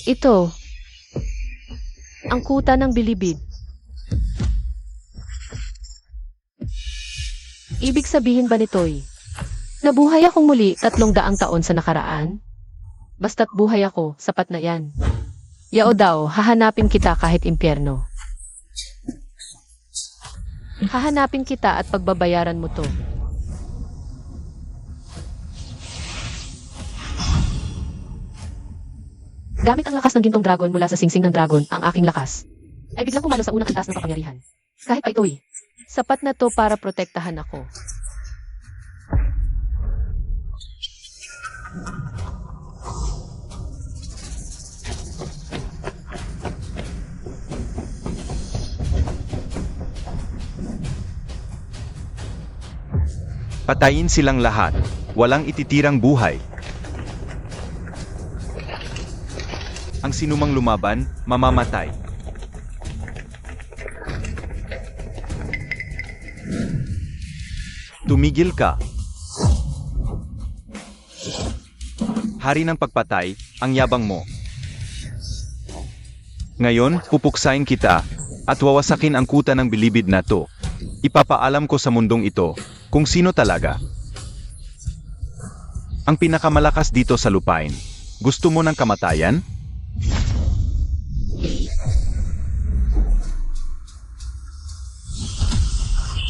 Ito, ang kuta ng bilibid. Ibig sabihin ba nito'y, nabuhay akong muli 300 taon sa nakaraan? Basta't buhay ako, sapat na yan. Yao daw, hahanapin kita kahit impyerno. Hahanapin kita at pagbabayaran mo to. Gamit ang lakas ng gintong dragon mula sa singsing ng dragon, ang aking lakas ay biglang pumalo sa unang antas ng kapangyarihan. Kahit pa ito'y, sapat na to para protektahan ako. Patayin silang lahat. Walang ititirang buhay. Ang sinumang lumaban, mamamatay. Tumigil ka. Hari ng pagpatay, ang yabang mo. Ngayon, pupuksain kita, at wawasakin ang kuta ng bilibid na to. Ipapaalam ko sa mundong ito, kung sino talaga ang pinakamalakas dito sa lupain. Gusto mo ng kamatayan?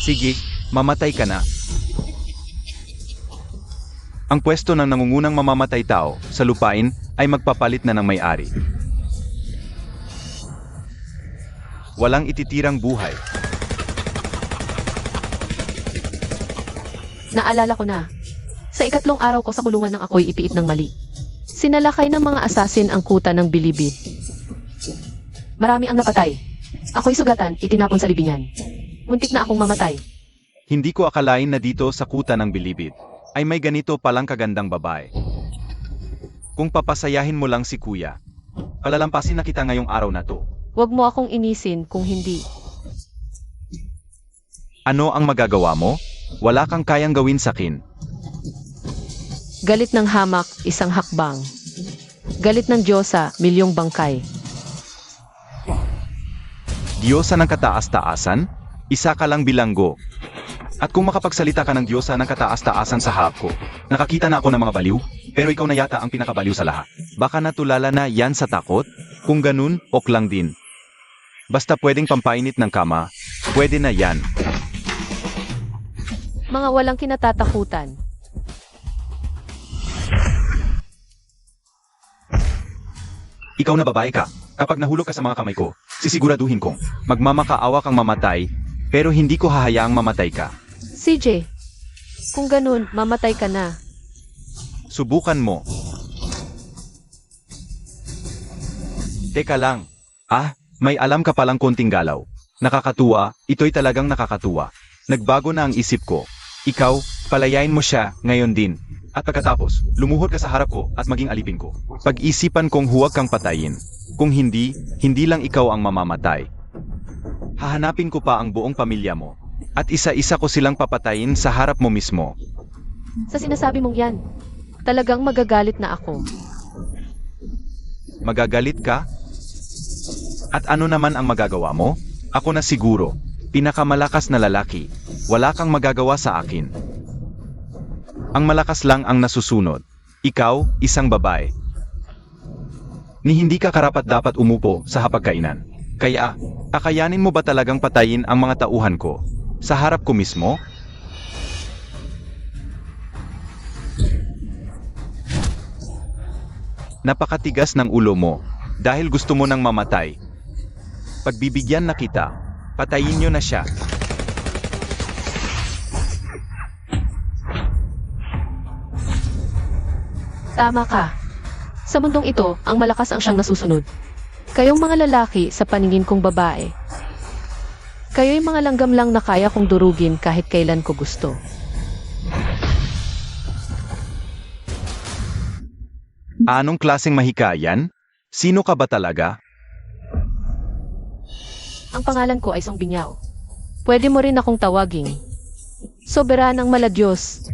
Sige, mamatay ka na. Ang pwesto ng nangungunang mamamatay tao sa lupain ay magpapalit na ng may-ari. Walang ititirang buhay. Naalala ko na. Sa 3 araw ko sa kulungan ng ako'y ipiit ng mali. Sinalakay ng mga asasin ang kuta ng bilibid. Marami ang napatay. Ako'y sugatan, itinapon sa libingan. Muntik na akong mamatay. Hindi ko akalain na dito sa kuta ng bilibid ay may ganito palang kagandang babae. Kung papasayahin mo lang si kuya, palalampasin na kita ngayong araw na to. Huwag mo akong inisin kung hindi. Ano ang magagawa mo? Wala kang kayang gawin sakin. Galit ng hamak, isang hakbang. Galit ng Diyosa, milyong bangkay. Diyosa ng kataas-taasan? Isa ka lang bilanggo. At kung makapagsalita ka ng Diyosa ng kataas-taasan sa harap ko, nakakita na ako ng mga baliw, pero ikaw na yata ang pinakabaliw sa lahat. Baka natulala na yan sa takot? Kung ganun, ok lang din. Basta pwedeng pampainit ng kama, pwede na yan. Mga walang kinatatakutan. Ikaw na babae ka. Kapag nahulog ka sa mga kamay ko, sisiguraduhin kong magmamakaawa kang mamatay, pero hindi ko hahayaang mamatay ka. CJ, kung ganun, mamatay ka na. Subukan mo. Teka lang. May alam ka palang konting galaw. Nakakatuwa, ito'y talagang nakakatuwa. Nagbago na ang isip ko. Ikaw, palayain mo siya, ngayon din. At pagkatapos, lumuhod ka sa harap ko at maging alipin ko. Pag-isipan kong huwag kang patayin. Kung hindi, hindi lang ikaw ang mamamatay. Hahanapin ko pa ang buong pamilya mo. At isa-isa ko silang papatayin sa harap mo mismo. Sa sinasabi mong yan, talagang magagalit na ako. Magagalit ka? At ano naman ang magagawa mo? Ako na siguro. Pinakamalakas na lalaki. Wala kang magagawa sa akin. Ang malakas lang ang nasusunod. Ikaw, isang babae. Ni hindi ka karapat-dapat umupo sa hapagkainan. Kaya, kakayanin mo ba talagang patayin ang mga tauhan ko? Sa harap ko mismo? Napakatigas ng ulo mo. Dahil gusto mo nang mamatay. Pagbibigyan na kita. Patayin niyo na siya. Tama ka. Sa mundong ito, ang malakas ang siyang nasusunod. Kayong mga lalaki sa paningin kong babae. Kayo'y mga langgam lang na kaya kong durugin kahit kailan ko gusto. Anong klaseng mahika yan? Sino ka ba talaga? Ang pangalan ko ay Song Binyaw. Pwede mo rin akong tawaging Soberanang Maladyos.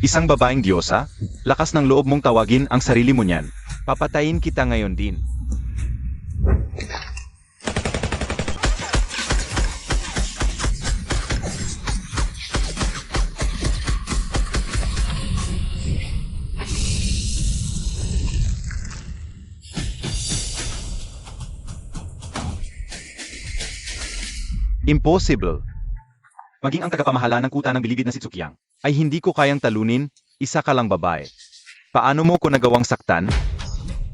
Isang babaeng diyosa? Lakas ng loob mong tawagin ang sarili mo niyan. Papatayin kita ngayon din. Impossible. Maging ang tagapamahala ng kuta ng bilibid na si Tsukyang ay hindi ko kayang talunin, isa ka lang babae. Paano mo ko nagawang saktan?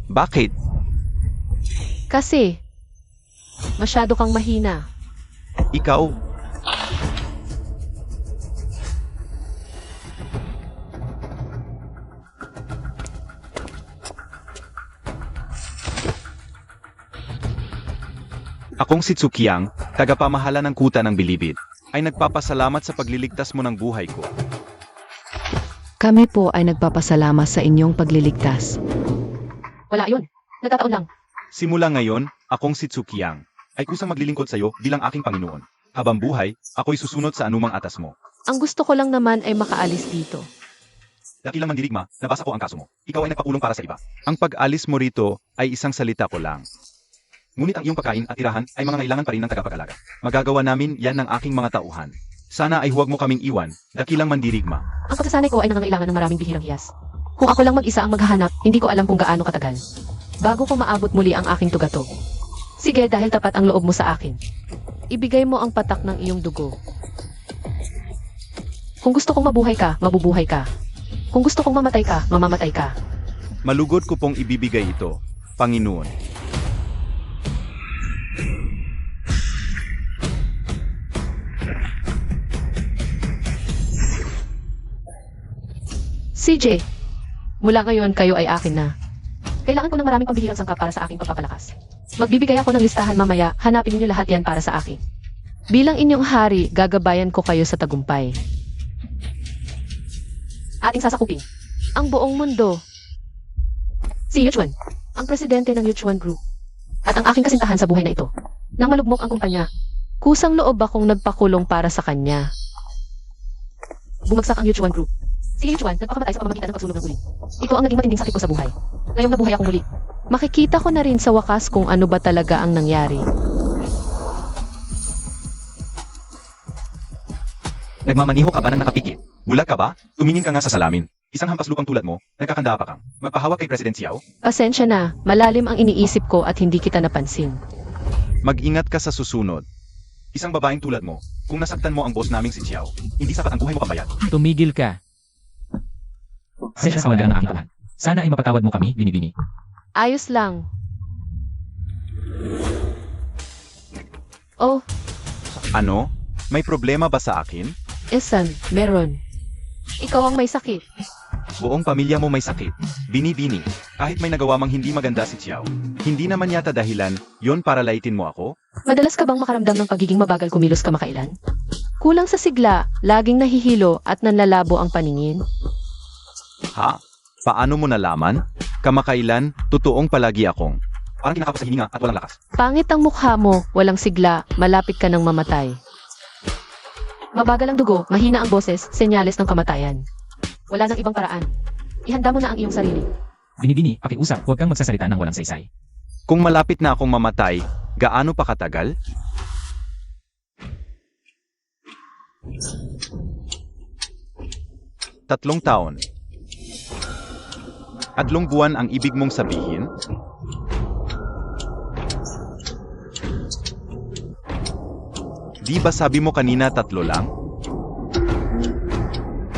Bakit? Kasi, masyado kang mahina. Ikaw? Akong si Tsukyang, tagapamahala ng kuta ng bilibid, ay nagpapasalamat sa pagliligtas mo ng buhay ko. Kami po ay nagpapasalamat sa inyong pagliligtas. Wala yun. Nagkataon lang. Simula ngayon, akong si Tsukyang, ay kusang maglilingkod sa iyo bilang aking Panginoon. Habang buhay, ako'y susunod sa anumang atas mo. Ang gusto ko lang naman ay makaalis dito. Dakilang mandirigma, nabasa ko ang kaso mo. Ikaw ay nagpakulong para sa iba. Ang pag-alis mo rito ay isang salita ko lang. Ngunit ang iyong pagkain at tirahan ay mga kailangan pa rin ng tagapag-alaga. Magagawa namin yan ng aking mga tauhan. Sana ay huwag mo kaming iwan, dakilang mandirigma. Ang pagsasanay ko ay nangangailangan ng maraming bihirang hiyas. Kung ako lang mag-isa ang maghahanap, hindi ko alam kung gaano katagal. Bago ko maabot muli ang aking tugato. Sige, dahil tapat ang loob mo sa akin. Ibigay mo ang patak ng iyong dugo. Kung gusto kong mabuhay ka, mabubuhay ka. Kung gusto kong mamatay ka, mamamatay ka. Malugod ko pong ibibigay ito, Panginoon. CJ, mula ngayon kayo ay akin na. Kailangan ko ng maraming pambihirang sangkap para sa aking pagpapalakas. Magbibigay ako ng listahan mamaya, hanapin niyo lahat yan para sa akin. Bilang inyong hari, gagabayan ko kayo sa tagumpay. Ating sasakupin ang buong mundo. Si Yuchuan, ang presidente ng Yuchuan Group. At ang aking kasintahan sa buhay na ito. Nang malugmok ang kumpanya, kusang loob akong nagpakulong para sa kanya. Bumagsak ang Yuchuan Group. Si Yuchuan, nagpakamatay sa pamamagitan ng pagsunog ng uling. Ito ang naging matinding sakit ko sa buhay. Ngayong nabuhay akong muli. Makikita ko na rin sa wakas kung ano ba talaga ang nangyari. Nagmamaniho ka ba ng nakapikit? Bulag ka ba? Tumingin ka nga sa salamin. Isang hampas lupang tulad mo, nagkakanda pa kang. Magpahawak kay President Xiao? Pasensya na, malalim ang iniisip ko at hindi kita napansin. Mag-ingat ka sa susunod. Isang babaeng tulad mo, kung nasaktan mo ang boss naming si Xiao, hindi sapat ang buhay mo pambayad. Tumigil ka. Pasensya sa wala ng aking tahan. Sana ay mapatawad mo kami, Binibini. Ayos lang. Oh, Ano? May problema ba sa akin? Esan, meron. Ikaw ang may sakit. Buong pamilya mo may sakit. Bini-bini. Kahit may nagawa mang hindi maganda si Xiao. Hindi naman yata dahilan, yon para laitin mo ako? Madalas ka bang makaramdam ng pagiging mabagal kumilos kamakailan? Kulang sa sigla, laging nahihilo at nanlalabo ang paningin? Ha? Paano mo nalaman? Kamakailan, totoong palagi akong. Parang kinakapa sa hininga at walang lakas. Pangit ang mukha mo, walang sigla, malapit ka ng mamatay. Mabagal ang dugo, mahina ang boses, senyales ng kamatayan. Wala nang ibang paraan. Ihanda mo na ang iyong sarili. Binibini, pakiusap, huwag kang magsasalita ng walang saysay. Kung malapit na akong mamatay, gaano pa katagal? Tatlong taon. 3 buwan ang ibig mong sabihin? Di ba sabi mo kanina 3 lang?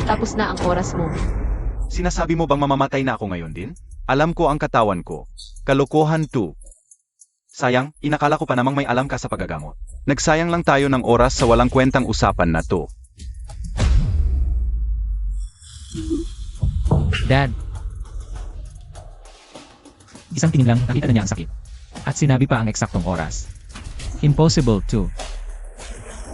Tapos na ang oras mo. Sinasabi mo bang mamamatay na ako ngayon din? Alam ko ang katawan ko. Kalokohan to. Sayang, inakala ko pa namang may alam ka sa paggagamot. Nagsayang lang tayo ng oras sa walang kwentang usapan na to. Dad. Isang tingin lang, nakita na niya ang sakit. At sinabi pa ang eksaktong oras. Impossible to.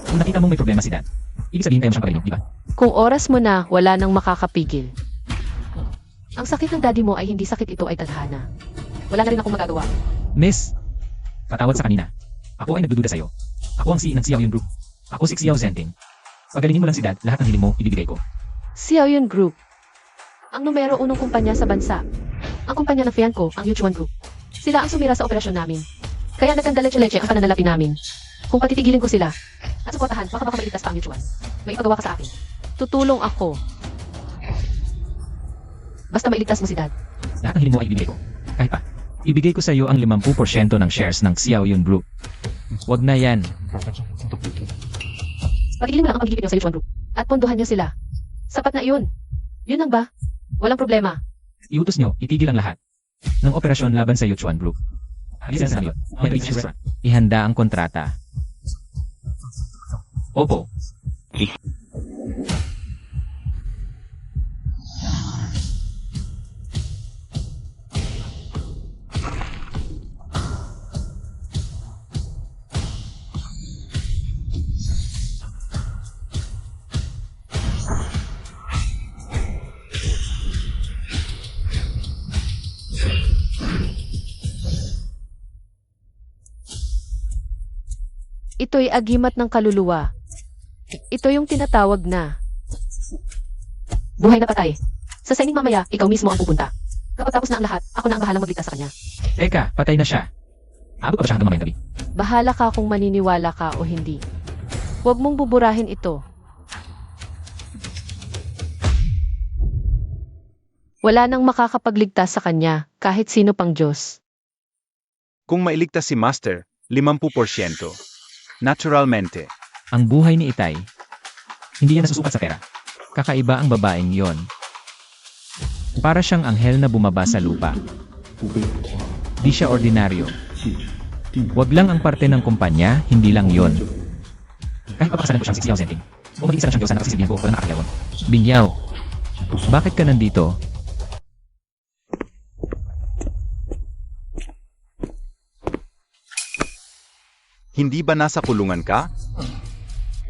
Kung nakita mong may problema si Dad, ibig sabihin tayo siyang pagaling, di ba? Kung oras mo na, wala nang makakapigil. Ang sakit ng daddy mo ay hindi sakit, ito ay tadhana. Wala na rin akong magagawa. Miss, patawad sa kanina. Ako ay nagdududa sa'yo. Ako ang CEO ng Xiao Yun Group. Ako si Xiao Zhenting. Pagalingin mo lang si Dad, lahat ng hiling mo, ibibigay ko. Xiao Yun Group. Ang numero 1 kumpanya sa bansa. Ang kumpanya ng fiyan ko, ang Yuchuan Group. Sila ang sumira sa operasyon namin. Kaya nagkandaleche-leche ang pananalapi namin. Kung patitigilin ko sila at suportahan, baka mailigtas pa ang Yuchuan. May ipagawa ka sa akin. Tutulong ako. Basta mailigtas mo si Dad. Lahat ng hiling mo ay ibibigay ko. Kahit pa, ibigay ko sa iyo ang 50% ng shares ng Xiao Yun Group. Wag na yan. Patigilin mo lang ang pagigipit niyo sa Yuchuan Group. At pondohan niyo sila. Sapat na iyon. Yun lang ba? Walang problema. Iutos nyo, itigil ang lahat ng operasyon laban sa Yuchuan Group. Alisan sa ngayon, may beach restaurant. Ihanda ang kontrata. Opo. Ito'y agimat ng kaluluwa. Ito yung tinatawag na buhay na patay. Sa signing mamaya, ikaw mismo ang pupunta. Kapag tapos na ang lahat, ako na ang bahalang magligtas sa kanya. Teka, patay na siya. Abot pa ba siya hanggang mamayang gabi? Bahala ka kung maniniwala ka o hindi. Huwag mong buburahin ito. Wala nang makakapagligtas sa kanya, kahit sino pang Diyos. Kung mailigtas si Master, 50%. Naturalmente. Ang buhay ni Itay, hindi yan nasusukat sa pera. Kakaiba ang babaeng yon. Para siyang anghel na bumaba sa lupa. Di siya ordinaryo. Wag lang ang parte ng kumpanya, hindi lang yon. Kahit papakasalan ko siyang si Xiao Zhenting, o maging isa lang siyang Diyos na nakasisilbihan ko, wala nakakalawan. Bingyaw, bakit ka nandito? Hindi ba nasa kulungan ka?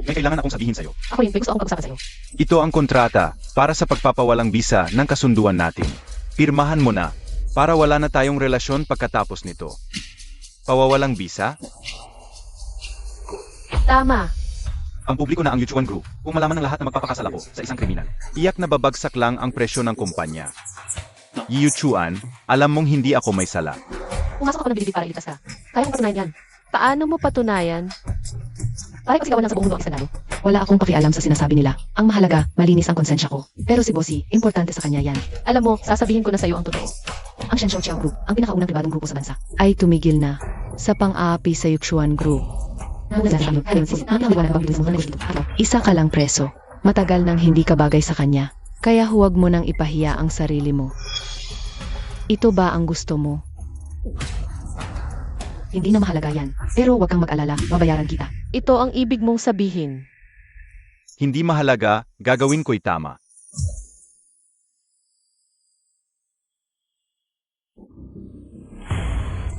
May kailangan akong sabihin sa'yo. Ako rin, may gusto akong pag-usapan sa'yo. Ito ang kontrata para sa pagpapawalang bisa ng kasunduan natin. Pirmahan mo na para wala na tayong relasyon pagkatapos nito. Pawawalang bisa? Tama. Ang publiko na ang Yuchuan Group kung malaman ng lahat na magpapakasal ako sa isang kriminal. Iyak na babagsak lang ang presyo ng kumpanya. Yuchuan, alam mong hindi ako may sala. Pumasok ako ng bilibid para iligtas ka. Kaya mo patunayan yan. Paano mo patunayan? Pare ko sigawan lang sa buong mundo ang isang lalo. Wala akong pakialam sa sinasabi nila. Ang mahalaga, malinis ang konsensya ko. Pero si Bossy, importante sa kanya yan. Alam mo, sasabihin ko na sa'yo ang totoo. Ang Shenzhou Xiao Group, ang pinakaunang pribadong grupo sa bansa, ay tumigil na sa pang-aapi sa Yuchuan Group. Isa ka lang preso. Matagal nang hindi ka bagay sa kanya. Kaya huwag mo nang ipahiya ang sarili mo. Ito ba ang gusto mo? Hindi na mahalaga yan. Pero huwag kang mag-alala, babayaran kita. Ito ang ibig mong sabihin. Hindi mahalaga, gagawin ko'y tama.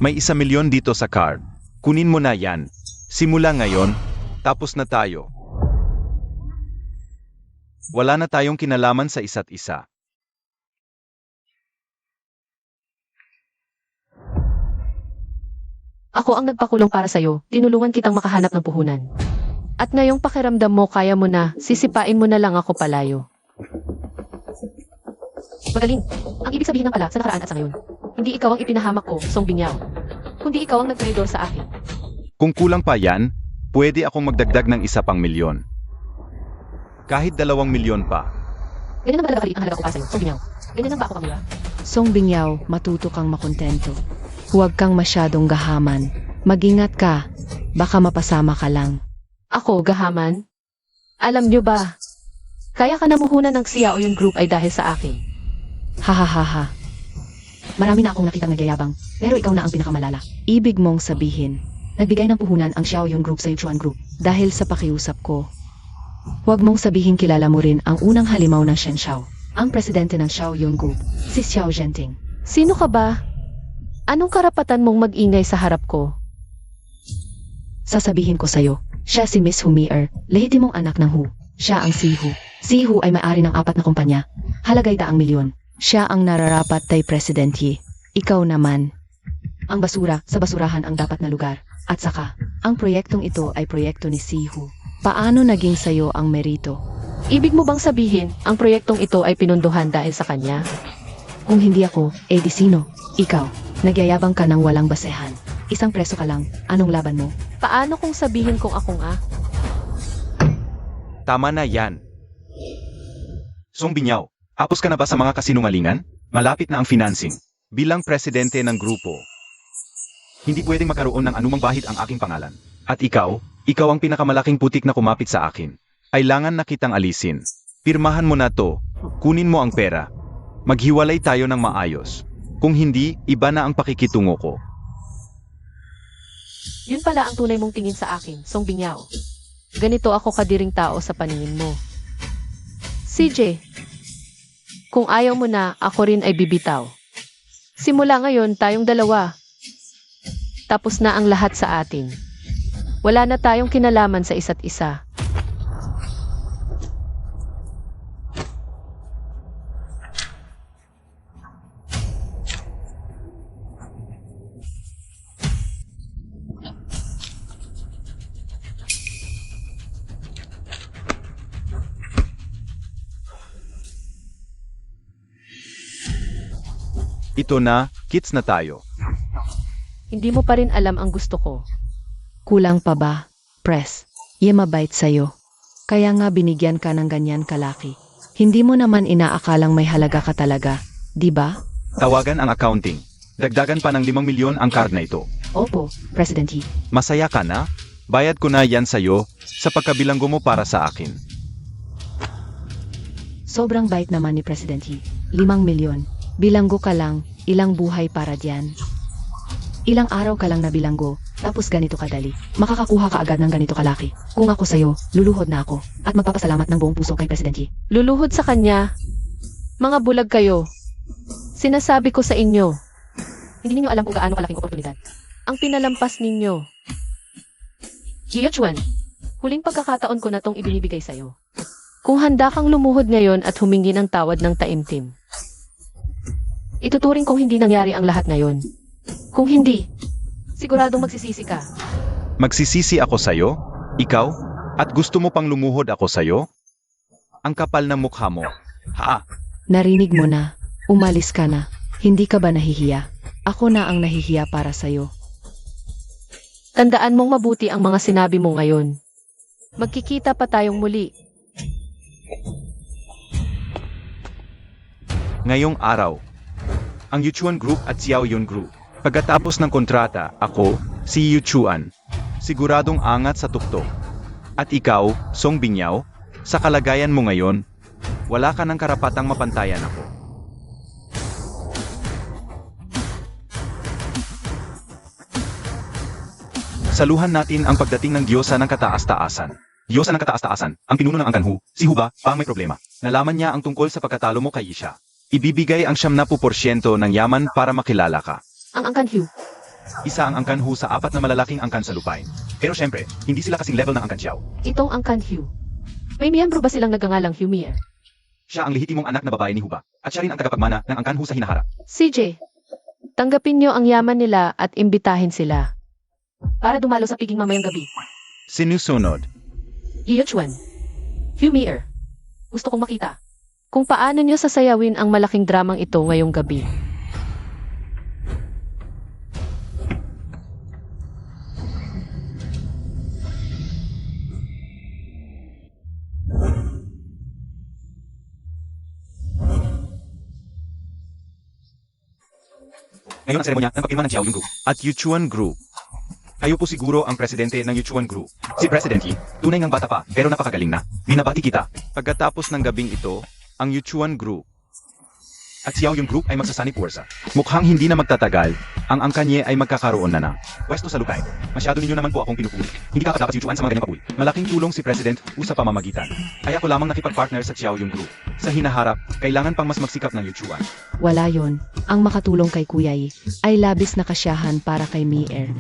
May 1,000,000 dito sa card. Kunin mo na yan. Simula ngayon, tapos na tayo. Wala na tayong kinalaman sa isa't isa. Ako ang nagpakulong para sa'yo, tinulungan kitang makahanap ng puhunan. At ngayong pakiramdam mo, kaya mo na, sisipain mo na lang ako palayo. Magaling. Ang ibig sabihin ng pala sa nakaraan at sa ngayon. Hindi ikaw ang ipinahamak ko, Song Bingyaw. Kundi ikaw ang nagtraidor sa akin. Kung kulang pa yan, pwede akong magdagdag ng 1,000,000. Kahit 2,000,000 pa. Ganyan ang ang halaga ko para sa'yo, Song Bingyaw. Ganyan lang ba ako kamura? Song Bingyaw, matuto kang makontento. Huwag kang masyadong gahaman. Mag-ingat ka. Baka mapasama ka lang. Ako, gahaman? Alam nyo ba, kaya ka namuhunan ng Xiao Yun Group ay dahil sa akin. Hahaha. Marami na akong nakitang nagyayabang, pero ikaw na ang pinakamalala. Ibig mong sabihin, nagbigay ng puhunan ang Xiao Yun Group sa Yuchuan Group dahil sa pakiusap ko. Huwag mong sabihin kilala mo rin ang unang halimaw ng Shenzhou, ang presidente ng Xiao Yun Group, si Xiao Zhenting. Sino ka ba? Anong karapatan mong mag-ingay sa harap ko? Sasabihin ko sa'yo, siya si Miss Hu Mier, lehitimong anak ng Hu. Siya ang si Hu. Si Hu ay may-ari ng 4 na kumpanya. Halagay 100,000,000. Siya ang nararapat kay President Yi. Ikaw naman. Ang basura sa basurahan ang dapat na lugar. At saka, ang proyektong ito ay proyekto ni si Hu. Paano naging sayo ang merito? Ibig mo bang sabihin, ang proyektong ito ay pinunduhan dahil sa kanya? Kung hindi ako, eh di sino? Ikaw. Nagyayabang ka ng walang basehan. Isang preso ka lang. Anong laban mo? Paano kung sabihin kong ako nga? Tama na yan. Song Binyaw, apos ka na ba sa mga kasinungalingan? Malapit na ang financing. Bilang presidente ng grupo, hindi pwedeng magkaroon ng anumang bahid ang aking pangalan. At ikaw ang pinakamalaking putik na kumapit sa akin. Kailangan na kitang alisin. Pirmahan mo na to, kunin mo ang pera. Maghiwalay tayo ng maayos. Kung hindi, iba na ang pakikitungo ko. Yun pala ang tunay mong tingin sa akin, Song Binyaw. Ganito ako kadiring tao sa paningin mo. CJ, kung ayaw mo na, ako rin ay bibitaw. Simula ngayon, tayong dalawa. Tapos na ang lahat sa atin. Wala na tayong kinalaman sa isa't isa. Ito na, kits na tayo. Hindi mo pa rin alam ang gusto ko. Kulang pa ba? Pres. Ye mabait sa'yo. Kaya nga binigyan ka ng ganyan kalaki. Hindi mo naman inaakalang may halaga ka talaga. Di ba? Tawagan ang accounting. Dagdagan pa ng 5 milyon ang card na ito. Opo, President He. Masaya ka na? Bayad ko na yan sa'yo sa pagkabilanggo mo para sa akin. Sobrang bait naman ni President He. 5 milyon. Bilanggo ka lang, ilang buhay para diyan. Ilang araw ka lang na bilanggo, tapos ganito kadali. Makakakuha ka agad ng ganito kalaki. Kung ako sa'yo, luluhod na ako, at magpapasalamat ng buong puso kay President He. Luluhod sa kanya. Mga bulag kayo. Sinasabi ko sa inyo. Hindi ninyo alam kung gaano kalaking oportunidad. Ang pinalampas ninyo. Jiachuan, huling pagkakataon ko na tong ibinibigay sa'yo. Kung handa kang lumuhod ngayon at humingi ng tawad ng taimtim, ituturing kong hindi nangyari ang lahat ngayon. Kung hindi, siguradong magsisisi ka. Magsisisi ako sa'yo? Ikaw? At gusto mo pang lumuhod ako sa'yo? Ang kapal ng mukha mo. Ha? Narinig mo na, umalis ka na. Hindi ka ba nahihiya? Ako na ang nahihiya para sa'yo. Tandaan mong mabuti ang mga sinabi mo ngayon. Magkikita pa tayong muli. Ngayong araw, ang Yuchuan Group at Xiaoyun Group. Pagkatapos ng kontrata, ako, si Yuchuan, siguradong angat sa tuktok. At ikaw, Song Binyaw, sa kalagayan mo ngayon, wala ka ng karapatang mapantayan ako. Saluhan natin ang pagdating ng Diyosa ng Kataas-taasan. Diyosa ng Kataas-taasan, ang pinuno ng Angkan Hu, si Huba, pa may problema. Nalaman niya ang tungkol sa pagkatalo mo kay Isha. Ibibigay ang 70% ng yaman para makilala ka. Ang Angkan Hu. Isa ang Angkan Hu sa 4 na malalaking angkan sa lupain. Pero syempre, hindi sila kasing level ng Angkan Xiao. Itong Angkan Hu. May miyembro ba silang nagangalang Humier? Siya ang lehitimong anak na babae ni Huba, at siya rin ang tagapagmana ng Angkan Hu sa hinaharap. CJ, tanggapin niyo ang yaman nila at imbitahin sila. Para dumalo sa piging mamayang gabi. Sinusunod. Yichuan. Humier. Gusto kong makita kung paano niyo sasayawin ang malaking dramang ito ngayong gabi. Ngayon ang seremonya ng pagpirma ng Xiaoyun Group at Yuchuan Group. Kayo po siguro ang presidente ng Yuchuan Group. Si President Yi, tunay ngang bata pa pero napakagaling na. Binabati kita. Pagkatapos ng gabing ito, ang Yuchuan Group at Xiaoyun Group ay magsasanib puwersa. Mukhang hindi na magtatagal, ang angkanye ay magkakaroon na ng pwesto sa lupain. Masyado ninyo naman po akong pinupuli. Hindi kakadapat si Yuchuan sa mga ganyang papuri. Malaking tulong si President U sa pamamagitan. Kaya ko lamang nakipag-partner sa Xiaoyun Group. Sa hinaharap, kailangan pang mas magsikap ng Yuchuan. Wala yon. Ang makatulong kay Kuya Yi ay labis na kasyahan para kay Mier.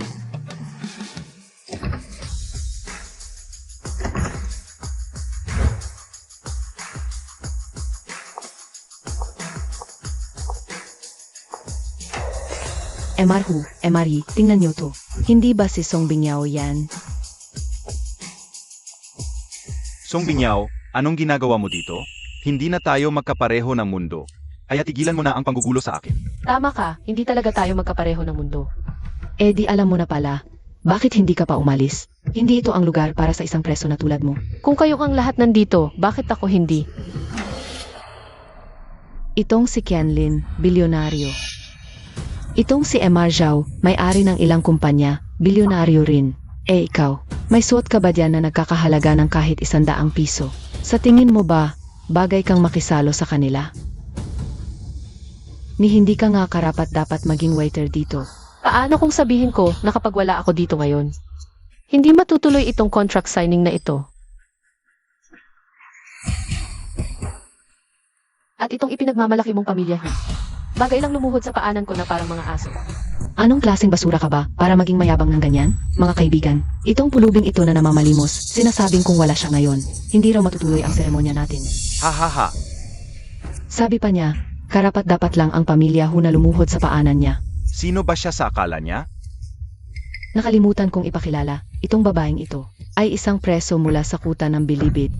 MRI, tingnan niyo to. Hindi ba si Song Binyaw yan? Song Binyaw, anong ginagawa mo dito? Hindi na tayo magkapareho ng mundo. Kaya tigilan mo na ang panggugulo sa akin. Tama ka, hindi talaga tayo magkapareho ng mundo. Eh di alam mo na pala, bakit hindi ka pa umalis? Hindi ito ang lugar para sa isang preso na tulad mo. Kung kayo ang lahat nandito, bakit ako hindi? Itong si Qianlin, bilyonaryo. Itong si Emar Zhao, may-ari ng ilang kumpanya, bilyonaryo rin. Eh ikaw, may suot ka ba dyan na nagkakahalaga ng kahit 100 piso? Sa tingin mo ba, bagay kang makisalo sa kanila? Ni hindi ka nga karapat dapat maging waiter dito. Paano kung sabihin ko na kapag wala ako dito ngayon? Hindi matutuloy itong contract signing na ito. At itong ipinagmamalaki mong pamilya. Bagay lang lumuhod sa paanan ko na parang mga aso. Anong klaseng basura ka ba para maging mayabang ng ganyan? Mga kaibigan, itong pulubing ito na namamalimos, sinasabing kung wala siya ngayon, hindi raw matutuloy ang seremonya natin. Ha ha ha. Sabi pa niya, karapat dapat lang ang pamilya na lumuhod sa paanan niya. Sino ba siya sa akala niya? Nakalimutan kong ipakilala, itong babaeng ito ay isang preso mula sa kuta ng Bilibid.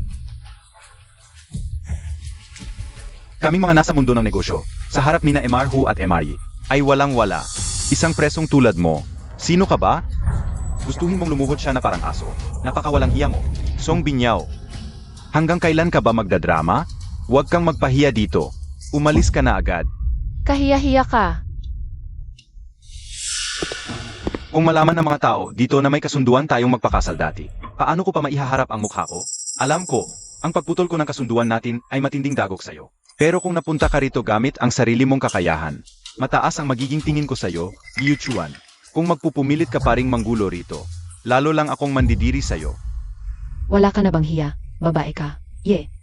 Kaming mga nasa mundo ng negosyo, sa harap ni na Emar Hu at Emari, ay walang-wala. Isang presong tulad mo. Sino ka ba? Gustuhin mong lumuhod siya na parang aso. Napakawalang hiya mo. Song Binyaw. Hanggang kailan ka ba magdadrama? Huwag kang magpahiya dito. Umalis ka na agad. Kahiya-hiya ka. Kung malaman ng mga tao dito na may kasunduan tayong magpakasal dati, paano ko pa maihaharap ang mukha ko? Alam ko, ang pagputol ko ng kasunduan natin ay matinding dagok sa'yo. Pero kung napunta ka rito gamit ang sarili mong kakayahan, mataas ang magiging tingin ko sa'yo, Liu Chuan. Kung magpupumilit ka pa ring manggulo rito, lalo lang akong mandidiri sa'yo. Wala ka na bang hiya? Babae ka.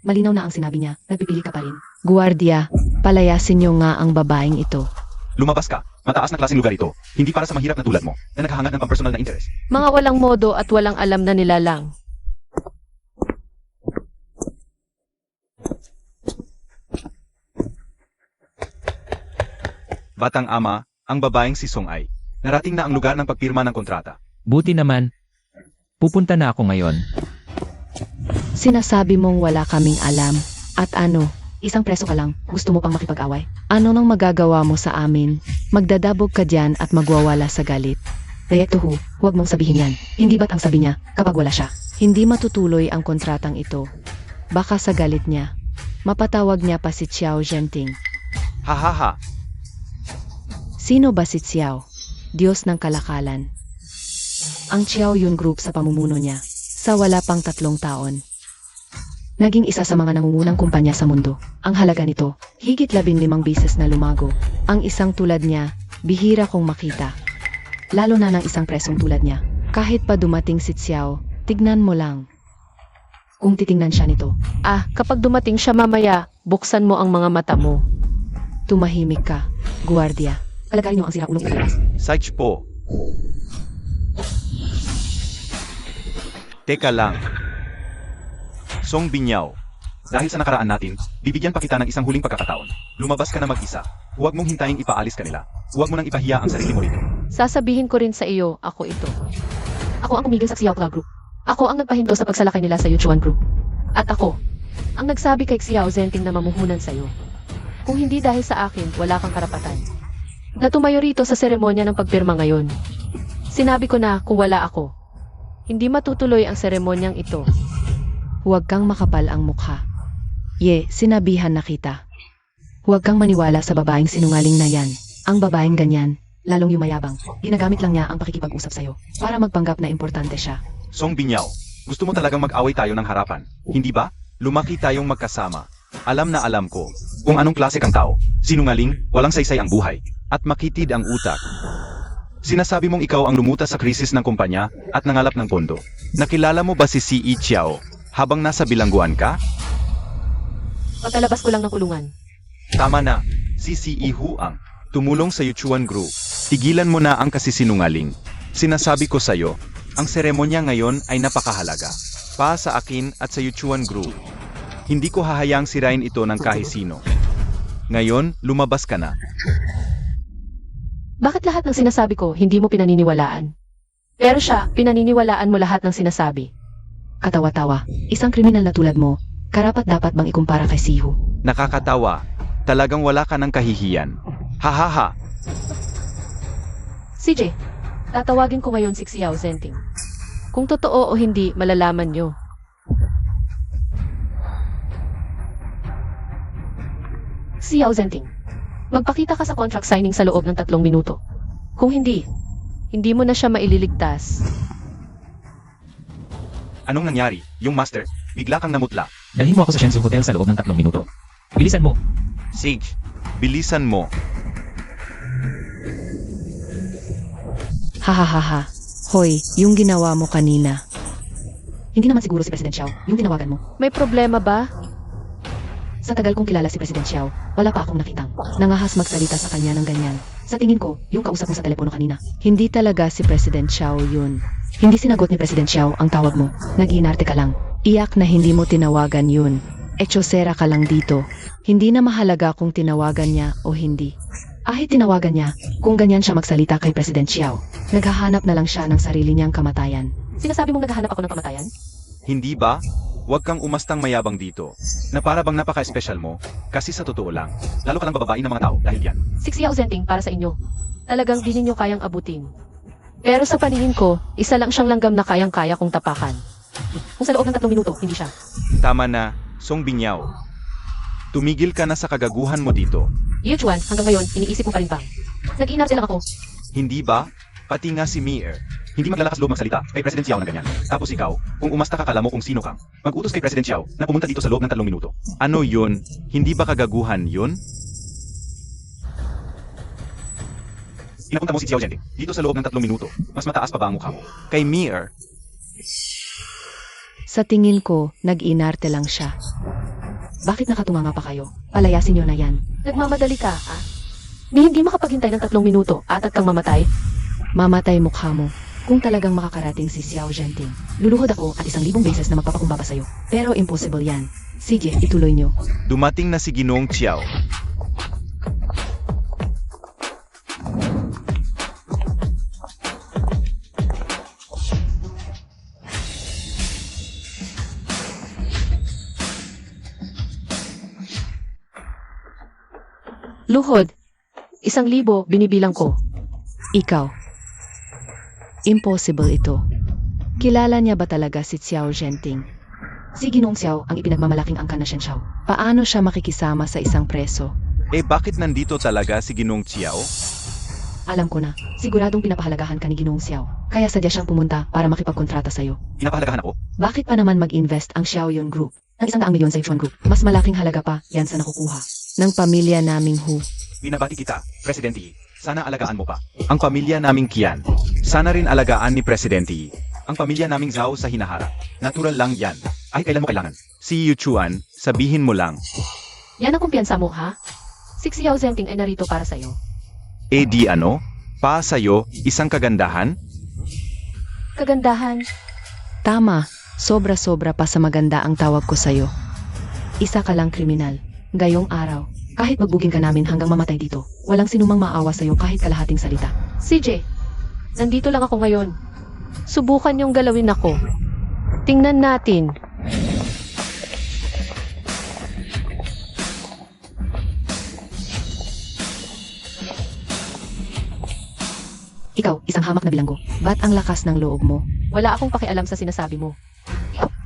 Malinaw na ang sinabi niya, nagpipili ka pa rin. Guardia, palayasin niyo nga ang babaeng ito. Lumabas ka. Mataas na klaseng lugar ito. Hindi para sa mahirap na tulad mo, na naghahangad ng pampersonal na interes. Mga walang modo at walang alam na nilalang. Batang ama, ang babaeng si Song Ai. Narating na ang lugar ng pagpirma ng kontrata. Buti naman. Pupunta na ako ngayon. Sinasabi mong wala kaming alam. At ano, isang preso ka lang, gusto mo pang makipag-away? Ano nang magagawa mo sa amin? Magdadabog ka dyan at magwawala sa galit. Direkto Hu, huwag mong sabihin yan. Hindi ba't ang sabi niya, kapag wala siya? Hindi matutuloy ang kontratang ito. Baka sa galit niya. Mapatawag niya pa si Xiao Zhenting. Ha ha ha. Sino ba si Xiao? Diyos ng kalakalan. Ang Xiao Yun Group sa pamumuno niya, sa wala pang 3 taon. Naging isa sa mga nangungunang kumpanya sa mundo. Ang halaga nito, higit 15 beses na lumago. Ang isang tulad niya, bihira kong makita. Lalo na ng isang presong tulad niya. Kahit pa dumating si Xiao, tignan mo lang. Kung titingnan siya nito, Kapag dumating siya mamaya, buksan mo ang mga mata mo. tumahimik ka, guardia. Kalagarin niyo ang sira-ulong ilabas. Saich po. Teka lang. Song Binyaw. Dahil sa nakaraan natin, bibigyan pa kita ng isang huling pagkakataon. Lumabas ka na mag-isa. Huwag mong hintayin ipaalis ka nila. Huwag mo nang ipahiya ang sarili mo rito. Sasabihin ko rin sa iyo, ako ito. Ako ang umigil sa Xiao Club Group. Ako ang nagpahinto sa pagsalakay nila sa Yuchuan Group. At ako, ang nagsabi kay Xiao Zhenting na mamuhunan sa iyo. Kung hindi dahil sa akin, wala kang karapatan. Na tumayo rito sa seremonya ng pagpirma ngayon. Sinabi ko na kung wala ako, hindi matutuloy ang seremonyang ito. Huwag kang makapal ang mukha. Sinabihan na kita. Huwag kang maniwala sa babaeng sinungaling na yan. Ang babaeng ganyan, lalong yumayabang, ginagamit lang niya ang pakikipag-usap sa'yo para magpanggap na importante siya. Song Binyaw, gusto mo talagang mag-away tayo ng harapan, hindi ba? Lumaki tayong magkasama. Alam na alam ko kung anong klase kang tao. Sinungaling, walang saysay ang buhay, at makitid ang utak. Sinasabi mong ikaw ang lumutas sa krisis ng kumpanya at nangalap ng pondo. Nakilala mo ba si C.E. Chiao habang nasa bilangguan ka? Pagkalabas ko lang ng kulungan. Tama na, si C.E. Hu ang tumulong sa Yuchuan Group. Tigilan mo na ang kasisinungaling. Sinasabi ko sa'yo, ang seremonya ngayon ay napakahalaga. Pa sa akin at sa Yuchuan Group. Hindi ko hahayang sirain ito ng kahit sino. Ngayon, lumabas ka na. Bakit lahat ng sinasabi ko, hindi mo pinaniniwalaan? Pero siya, pinaniniwalaan mo lahat ng sinasabi. Katawa-tawa, isang kriminal na tulad mo, karapat dapat bang ikumpara kay Sihu? Nakakatawa. Talagang wala ka ng kahihiyan. Hahaha. CJ, tatawagin ko ngayon si Xiao Zenting. Kung totoo o hindi, malalaman nyo. Xiao Zenting, magpakita ka sa contract signing sa loob ng 3 minuto. Kung hindi, hindi mo na siya maililigtas. Anong nangyari? Yung master, bigla kang namutla. Dalhin mo ako sa Shenzhou Hotel sa loob ng 3 minuto. Bilisan mo. Sage, bilisan mo. Hahaha. Hoy, yung ginawa mo kanina. Hindi naman siguro si President Xiao yung tinawagan mo. May problema ba? Sa tagal kong kilala si President Xiao, wala pa akong nakitang nangahas magsalita sa kanya ng ganyan. Sa tingin ko, yung kausap mo sa telepono kanina. Hindi talaga si President Xiao yun. Hindi sinagot ni President Xiao ang tawag mo. Nag-iinarte ka lang. Iyak na hindi mo tinawagan yun. Echosera ka lang dito. Hindi na mahalaga kung tinawagan niya o hindi. Ahit tinawagan niya, kung ganyan siya magsalita kay President Xiao, naghahanap na lang siya ng sarili niyang kamatayan. Sinasabi mong naghahanap ako ng kamatayan? Hindi ba? Huwag kang umastang mayabang dito. Na para bang napaka-espesyal mo, kasi sa totoo lang, lalo ka lang bababain ng mga tao dahil yan. Si Xiao Zenting para sa inyo. Talagang di ninyo kayang abutin. Pero sa paningin ko, isa lang siyang langgam na kayang-kaya kong tapakan. Kung sa loob ng 3 minuto, hindi siya. Tama na, Song Binyaw. Tumigil ka na sa kagaguhan mo dito. Ye Chuan, hanggang ngayon, iniisip mo pa rin bang? Nag-inarte lang ako. Hindi ba? Pati nga si Mir. Hindi maglalakas loob magsalita kay President Xiao na ganyan. Tapos ikaw, kung umasta ka kala mo kung sino kang, mag-utos kay President Xiao na pumunta dito sa loob ng 3 minuto. Ano yun? Hindi ba kagaguhan yun? Inapunta mo si Xiao Zenting dito sa loob ng 3 minuto. Mas mataas pa ba ang mukha mo? Kay Mir, Sa tingin ko, nag-inarte lang siya. Bakit nakatunganga pa kayo? Palayasin niyo na yan. Nagmamadali ka, ha? Ni hindi makapaghintay ng 3 minuto at kang mamatay? Mamatay mukha mo. Kung talagang makakarating si Xiao Zhenting, luluhod ako at 1,000 beses na magpapakumbaba sa'yo. Pero impossible yan. Sige, ituloy niyo. dumating na si Ginoong Xiao. Luhod. 1,000 binibilang ko. Ikaw. Impossible ito. Kilala niya ba talaga si Xiao Zhenting? Si Ginoong Xiao ang ipinagmamalaking angkan na Shen Xiao. Paano siya makikisama sa isang preso? Eh bakit nandito talaga si Ginoong Xiao? Alam ko na, siguradong pinapahalagahan ka ni Ginoong Xiao. Kaya sadya siyang pumunta para makipagkontrata sa'yo. Pinapahalagahan ako? Bakit pa naman mag-invest ang Xiaoyun Group ng 100 milyon sa Yuan Group? Mas malaking halaga pa yan sa nakukuha ng pamilya naming Hu. Binabati kita, Presidente. Sana alagaan mo pa. Ang pamilya naming Kian. Sana rin alagaan ni Presidente. Ang pamilya naming Zhao sa hinaharap. Natural lang yan. Ay kailan mo kailangan. Si Yu Chuan, sabihin mo lang. Yan ang kumpiyansa mo, ha? Si Xiao Zenting ay narito para sa'yo. Eh di ano? Pa sa'yo, isang kagandahan? Kagandahan. Tama, sobra-sobra pa sa maganda ang tawag ko sa'yo. Isa ka lang kriminal. Gayong araw, kahit magbugin ka namin hanggang mamatay dito, walang sinumang maawa sa'yo kahit kalahating salita. CJ, nandito lang ako ngayon. Subukan yung galawin ako. Tingnan natin. Ikaw, isang hamak na bilanggo. Ba't ang lakas ng loob mo? Wala akong pakialam sa sinasabi mo.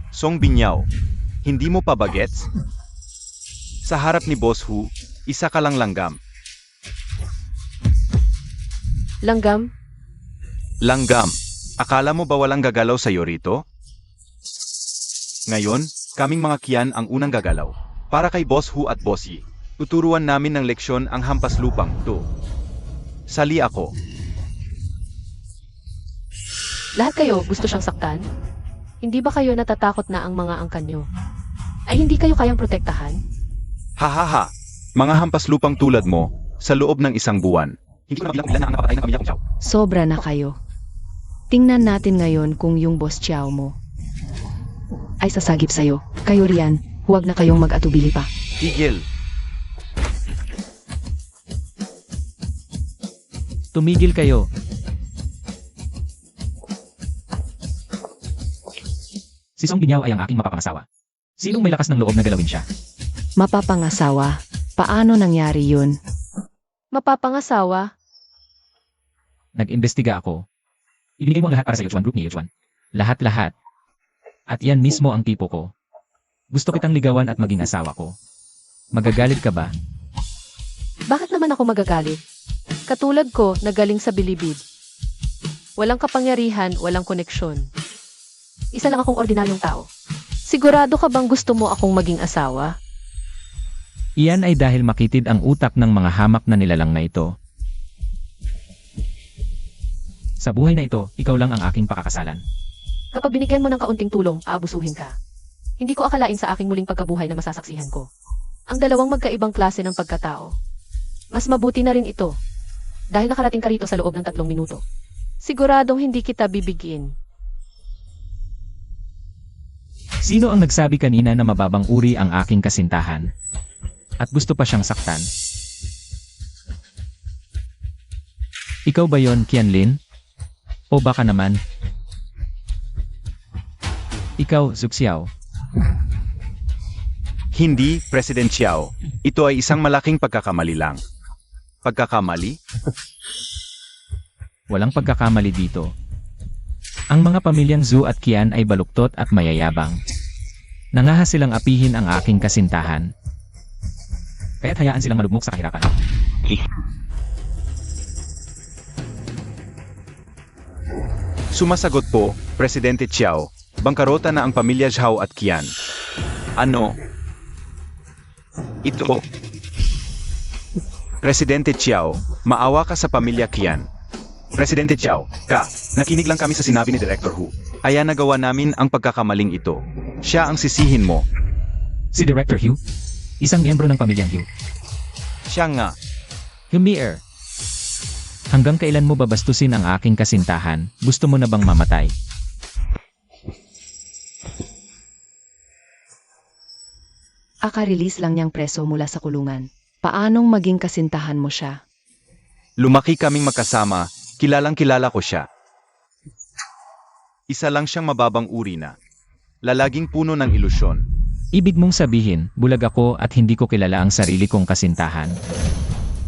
Song Binyaw, hindi mo pa bagets? Sa harap ni Boss Hu, isa ka lang langgam. Langgam? Langgam, akala mo ba walang gagalaw sa'yo rito? Ngayon, kaming mga Kian ang unang gagalaw. Para kay Boss Hu at Boss Yi, tuturuan namin ng leksyon ang hampas lupang to. Sali ako. Lahat kayo gusto siyang saktan? Hindi ba kayo natatakot na ang mga angkan nyo? Ay hindi kayo kayang protektahan? Hahaha, mga hampas lupang tulad mo, sa loob ng 1 buwan. Hindi ko na mabilang ilan na ang napatay ng pamilya kong Xiao. Sobra na kayo. Tingnan natin ngayon kung yung boss Xiao mo ay sasagip sa'yo. Kayo riyan, huwag na kayong mag-atubili pa. Tigil. Tumigil kayo. Si Song Binyaw ay ang aking mapapangasawa. Sinong may lakas ng loob na galawin siya? Mapapangasawa, Paano nangyari yun? Mapapangasawa? Nag-imbestiga ako. Ibinigay mo ang lahat para sa Yuchuan Group ni Yuchuan. Lahat-lahat. At yan mismo ang tipo ko. Gusto kitang ligawan at maging asawa ko. Magagalit ka ba? Bakit naman ako magagalit? Katulad ko, nagaling sa bilibid. Walang kapangyarihan, walang koneksyon. Isa lang akong ordinaryong tao. Sigurado ka bang gusto mo akong maging asawa? Iyan ay dahil makitid ang utak ng mga hamak na nilalang na ito. Sa buhay na ito, ikaw lang ang aking pakakasalan. Kapag binigyan mo ng kaunting tulong, aabusuhin ka. Hindi ko akalain sa aking muling pagkabuhay na masasaksihan ko. Ang dalawang magkaibang klase ng pagkatao. Mas mabuti na rin ito. Dahil nakarating ka rito sa loob ng 3 minuto. Siguradong hindi kita bibigin. Sino ang nagsabi kanina na mababang uri ang aking kasintahan? At gusto pa siyang saktan? Ikaw ba yon, Qianlin? O baka naman? Ikaw, Zuxiao. Hindi, President Xiao. Ito ay isang malaking pagkakamali lang. Pagkakamali? Walang pagkakamali dito. Ang mga pamilyang Zhu at Qian ay baluktot at mayayabang. Nangahas silang apihin ang aking kasintahan. Kaya't hayaan silang malugmok sa kahirapan. Sumasagot po, Presidente Xiao. Bangkarota na ang pamilya Zhao at Qian. Ano? Ito. Presidente Xiao, maawa ka sa pamilya Qian. Presidente Xiao, nakinig lang kami sa sinabi ni Director Hu. Kaya nagawa namin ang pagkakamaling ito. Siya ang sisihin mo. Si Director Hu? Isang miyembro ng pamilyang Hu. Siya nga. Humier. Hanggang kailan mo babastusin ang aking kasintahan? Gusto mo na bang mamatay? Aka-release lang niyang preso mula sa kulungan. Paanong maging kasintahan mo siya? Lumaki kaming magkasama, kilalang kilala ko siya. Isa lang siyang mababang uri na. Lalaging puno ng ilusyon. Ibig mong sabihin, bulag ako at hindi ko kilala ang sarili kong kasintahan.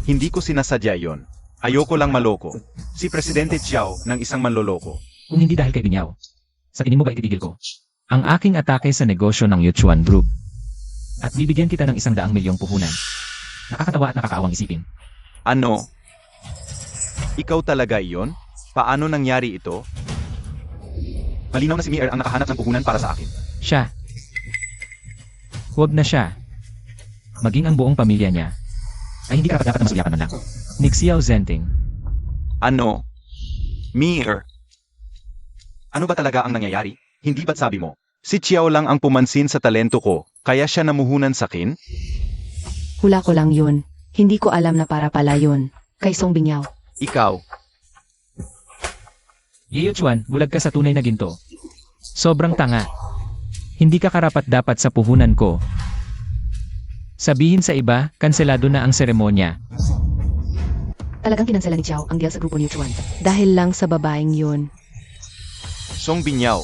Hindi ko sinasadya yon. Ayoko lang maloko. Si Presidente Xiao ng isang manloloko. Kung hindi dahil kay Binyaw. Sa tingin mo ba itigil ko? Ang aking atake sa negosyo ng Yuchuan Group. At bibigyan kita ng 100 milyong puhunan. Nakakatawa at nakakaawang isipin. Ano? Ikaw talaga iyon? Paano nangyari ito? Malinaw na si Mier ang nakahanap ng puhunan para sa akin. Siya. Huwag na siya. Maging ang buong pamilya niya. Ay hindi karapat-dapat na masulyapan man lang. Nixiao Zenting. Ano? Mier? Ano ba talaga ang nangyayari? Hindi ba't sabi mo? Si Xiao lang ang pumansin sa talento ko, kaya siya namuhunan sa akin? Hula ko lang yun. Hindi ko alam na para pala yun. Kay Song Binyaw. Ikaw. Ye Yuchuan, bulag ka sa tunay na ginto. Sobrang tanga. Hindi ka karapat-dapat sa puhunan ko. Sabihin sa iba, kanselado na ang seremonya. Talagang kinansela ni Xiao ang deal sa grupo ni Yuchuan. Dahil lang sa babaeng yun. Song Binyaw.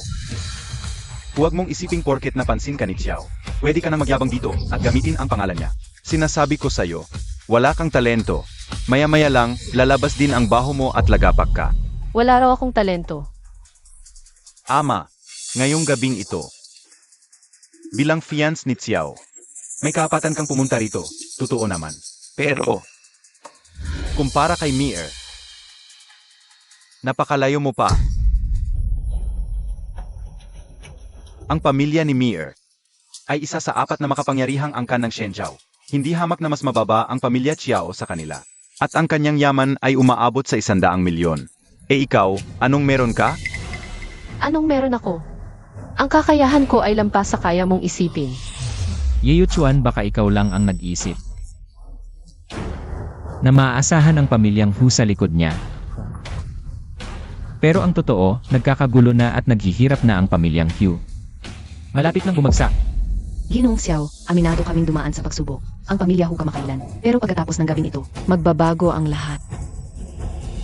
Huwag mong isiping porket napansin ka ni Xiao. Pwede ka na magyabang dito at gamitin ang pangalan niya. Sinasabi ko sa'yo, wala kang talento. Maya-maya lang, lalabas din ang baho mo at lagapak ka. Wala raw akong talento. Ama, ngayong gabing ito. Bilang fiance ni Xiao, may karapatan kang pumunta rito. Totoo naman. Pero, kumpara kay Mier, napakalayo mo pa. Ang pamilya ni Mier ay isa sa 4 na makapangyarihang angkan ng Shenzhou. Hindi hamak na mas mababa ang pamilya Xiao sa kanila. At ang kanyang yaman ay umaabot sa 100 milyon. E ikaw, anong meron ka? Anong meron ako? Ang kakayahan ko ay lampas sa kaya mong isipin. Ye Yuchuan, baka ikaw lang ang nag-isip. Na maaasahan ang pamilyang Hu sa likod niya. Pero ang totoo, nagkakagulo na at naghihirap na ang pamilyang Hu. Malapit nang bumagsak. Ginong Xiao, aminado kaming dumaan sa pagsubok. Ang pamilya Hu kamakailan. Pero pagkatapos ng gabing ito, magbabago ang lahat.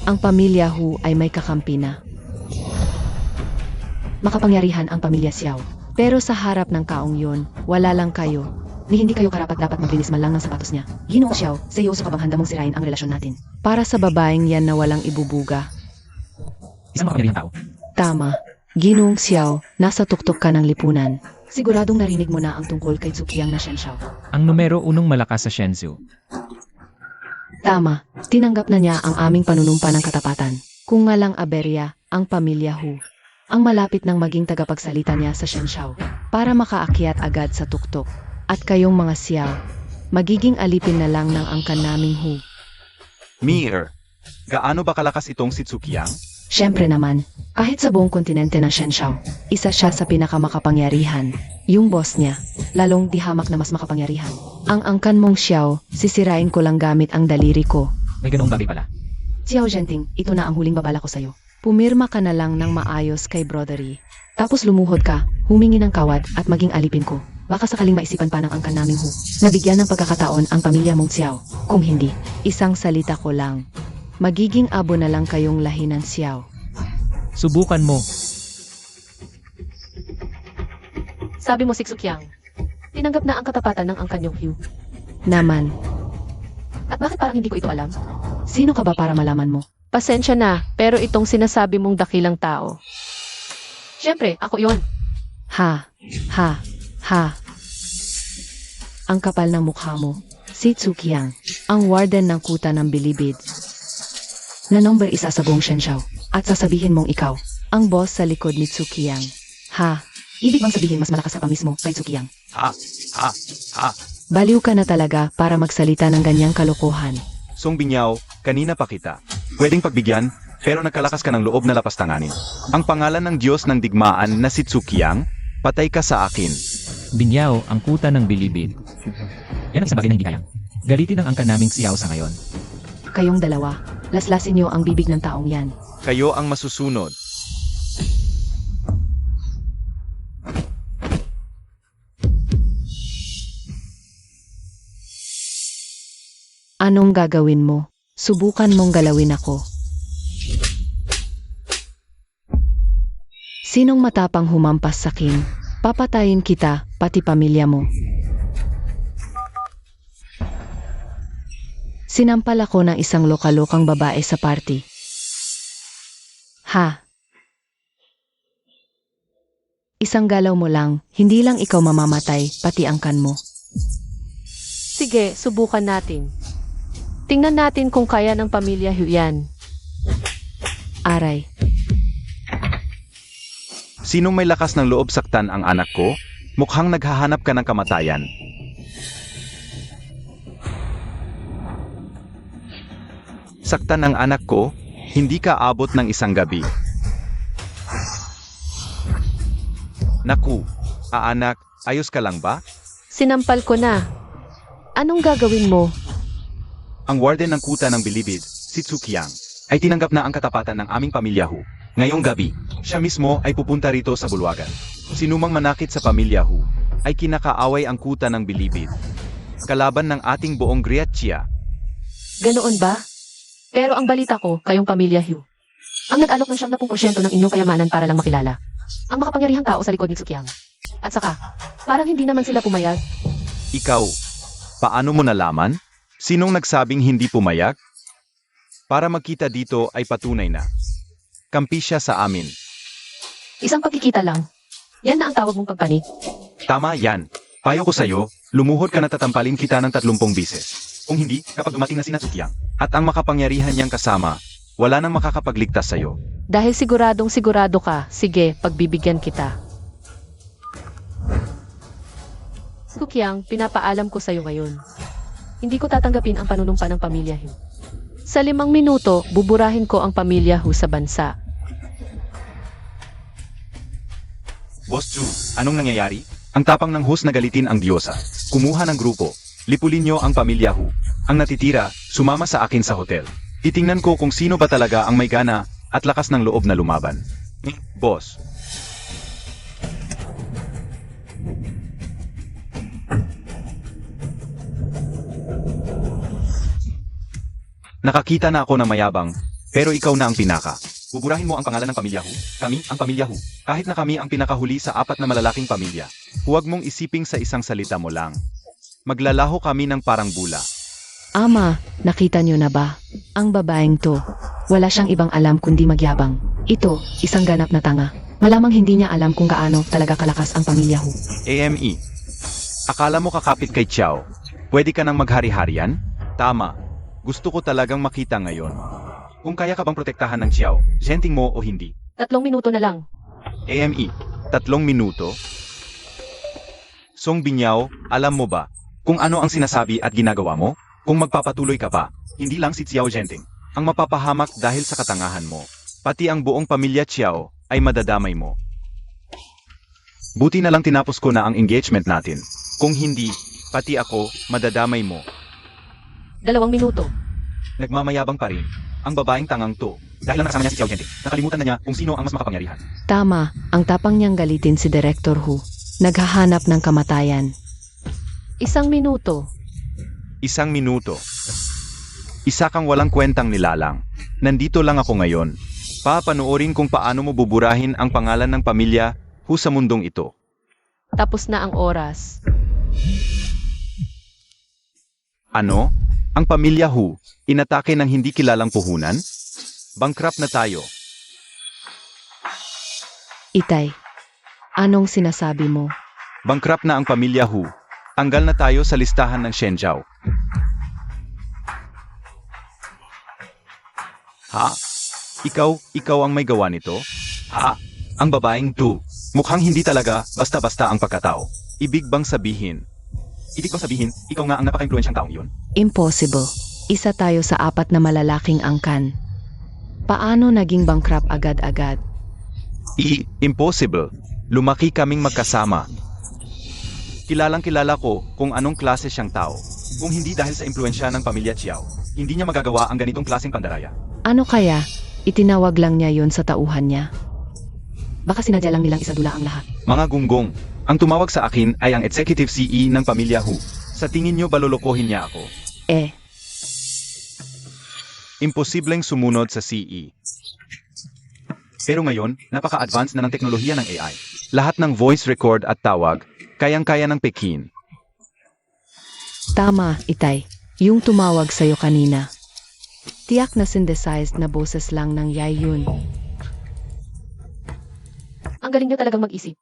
Ang pamilya Hu ay may kakampi na. Makapangyarihan ang pamilya Xiao. Pero sa harap ng kaong yun, wala lang kayo. ni hindi kayo karapat-dapat maglinis man lang ng sapatos niya. Ginoong Xiao, seryoso ka bang handa mong sirain ang relasyon natin? Para sa babaeng yan na walang ibubuga. Isang makapangyarihang tao. Tama. Ginoong Xiao, nasa tuktok ka ng lipunan. Siguradong narinig mo na ang tungkol kay Zhuqiang na Shen Shao. Ang numero unong malakas sa Shenzhou. Tama, tinanggap na niya ang aming panunumpa ng katapatan. Kung nga lang aberya, ang pamilya Hu. Ang malapit ng maging tagapagsalita niya sa Shenshao para makaakyat agad sa tuktok. At kayong mga Xiao, magiging alipin na lang ng angkan naming Hu. Mir, gaano ba kalakas itong si Zhuqiang? Siyempre naman, kahit sa buong kontinente ng Shenshao, isa siya sa pinakamakapangyarihan. Yung boss niya, lalong dihamak na mas makapangyarihan. Ang angkan mong Xiao, sisirain ko lang gamit ang daliri ko. May ganoong bagay pala. Xiao Zhenting, ito na ang huling babala ko sa'yo. Pumirma ka na lang ng maayos kay Brodery. Tapos lumuhod ka, humingi ng kawad at maging alipin ko. Baka sakaling maisipan pa ng angkan naming Hu. Nabigyan ng pagkakataon ang pamilya mong Xiao. Kung hindi, isang salita ko lang. Magiging abo na lang kayong lahi ng Xiao. Subukan mo. Sabi mo si Zhuqiang, tinanggap na ang katapatan ng angkan niyong Hu. Naman, At bakit parang hindi ko ito alam? sino ka ba para malaman mo? Pasensya na, pero itong sinasabi mong dakilang tao. Siyempre, ako yon. Ha, ha, ha. Ang kapal ng mukha mo. Si Zhuqiang, ang warden ng kuta ng Bilibid. Na number 1 sa buong Shenshao. At sasabihin mong ikaw, ang boss sa likod ni Zhuqiang. Ha, ibig bang sabihin mas malakas ka pa mismo kay Zhuqiang? Ha, ha, ha. Baliw ka na talaga para magsalita ng ganyang kalokohan. Song Binyaw, kanina pa kita. Pwedeng pagbigyan, pero nagkalakas ka ng loob na lapastanganin. Ang pangalan ng Diyos ng digmaan na si Zhuqiang, patay ka sa akin. Binyaw ang kuta ng bilibid. Yan ang isang bagay na hindi kaya. Galitin ang angkan naming Xiao sa ngayon. Kayong dalawa, laslasin niyo ang bibig ng taong yan. Kayo ang masusunod. Anong gagawin mo? Subukan mong galawin ako. Sinong matapang humampas sa akin? Papatayin kita, pati pamilya mo. Sinampal ako ng isang lokalokang babae sa party. Ha? Isang galaw mo lang, hindi lang ikaw mamamatay, pati angkan mo. Sige, subukan natin. Tingnan natin kung kaya ng pamilya Hu yan. Aray. Sinong may lakas ng loob saktan ang anak ko? Mukhang naghahanap ka ng kamatayan. Saktan ang anak ko, hindi ka abot ng isang gabi. Naku, anak, ayos ka lang ba? Sinampal ko na. Anong gagawin mo? Ang warden ng kuta ng Bilibid, si Zhuqiang, ay tinanggap na ang katapatan ng aming pamilya Hu. Ngayong gabi, siya mismo ay pupunta rito sa bulwagan. Sinumang manakit sa pamilya Hu, ay kinakaaway ang kuta ng Bilibid. Kalaban ng ating buong Griatchia. Ganoon ba? Pero ang balita ko, kayong pamilya Hu, ang nag-alok ng 70% ng inyong kayamanan para lang makilala ang makapangyarihang tao sa likod ni Zhuqiang. At saka, parang hindi naman sila pumayag. Ikaw, paano mo nalaman? Sinong nagsabing hindi pumayag? Para magkita dito ay patunay na. Kampi siya sa amin. Isang pagkikita lang. Yan na ang tawag mong pagpanik. Tama yan. Payo ko sa'yo, lumuhod ka na tatampalin kita ng 30 bises. Kung hindi, kapag dumating na sina Zhuqiang at ang makapangyarihan niyang kasama, wala nang makakapagligtas sa'yo. Dahil siguradong sigurado ka, sige, pagbibigyan kita. Zhuqiang, pinapaalam ko sa'yo ngayon. Hindi ko tatanggapin ang panunumpa ng pamilya Hu. Sa 5 minuto, buburahin ko ang pamilya Hu sa bansa. Boss Chu, anong nangyayari? Ang tapang ng host na galitin ang diyosa. Kumuha ng grupo. Lipulin niyo ang pamilya Hu. Ang natitira, sumama sa akin sa hotel. Titingnan ko kung sino ba talaga ang may gana at lakas ng loob na lumaban. Boss. Nakakita na ako ng mayabang, pero ikaw na ang pinaka. Buburahin mo ang pangalan ng pamilya Hu. Kami ang pamilya Hu. Kahit na kami ang pinakahuli sa 4 na malalaking pamilya. Huwag mong isiping sa isang salita mo lang. Maglalaho kami ng parang bula. Ama, nakita niyo na ba? Ang babaeng to, wala siyang ibang alam kundi magyabang. Ito, isang ganap na tanga. Malamang hindi niya alam kung gaano talaga kalakas ang pamilya Hu. AME. Akala mo kakapit kay Xiao? Pwede ka nang maghari-harian? Tama. Gusto ko talagang makita ngayon. Kung kaya ka bang protektahan ng Xiao, genting mo o hindi? 3 minuto na lang. AME. 3 minuto? Song Binyaw, alam mo ba kung ano ang sinasabi at ginagawa mo? Kung magpapatuloy ka pa, hindi lang si Xiao Genting ang mapapahamak dahil sa katangahan mo. Pati ang buong pamilya Xiao ay madadamay mo. Buti na lang tinapos ko na ang engagement natin. Kung hindi, pati ako, madadamay mo. 2 minuto. Nagmamayabang pa rin ang babaeng tangang to dahil lang kasama niya si Xiao Genting. Nakalimutan na niya kung sino ang mas makapangyarihan. Tama, ang tapang niyang galitin si Director Hu. Naghahanap ng kamatayan. 1 minuto. 1 minuto. Isa kang walang kwentang nilalang. Nandito lang ako ngayon. Papanoorin kung paano mo buburahin ang pangalan ng pamilya Hu sa mundong ito. Tapos na ang oras. Ano? Ang pamilya Hu, inatake ng hindi kilalang puhunan? Bankrupt na tayo. Itay, anong sinasabi mo? Bankrupt na ang pamilya Hu. Tanggal na tayo sa listahan ng Shenzhou. Ha? Ikaw ang may gawa nito? Ha? Ang babaeng to. Mukhang hindi talaga basta-basta ang pagkatao. Ibig bang sabihin, ikaw nga ang napaka-impluensyang taong yun? Impossible. Isa tayo sa 4 na malalaking angkan. Paano naging bankrupt agad-agad? Impossible. Lumaki kaming magkasama. Kilalang-kilala ko kung anong klase siyang tao. Kung hindi dahil sa impluensya ng pamilya Xiao, hindi niya magagawa ang ganitong klaseng pandaraya. Ano kaya? Itinawag lang niya yon sa tauhan niya. Baka sinadya lang nilang isadula ang lahat. Mga gunggong, ang tumawag sa akin ay ang Executive CE ng pamilya Hu. Sa tingin niyo ba lolokohin niya ako? Imposibleng sumunod sa CE. Pero ngayon, napaka-advance na ng teknolohiya ng AI. Lahat ng voice record at tawag, kayang-kaya ng Pekin. Tama, Itay. Yung tumawag sa'yo kanina. Tiyak na synthesized na boses lang ng Yai yun. Ang galing niyo talagang mag-isip.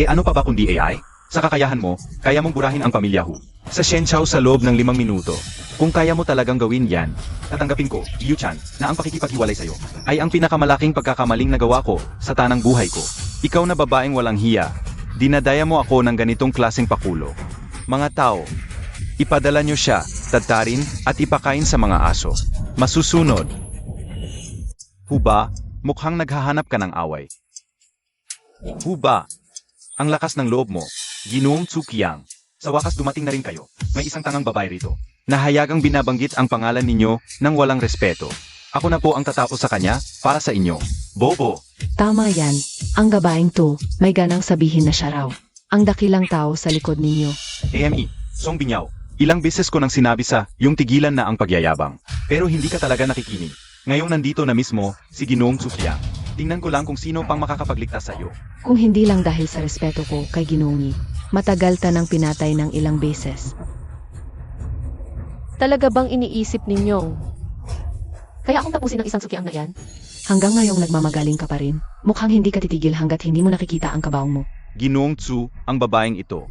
Ano pa ba kundi AI? Sa kakayahan mo, kaya mong burahin ang pamilya Hu. Sa Shenzhou sa loob ng 5 minuto. Kung kaya mo talagang gawin yan, tatanggapin ko, Yu Chan, na ang pakikipaghiwalay sa'yo ay ang pinakamalaking pagkakamaling nagawa ko sa tanang buhay ko. Ikaw na babaeng walang hiya, dinadaya mo ako ng ganitong klaseng pakulo. Mga tao, ipadala nyo siya, tadtarin at ipakain sa mga aso. Masusunod. Huba, mukhang naghahanap ka ng away. Huba, ang lakas ng loob mo, Ginoong Tsukiang. Sa wakas dumating na rin kayo. May isang tangang babae rito. Nahayagang binabanggit ang pangalan ninyo nang walang respeto. Ako na po ang tatapos sa kanya para sa inyo. Bobo! Tama yan. Ang babaeng to, may ganang sabihin na siya raw. Ang dakilang tao sa likod ninyo. AME, Song Binyaw. Ilang beses ko nang sinabi sa yung tigilan na ang pagyayabang. Pero hindi ka talaga nakikinig. Ngayong nandito na mismo, si Ginoong Tsukiang. Tingnan ko lang kung sino pang makakapagligtas sa iyo. Kung hindi lang dahil sa respeto ko kay Ginongi, matagal tanang pinatay ng ilang beses. Talaga bang iniisip ninyong kaya akong tapusin ang isang sukiang na yan? Hanggang ngayong nagmamagaling ka pa rin, mukhang hindi ka titigil hanggat hindi mo nakikita ang kabaong mo. Ginoong Tsu, ang babaeng ito.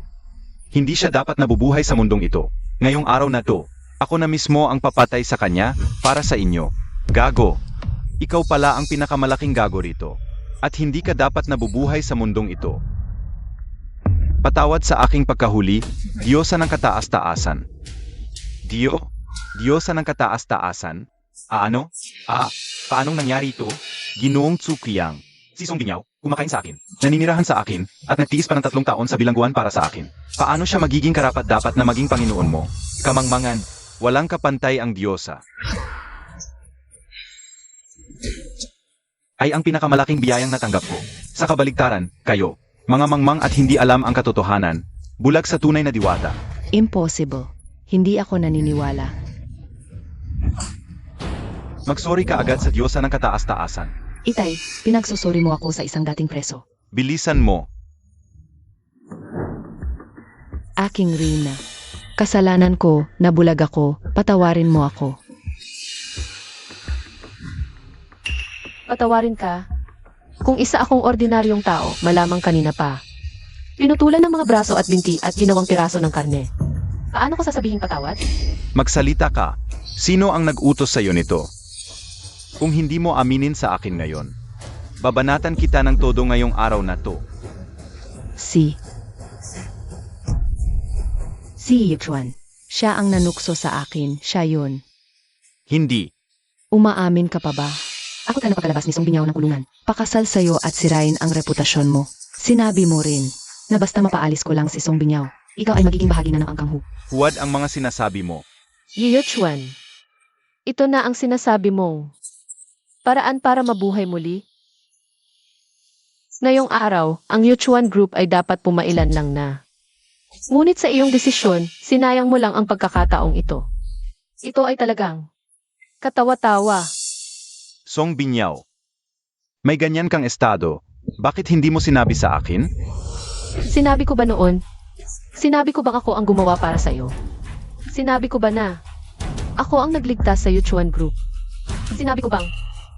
Hindi siya dapat nabubuhay sa mundong ito. Ngayong araw na to, ako na mismo ang papatay sa kanya para sa inyo. Gago! Ikaw pala ang pinakamalaking gago rito. At hindi ka dapat nabubuhay sa mundong ito. Patawad sa aking pagkahuli, Diyosa ng kataas-taasan. Diyosa ng kataas-taasan? Ano? Paanong nangyari ito? Ginoong Tsukiang. Si Song Binyaw, kumakain sa akin, naninirahan sa akin, at nagtiis pa ng 3 taon sa bilangguan para sa akin. Paano siya magiging karapat-dapat na maging Panginoon mo? Kamangmangan, walang kapantay ang Diyosa. Ay ang pinakamalaking biyayang natanggap ko. Sa kabaligtaran, kayo, mga mangmang at hindi alam ang katotohanan, bulag sa tunay na diwata. Impossible. Hindi ako naniniwala. Magsorry ka agad sa Diyosa ng kataas-taasan. Itay, pinagsusuri mo ako sa isang dating preso. Bilisan mo. Aking Rina. Kasalanan ko, nabulag ako, patawarin mo ako. Patawarin ka. Kung isa akong ordinaryong tao, malamang kanina pa. Pinutulan ng mga braso at binti at ginawang piraso ng karne. Paano ko sasabihin patawad? Magsalita ka. Sino ang nag-utos sa'yo nito? Kung hindi mo aminin sa akin ngayon, babanatan kita ng todo ngayong araw na to. Si Yichuan. Siya ang nanukso sa akin, siya yun. Hindi. Umaamin ka pa ba? Ako na pagkalabas ni Song Binyaw ng kulungan. Pakasal sa'yo at sirain ang reputasyon mo. Sinabi mo rin na basta mapaalis ko lang si Song Binyaw, ikaw ay magiging bahagi na ng Angkang Hu. Huwad ang mga sinasabi mo. Yiyo Chuan, ito na ang sinasabi mong paraan para mabuhay muli. Ngayong araw, ang Yuchuan Group ay dapat pumailan lang na. Ngunit sa iyong desisyon, sinayang mo lang ang pagkakataong ito. Ito ay talagang katawa-tawa. Song Binyaw. May ganyan kang estado. Bakit hindi mo sinabi sa akin? Sinabi ko ba noon? Sinabi ko bang ako ang gumawa para sa iyo? Sinabi ko ba na ako ang nagligtas sa Yuchuan Group? Sinabi ko bang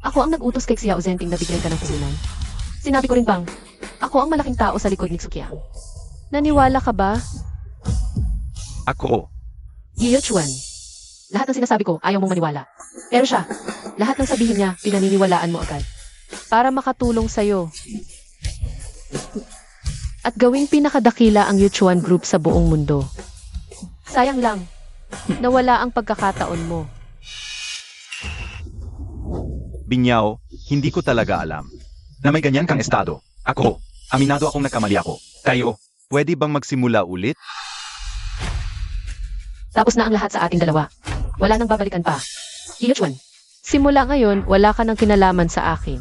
ako ang nag-utos kay Xiao Zhenting na bigyan ka ng puhunan? Sinabi ko rin bang ako ang malaking tao sa likod ni Sukiang? Naniwala ka ba? Ako. Yiyo Chuan. Lahat ng sinasabi ko, ayaw mong maniwala. Pero siya, lahat ng sabihin niya, pinaniniwalaan mo agad. Para makatulong sa'yo. At gawing pinakadakila ang Yuchuan Group sa buong mundo. Sayang lang, nawala ang pagkakataon mo. Binyaw, hindi ko talaga alam na may ganyan kang estado. Ako, aminado akong nagkamali ako. Kayo, pwede bang magsimula ulit? Tapos na ang lahat sa ating dalawa. Wala nang babalikan pa. Yiyo Chuan. Simula ngayon, wala ka ng kinalaman sa akin.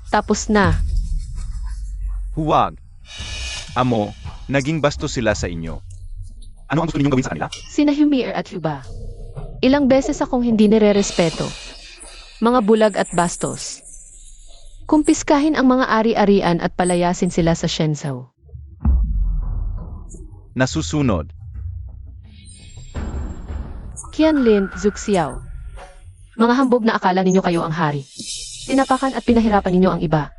Tapos na. Huwag. Amo, naging bastos sila sa inyo. Ano ang gusto ninyong gawin sa kanila? Sina Humier at Huba. Ilang beses akong hindi nire-respeto. Mga bulag at bastos. Kumpiskahin ang mga ari-arian at palayasin sila sa Shenzhou. Nasusunod. Qianlin, Zuxiao. Mga hambog na akala ninyo kayo ang hari. Tinapakan at pinahirapan ninyo ang iba.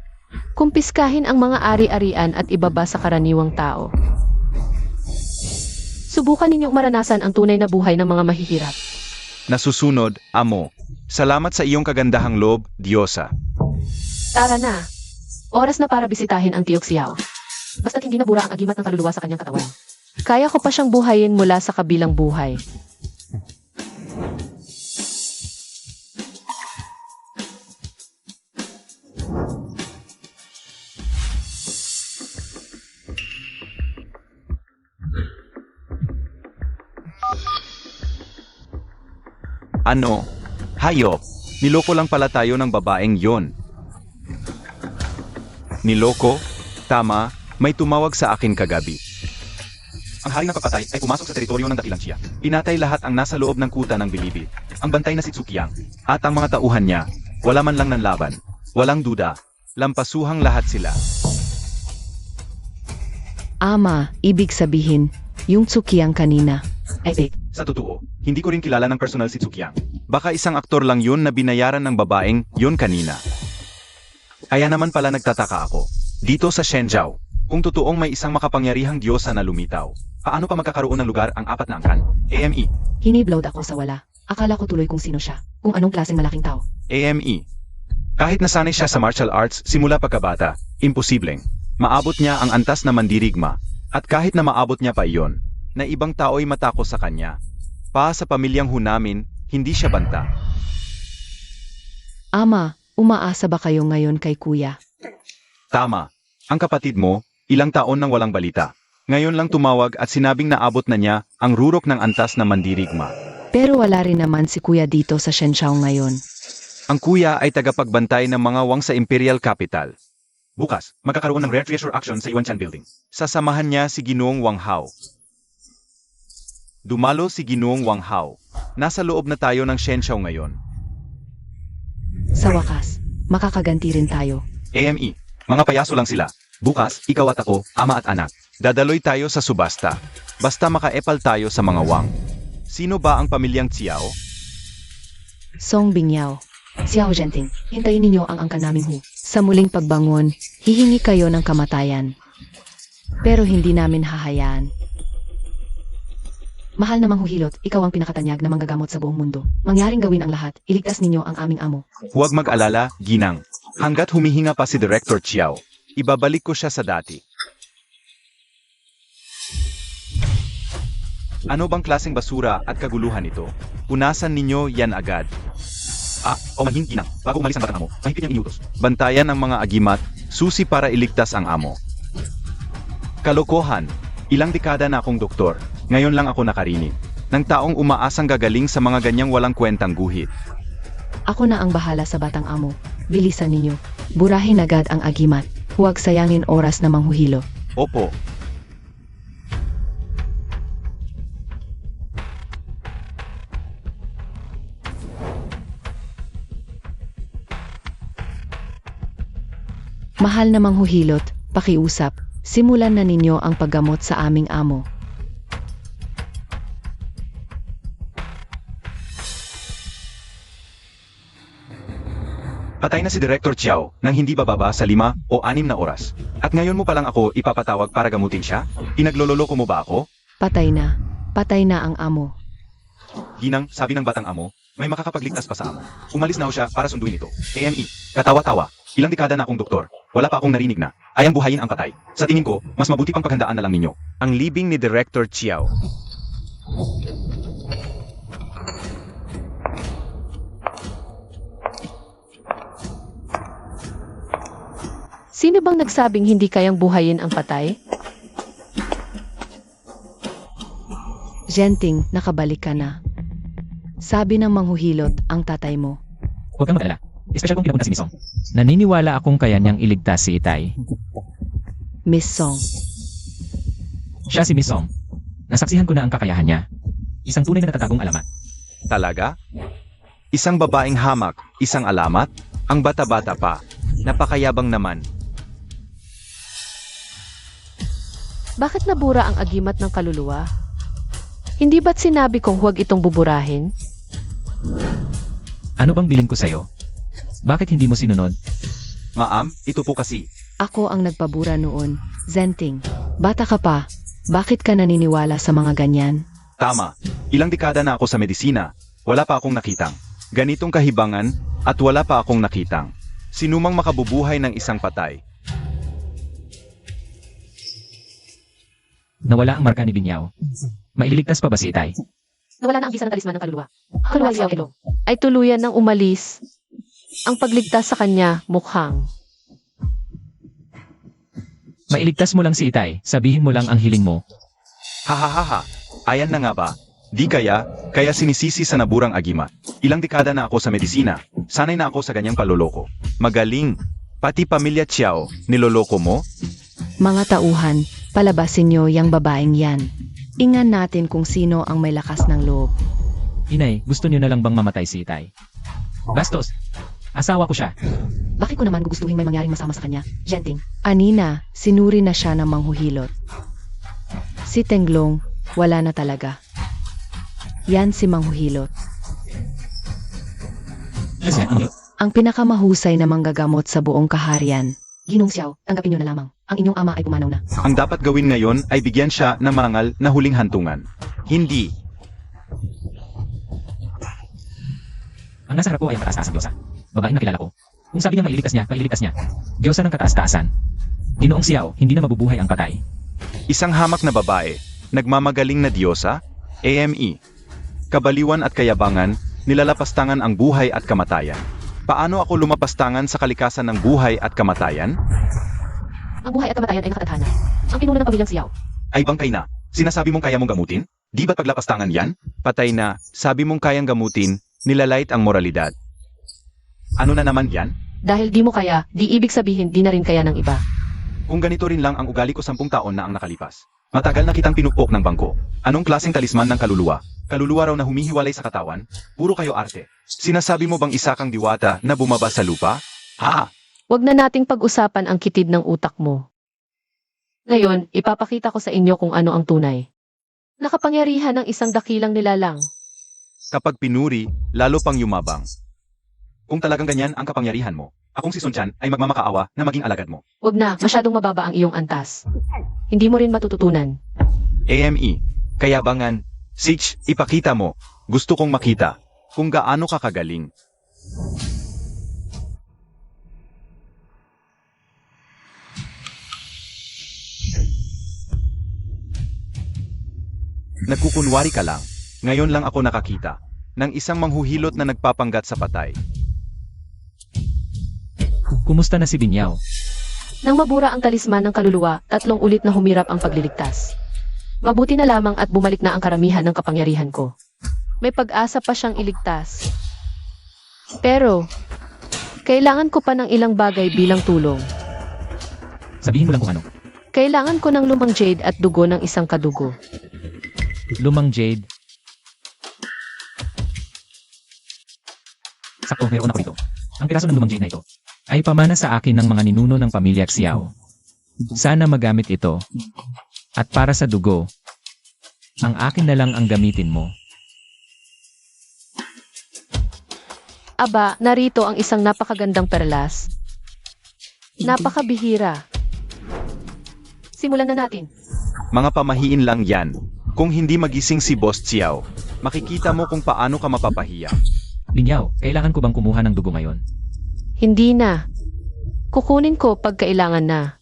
Kumpiskahin ang mga ari-arian at ibaba sa karaniwang tao. Subukan ninyong maranasan ang tunay na buhay ng mga mahihirap. Nasusunod, Amo. Salamat sa iyong kagandahang loob, Diyosa. Tara na. Oras na para bisitahin ang Tiyok Xiao. Basta't hindi nabura ang agimat ng kaluluwa sa kanyang katawan. Kaya ko pa siyang buhayin mula sa kabilang buhay. Ano? Hayop. Niloko lang pala tayo ng babaeng yon. Niloko? Tama, may tumawag sa akin kagabi. Ang haring napapatay ay pumasok sa teritoryo ng dakilang siya. Pinatay lahat ang nasa loob ng kuta ng bilibid. Ang bantay na si Tsukiang. At ang mga tauhan niya, wala man lang ng laban. Walang duda. Lampasuhang lahat sila. Ama, ibig sabihin, yung Tsukiang kanina. Epic. Sa totoo, hindi ko rin kilala ng personal si Tsukiang. Baka isang aktor lang yun na binayaran ng babaeng yun kanina. Kaya naman pala nagtataka ako. Dito sa Shenzhou, kung totoong may isang makapangyarihang diyosa na lumitaw, paano pa magkakaroon ng lugar ang apat na angkan? AME. Hiniblowed ako sa wala. Akala ko tuloy kung sino siya. Kung anong klaseng malaking tao. AME. Kahit nasanay siya sa martial arts simula pagkabata, imposibleng. Maabot niya ang antas na mandirigma. At kahit na maabot niya pa iyon, na ibang tao'y matako sa kanya. Pa sa pamilyang Hu namin, hindi siya banta. Ama, umaasa ba kayo ngayon kay kuya? Tama. Ang kapatid mo, ilang taon nang walang balita. Ngayon lang tumawag at sinabing naabot na niya ang rurok ng antas na mandirigma. Pero wala rin naman si kuya dito sa Shenzhou ngayon. Ang kuya ay tagapagbantay ng mga wang sa Imperial Capital. Bukas, magkakaroon ng rare treasure auction sa Yuanchan Building. Sasamahan niya si Ginoong Wang Hao. Dumalo si Ginoong Wang Hao. Nasa loob na tayo ng Shenzhou ngayon. Sa wakas, makakaganti rin tayo. AME, mga payaso lang sila. Bukas, ikaw at ako, ama at anak. Dadaloy tayo sa subasta. Basta makaepal tayo sa mga wang. Sino ba ang pamilyang Xiao? Song Bingyao. Xiao Genting, hintayin ninyo ang angka naming Hu. Sa muling pagbangon, hihingi kayo ng kamatayan. Pero hindi namin hahayaan. Mahal na manghuhilot, ikaw ang pinakatanyag na manggagamot sa buong mundo. Mangyaring gawin ang lahat, iligtas ninyo ang aming amo. Huwag mag-alala, Ginang. Hanggat humihinga pa si Director Xiao, ibabalik ko siya sa dati. Ano bang klaseng basura at kaguluhan ito? Punasan ninyo yan agad. Manhin, Ginang. Bago umalis ang batang amo, mahigpit niyang inutos. Bantayan ang mga agimat, susi para iligtas ang amo. Kalokohan. Ilang dekada na akong doktor. Ngayon lang ako nakarinig ng taong umaasang gagaling sa mga ganyang walang kwentang guhit. Ako na ang bahala sa batang amo. Bilisan ninyo. Burahin agad ang agimat. Huwag sayangin oras na manghuhilo. Opo. Mahal na manghuhilot, pakiusap. Simulan na ninyo ang paggamot sa aming amo. Patay na si Director Xiao nang hindi bababa sa 5 o 6 na oras. At ngayon mo pa lang ako ipapatawag para gamutin siya? Pinaglololoko mo ba ako? Patay na. Patay na ang amo. Ginang, sabi ng batang amo, may makakapagligtas pa sa amo. Umalis na ho siya para sunduin ito. AME, katawa-tawa. Ilang dekada na akong doktor. Wala pa akong narinig na ayang buhayin ang patay. Sa tingin ko, mas mabuti pang paghandaan na lang ninyo ang libing ni Director Xiao. Sino bang nagsabing hindi kayang buhayin ang patay? Genting, nakabalik ka na. Sabi ng manghuhilot ang tatay mo. Huwag kang mag-alala. Espesyal kong pinapunta si Misong. Naniniwala akong kaya niyang iligtas si Itay. Miss Song. Siya si Misong. Nasaksihan ko na ang kakayahan niya. Isang tunay na natatagong alamat. Talaga? Isang babaeng hamak, isang alamat? Ang bata-bata pa. Napakayabang naman. Bakit nabura ang agimat ng kaluluwa? Hindi ba't sinabi kong huwag itong buburahin? Ano bang bilin ko sa'yo? Bakit hindi mo sinunod? Ma'am, ito po kasi. Ako ang nagpabura noon. Zenting, bata ka pa. Bakit ka naniniwala sa mga ganyan? Tama. Ilang dekada na ako sa medisina. Wala pa akong nakitang ganitong kahibangan at wala pa akong nakitang sinumang makabubuhay ng isang patay. Nawala ang marka ni Binyaw. Maililigtas pa ba si Itay? Nawala na ang bisa ng talisman ng kaluluwa. Ang kaluluwa ni Xiao ay tuluyan ng umalis. Ang pagligtas sa kanya, mukhang. Mailigtas mo lang si Itay. Sabihin mo lang ang hiling mo. Hahaha. Ayan na nga ba? Di kaya sinisisi sa naburang agimat. Ilang dekada na ako sa medisina. Sanay na ako sa ganyang paloloko. Magaling. Pati pamilya Xiao, niloloko mo? Mga tauhan, palabasin nyo yang babaeng yan. Ingan natin kung sino ang may lakas ng loob. Inay, gusto niyo na lang bang mamatay si Itay? Bastos! Asawa ko siya. Bakit ko naman gugustuhin may mangyaring masama sa kanya? Genting. Anina, sinuri na siya ng manghuhilot. Si Tenglong, wala na talaga. Yan si manghuhilot. Kasi Ang pinakamahusay na manggagamot sa buong kaharian. Ginong Xiao, tanggapin nyo na lamang. Ang inyong ama ay pumanaw na. Ang dapat gawin ngayon ay bigyan siya ng marangal na huling hantungan. Hindi. ang nasa harap ko ay ang kataas-taasang Diyosa. Babaeng nakilala ko. Kung sabi niya maililigtas niya. Diyosa ng kataas-taasan. Ginoong Xiao, hindi na mabubuhay ang patay. Isang hamak na babae, nagmamagaling na diyosa, AME. Kabaliwan at kayabangan, nilalapastangan ang buhay at kamatayan. Paano ako lumapastangan sa kalikasan ng buhay at kamatayan? Ang buhay at kamatayan ay nakatadhana. Ang pinuno ng pamilyang Xiao. Ay bangkay na, sinasabi mong kaya mong gamutin? Di ba't paglapastangan yan? Patay na, sabi mong kayang gamutin, nilalait ang moralidad. Ano na naman yan? Dahil di mo kaya, di ibig sabihin di na rin kaya ng iba. Kung ganito rin lang ang ugali ko 10 taon na ang nakalipas. Matagal na kitang pinupok ng bangko. Anong klaseng talisman ng kaluluwa? Kaluluwa raw na humihiwalay sa katawan? Puro kayo arte. Sinasabi mo bang isa kang diwata na bumaba sa lupa? Ha? Huwag na nating pag-usapan ang kitid ng utak mo. Ngayon, ipapakita ko sa inyo kung ano ang tunay. Nakapangyarihan ng isang dakilang nilalang. Kapag pinuri, lalo pang yumabang. Kung talagang ganyan ang kapangyarihan mo, akong si Sun Chan ay magmamakaawa na maging alagad mo. Huwag na, masyadong mababa ang iyong antas. Hindi mo rin matututunan. AME, kayabangan, Sitch, ipakita mo. Gusto kong makita kung gaano ka kagaling. Nagkukunwari ka lang. Ngayon lang ako nakakita ng isang manghuhilot na nagpapanggat sa patay. Kumusta na si Binyaw? Nang mabura ang talisman ng kaluluwa, 3 ulit na humirap ang pagliligtas. Mabuti na lamang at bumalik na ang karamihan ng kapangyarihan ko. May pag-asa pa siyang iligtas. Pero, kailangan ko pa ng ilang bagay bilang tulong. Sabihin mo lang kung ano. Kailangan ko ng lumang jade at dugo ng isang kadugo. Lumang jade. Sakto, meron ako ito. Ang piraso ng lumang jade na ito ay pamana sa akin ng mga ninuno ng pamilya Xiao. Sana magamit ito. At para sa dugo, ang akin na lang ang gamitin mo. Aba, narito ang isang napakagandang perlas. Napakabihira. Simulan na natin. Mga pamahiin lang yan. Kung hindi magising si Boss Xiao, makikita mo kung paano ka mapapahiya. Binyaw, kailangan ko bang kumuha ng dugo ngayon? Hindi na. Kukunin ko pag kailangan na.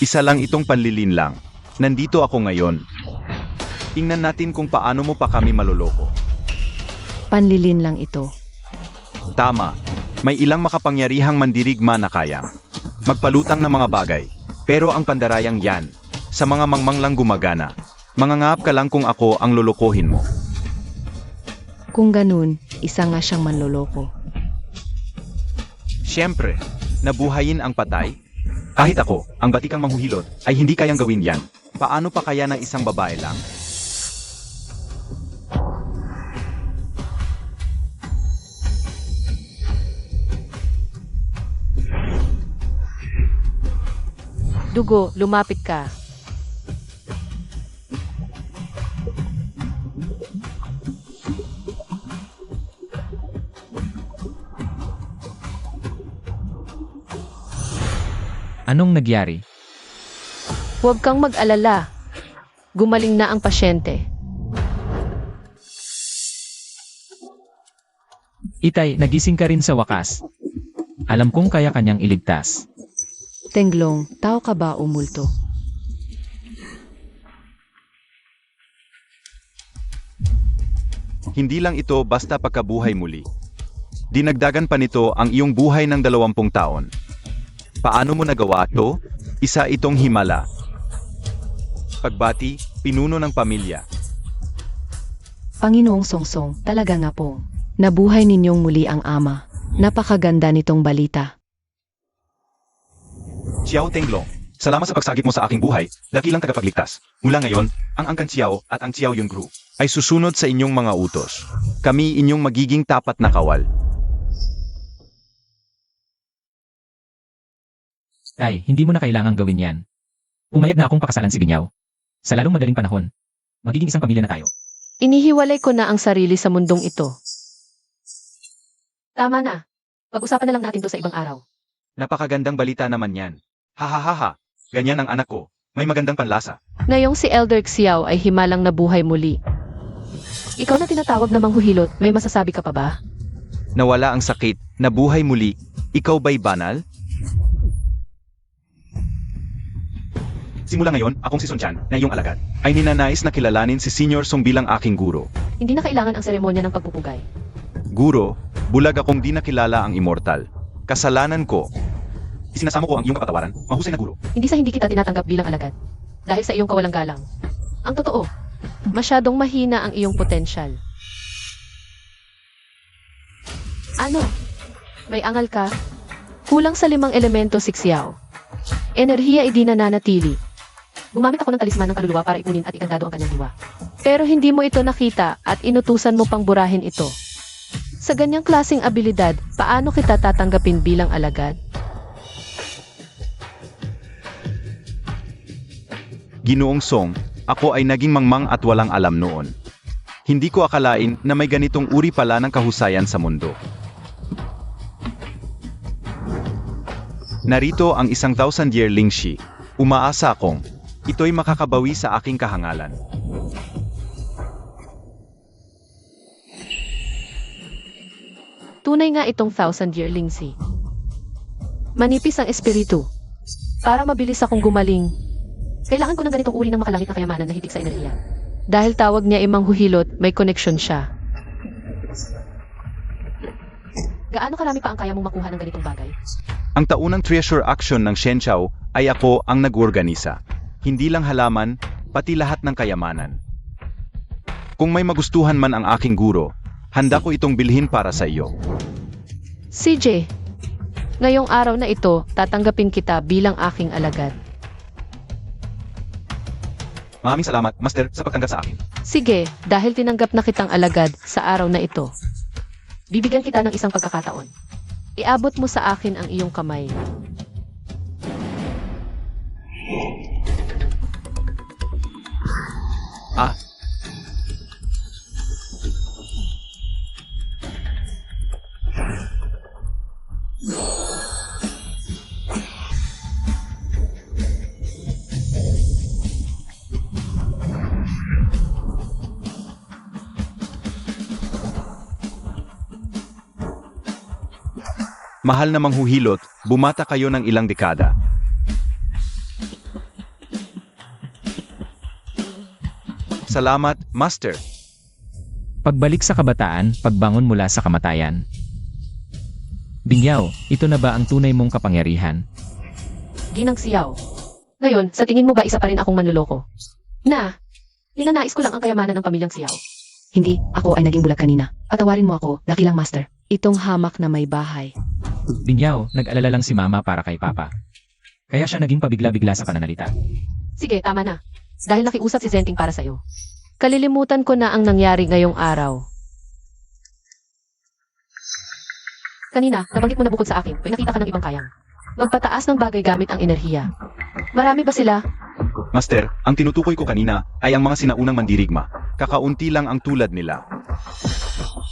Isa lang itong panlilinlang. Nandito ako ngayon. Tingnan natin kung paano mo pa kami maloloko. Panlilin lang ito. Tama. May ilang makapangyarihang mandirigma na kayang magpalutang ng mga bagay. Pero ang pandarayang yan, sa mga mangmang lang gumagana. Mangangap ka lang kung ako ang lolokohin mo. Kung ganun, isa nga siyang manloloko. Siyempre, nabuhayin ang patay. Kahit ako, ang batikang manghuhilot, ay hindi kayang gawin yan. Paano pa kaya ng isang babae lang? Dugo, lumapit ka. Anong nagyari? Huwag kang mag-alala. Gumaling na ang pasyente. Itay, nagising ka rin sa wakas. Alam kong kaya kanyang iligtas. Tenglong, tao ka ba o multo? Hindi lang ito basta pagkabuhay muli. Dinagdagan pa nito ang iyong buhay ng 20 taon. Paano mo nagawa ito? Isa itong himala. Pagbati, pinuno ng pamilya. Panginoong Songsong, talaga nga po. Nabuhay ninyong muli ang ama. Napakaganda nitong balita. Xiao Tenglong, salamat sa pagsagip mo sa aking buhay, dakilang tagapagligtas. Mula ngayon, ang Angkan Xiao at ang Xiao Yun Group ay susunod sa inyong mga utos. Kami inyong magiging tapat na kawal. Tay, hindi mo na kailangang gawin yan. Umayag na akong pakasalan si Binyaw. Sa lalong madaling panahon, magiging isang pamilya na tayo. Inihiwalay ko na ang sarili sa mundong ito. Tama na. Pag-usapan na lang natin to sa ibang araw. Napakagandang balita naman yan. Hahaha, ganyan ang anak ko. May magandang panlasa. Ngayong si Elder Xiao ay himalang nabuhay muli. Ikaw na tinatawag na manghuhilot, may masasabi ka pa ba? Nawala ang sakit, nabuhay muli. Ikaw ba'y banal? Simula ngayon, akong si Sun Chan, na iyong alagad, ay ninanais na kilalanin si Senior Song bilang aking guro. Hindi na kailangan ang seremonya ng pagpupugay. Guro, bulag akong di nakilala ang immortal. Kasalanan ko. Isinasamo ko ang iyong kapatawaran, mahusay na guro. Hindi sa hindi kita tinatanggap bilang alagad. Dahil sa iyong kawalang galang. Ang totoo, masyadong mahina ang iyong potensyal. Ano? May angal ka? Kulang sa 5 elemento si Xiao. Enerhiya ay di nananatili. Gumamit ako ng talisman ng kaluluwa para ipunin at ikandado ang kanyang diwa. Pero hindi mo ito nakita at inutusan mo pang burahin ito. Sa ganyang klaseng abilidad, paano kita tatanggapin bilang alagad? Ginoong Song, ako ay naging mangmang at walang alam noon. Hindi ko akalain na may ganitong uri pala ng kahusayan sa mundo. Narito ang 1,000-year Lingxi. Umaasa akong ito'y makakabawi sa aking kahangalan. Tunay nga itong 1,000-year Lingxi. Manipis ang espiritu. Para mabilis akong gumaling, kailangan ko ng ganitong uri ng makalangit na kayamanan na hitik sa enerhiya. Dahil tawag niya ay manghuhilot, may connection siya. Gaano karami pa ang kaya mong makuha ng ganitong bagay? Ang taunang treasure action ng Shenchao ay ako ang nag-organisa. Hindi lang halaman, pati lahat ng kayamanan. Kung may magustuhan man ang aking guro, handa ko itong bilhin para sa iyo. CJ, ngayong araw na ito, tatanggapin kita bilang aking alagad. Maraming salamat, Master, sa pagtanggap sa akin. Sige, dahil tinanggap na kitang alagad sa araw na ito. Bibigyan kita ng isang pagkakataon. Iabot mo sa akin ang iyong kamay. Ah, mahal na manghuhilot, bumata kayo ng ilang dekada. Salamat, Master. Pagbalik sa kabataan, pagbangon mula sa kamatayan. Bingyaw, ito na ba ang tunay mong kapangyarihan? Ginang Xiao. Ngayon, sa tingin mo ba isa pa rin akong manloloko? Na, ninanais ko lang ang kayamanan ng pamilyang Xiao. Hindi, ako ay naging bulag kanina. Patawarin mo ako, dakilang master. Itong hamak na may bahay. Bingyaw, nag-alala lang si Mama para kay Papa. Kaya siya naging pabigla-bigla sa pananalita. Sige, tama na. Dahil nakiusap si Zenting para sa'yo. Kalilimutan ko na ang nangyari ngayong araw. Kanina, nabanggit mo na bukod sa akin, may nakita ka ng ibang kayang. Magpataas ng bagay gamit ang enerhiya. Marami ba sila? Master, ang tinutukoy ko kanina ay ang mga sinaunang mandirigma. Kakaunti lang ang tulad nila.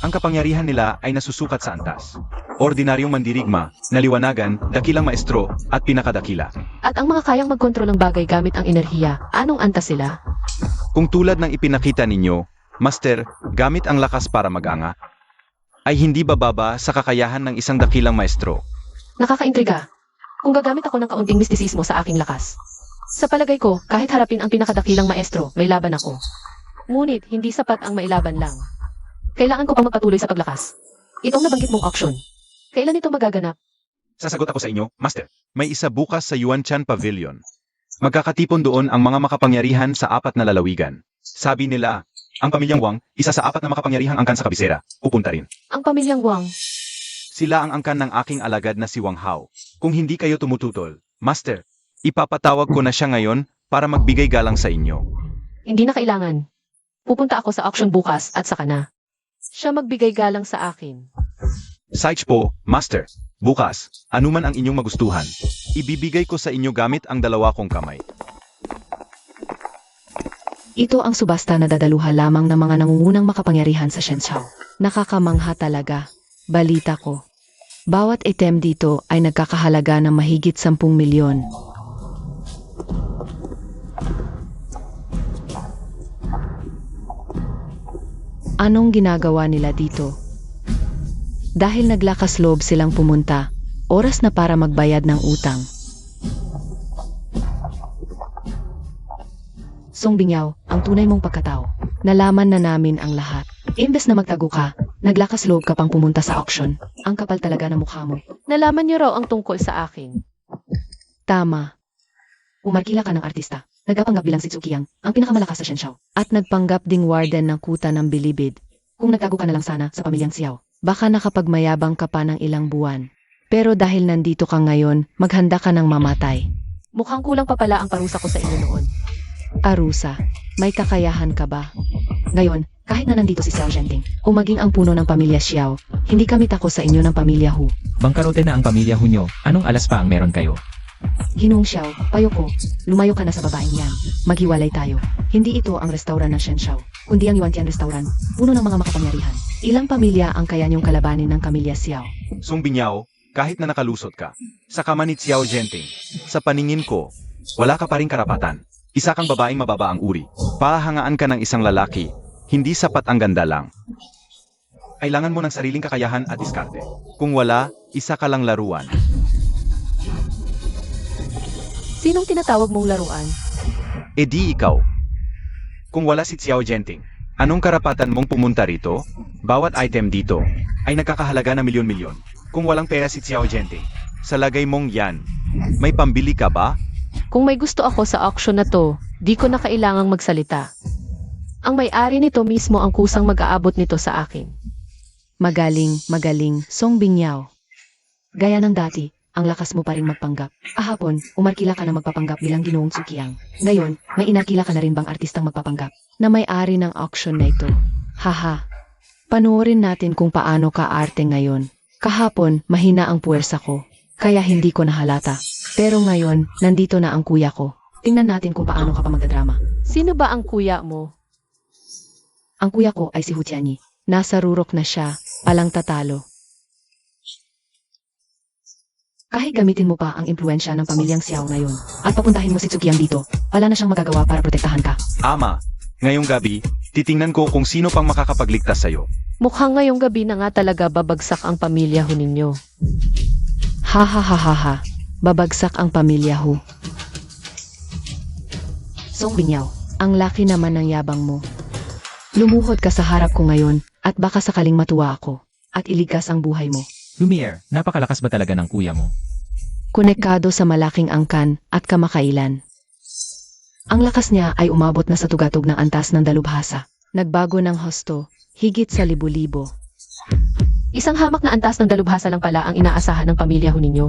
Ang kapangyarihan nila ay nasusukat sa antas. Ordinaryong mandirigma, naliwanagan, dakilang maestro, at pinakadakila. At ang mga kayang magkontrol ng bagay gamit ang enerhiya, anong antas sila? Kung tulad ng ipinakita ninyo, Master, gamit ang lakas para mag-anga, ay hindi bababa sa kakayahan ng isang dakilang maestro. Nakakaintriga. Kung gagamit ako ng kaunting mistisismo sa aking lakas. Sa palagay ko, kahit harapin ang pinakadakilang maestro, may laban ako. Ngunit, hindi sapat ang mailaban lang. Kailangan ko pang magpatuloy sa paglakas. Itong nabanggit mong auction. Kailan ito magaganap? Sasagot ako sa inyo, Master. May isa bukas sa Yuanchan Pavilion. Magkakatipon doon ang mga makapangyarihan sa 4 na lalawigan. Sabi nila, ang pamilyang Wang, isa sa 4 na makapangyarihang angkan sa kabisera, pupunta rin. Ang pamilyang Wang. Sila ang angkan ng aking alagad na si Wang Hao. Kung hindi kayo tumututol, Master, ipapatawag ko na siya ngayon para magbigay galang sa inyo. Hindi na kailangan. Pupunta ako sa auction bukas at saka na. Siya magbigay galang sa akin. Sites po, Master. Bukas, anuman ang inyong magustuhan, ibibigay ko sa inyo gamit ang 2 kong kamay. Ito ang subasta na dadaluha lamang ng mga nangungunang makapangyarihan sa Shenchao. Nakakamangha talaga. Balita ko. Bawat item dito ay nagkakahalaga ng mahigit 10 milyon. Anong ginagawa nila dito? Dahil naglakas loob silang pumunta, oras na para magbayad ng utang. Song Bingyaw, ang tunay mong pagkatao. Nalaman na namin ang lahat. Imbes na magtago ka, naglakas loob ka pang pumunta sa auction. Ang kapal talaga ng mukha mo. Nalaman niyo raw ang tungkol sa akin. Tama. Umarkila ka ng artista. Nagpapanggap bilang si Tsukiyang, ang pinakamalakas sa Shenchao. At nagpanggap ding warden ng kuta ng Bilibid. Kung nagtago ka na lang sana sa pamilyang Xiao, baka nakapagmayabang ka pa ng ilang buwan. Pero dahil nandito ka ngayon, maghanda ka ng mamatay. Mukhang kulang pa pala ang parusa ko sa inyo noon. Arusa, may kakayahan ka ba? Ngayon, kahit na nandito si Xiao Zhenting, o maging ang puno ng pamilya Xiao, hindi kami takot sa inyo ng pamilya Hu. Bangkarote na ang pamilya Hunyo, anong alas pa ang meron kayo? Hinong Xiao, payo ko, lumayo ka na sa babaeng yan. Maghiwalay tayo. Hindi ito ang restauran ng Shen Xiao, kundi ang Yuantian Restaurant, puno ng mga makapangyarihan. Ilang pamilya ang kaya niyong kalabanin ng pamilya Xiao? Song Binyao, kahit na nakalusot ka, sa kamanit Xiao Genting, sa paningin ko, wala ka pa ring karapatan. Isa kang babaeng mababa ang uri. Pahahangaan ka ng isang lalaki, hindi sapat ang ganda lang. Kailangan mo ng sariling kakayahan at diskarte. Kung wala, isa ka lang laruan. Sinong tinatawag mong laruan? E di ikaw. Kung wala si Xiao Genting, anong karapatan mong pumunta rito? Bawat item dito ay nagkakahalaga ng milyon-milyon. Kung walang pera si Xiao Genting, sa lagay mong yan, may pambili ka ba? Kung may gusto ako sa auction na to, di ko na kailangang magsalita. Ang may-ari nito mismo ang kusang mag-aabot nito sa akin. Magaling, Song Bingyao. Gaya ng dati, ang lakas mo pa rin magpanggap. Kahapon, umarkila ka na magpapanggap bilang Ginoong Tsukiang. Ngayon, may inarkila ka na rin bang artistang magpapanggap na may-ari ng auction na ito? Haha. Panoorin natin kung paano ka arte ngayon. Kahapon, mahina ang puwersa ko, kaya hindi ko nahalata. Pero ngayon, nandito na ang kuya ko. Tingnan natin kung paano ka pa magdadrama. Sino ba ang kuya mo? Ang kuya ko ay si Hu Tianyi. Nasa rurok na siya, palang tatalo. Kahit gamitin mo pa ang impluensya ng pamilyang Xiao ngayon, at papuntahin mo si Tsukiang dito, wala na siyang magagawa para protektahan ka. Ama, ngayong gabi, titingnan ko kung sino pang makakapagligtas sa'yo. Mukhang ngayong gabi na nga talaga babagsak ang pamilya ho ninyo. Ha ha ha ha ha. Babagsak ang pamilya Hu. Song Bingyao, ang laki naman ng yabang mo. Lumuhod ka sa harap ko ngayon, at baka sakaling matuwa ako, at iligtas ang buhay mo. Lumiere, napakalakas ba talaga ng kuya mo? Konekado sa malaking angkan at kamakailan. Ang lakas niya ay umabot na sa tugatog ng antas ng dalubhasa. Nagbago ng husto, higit sa libo-libo. Isang hamak na antas ng dalubhasa lang pala ang inaasahan ng pamilya ho ninyo.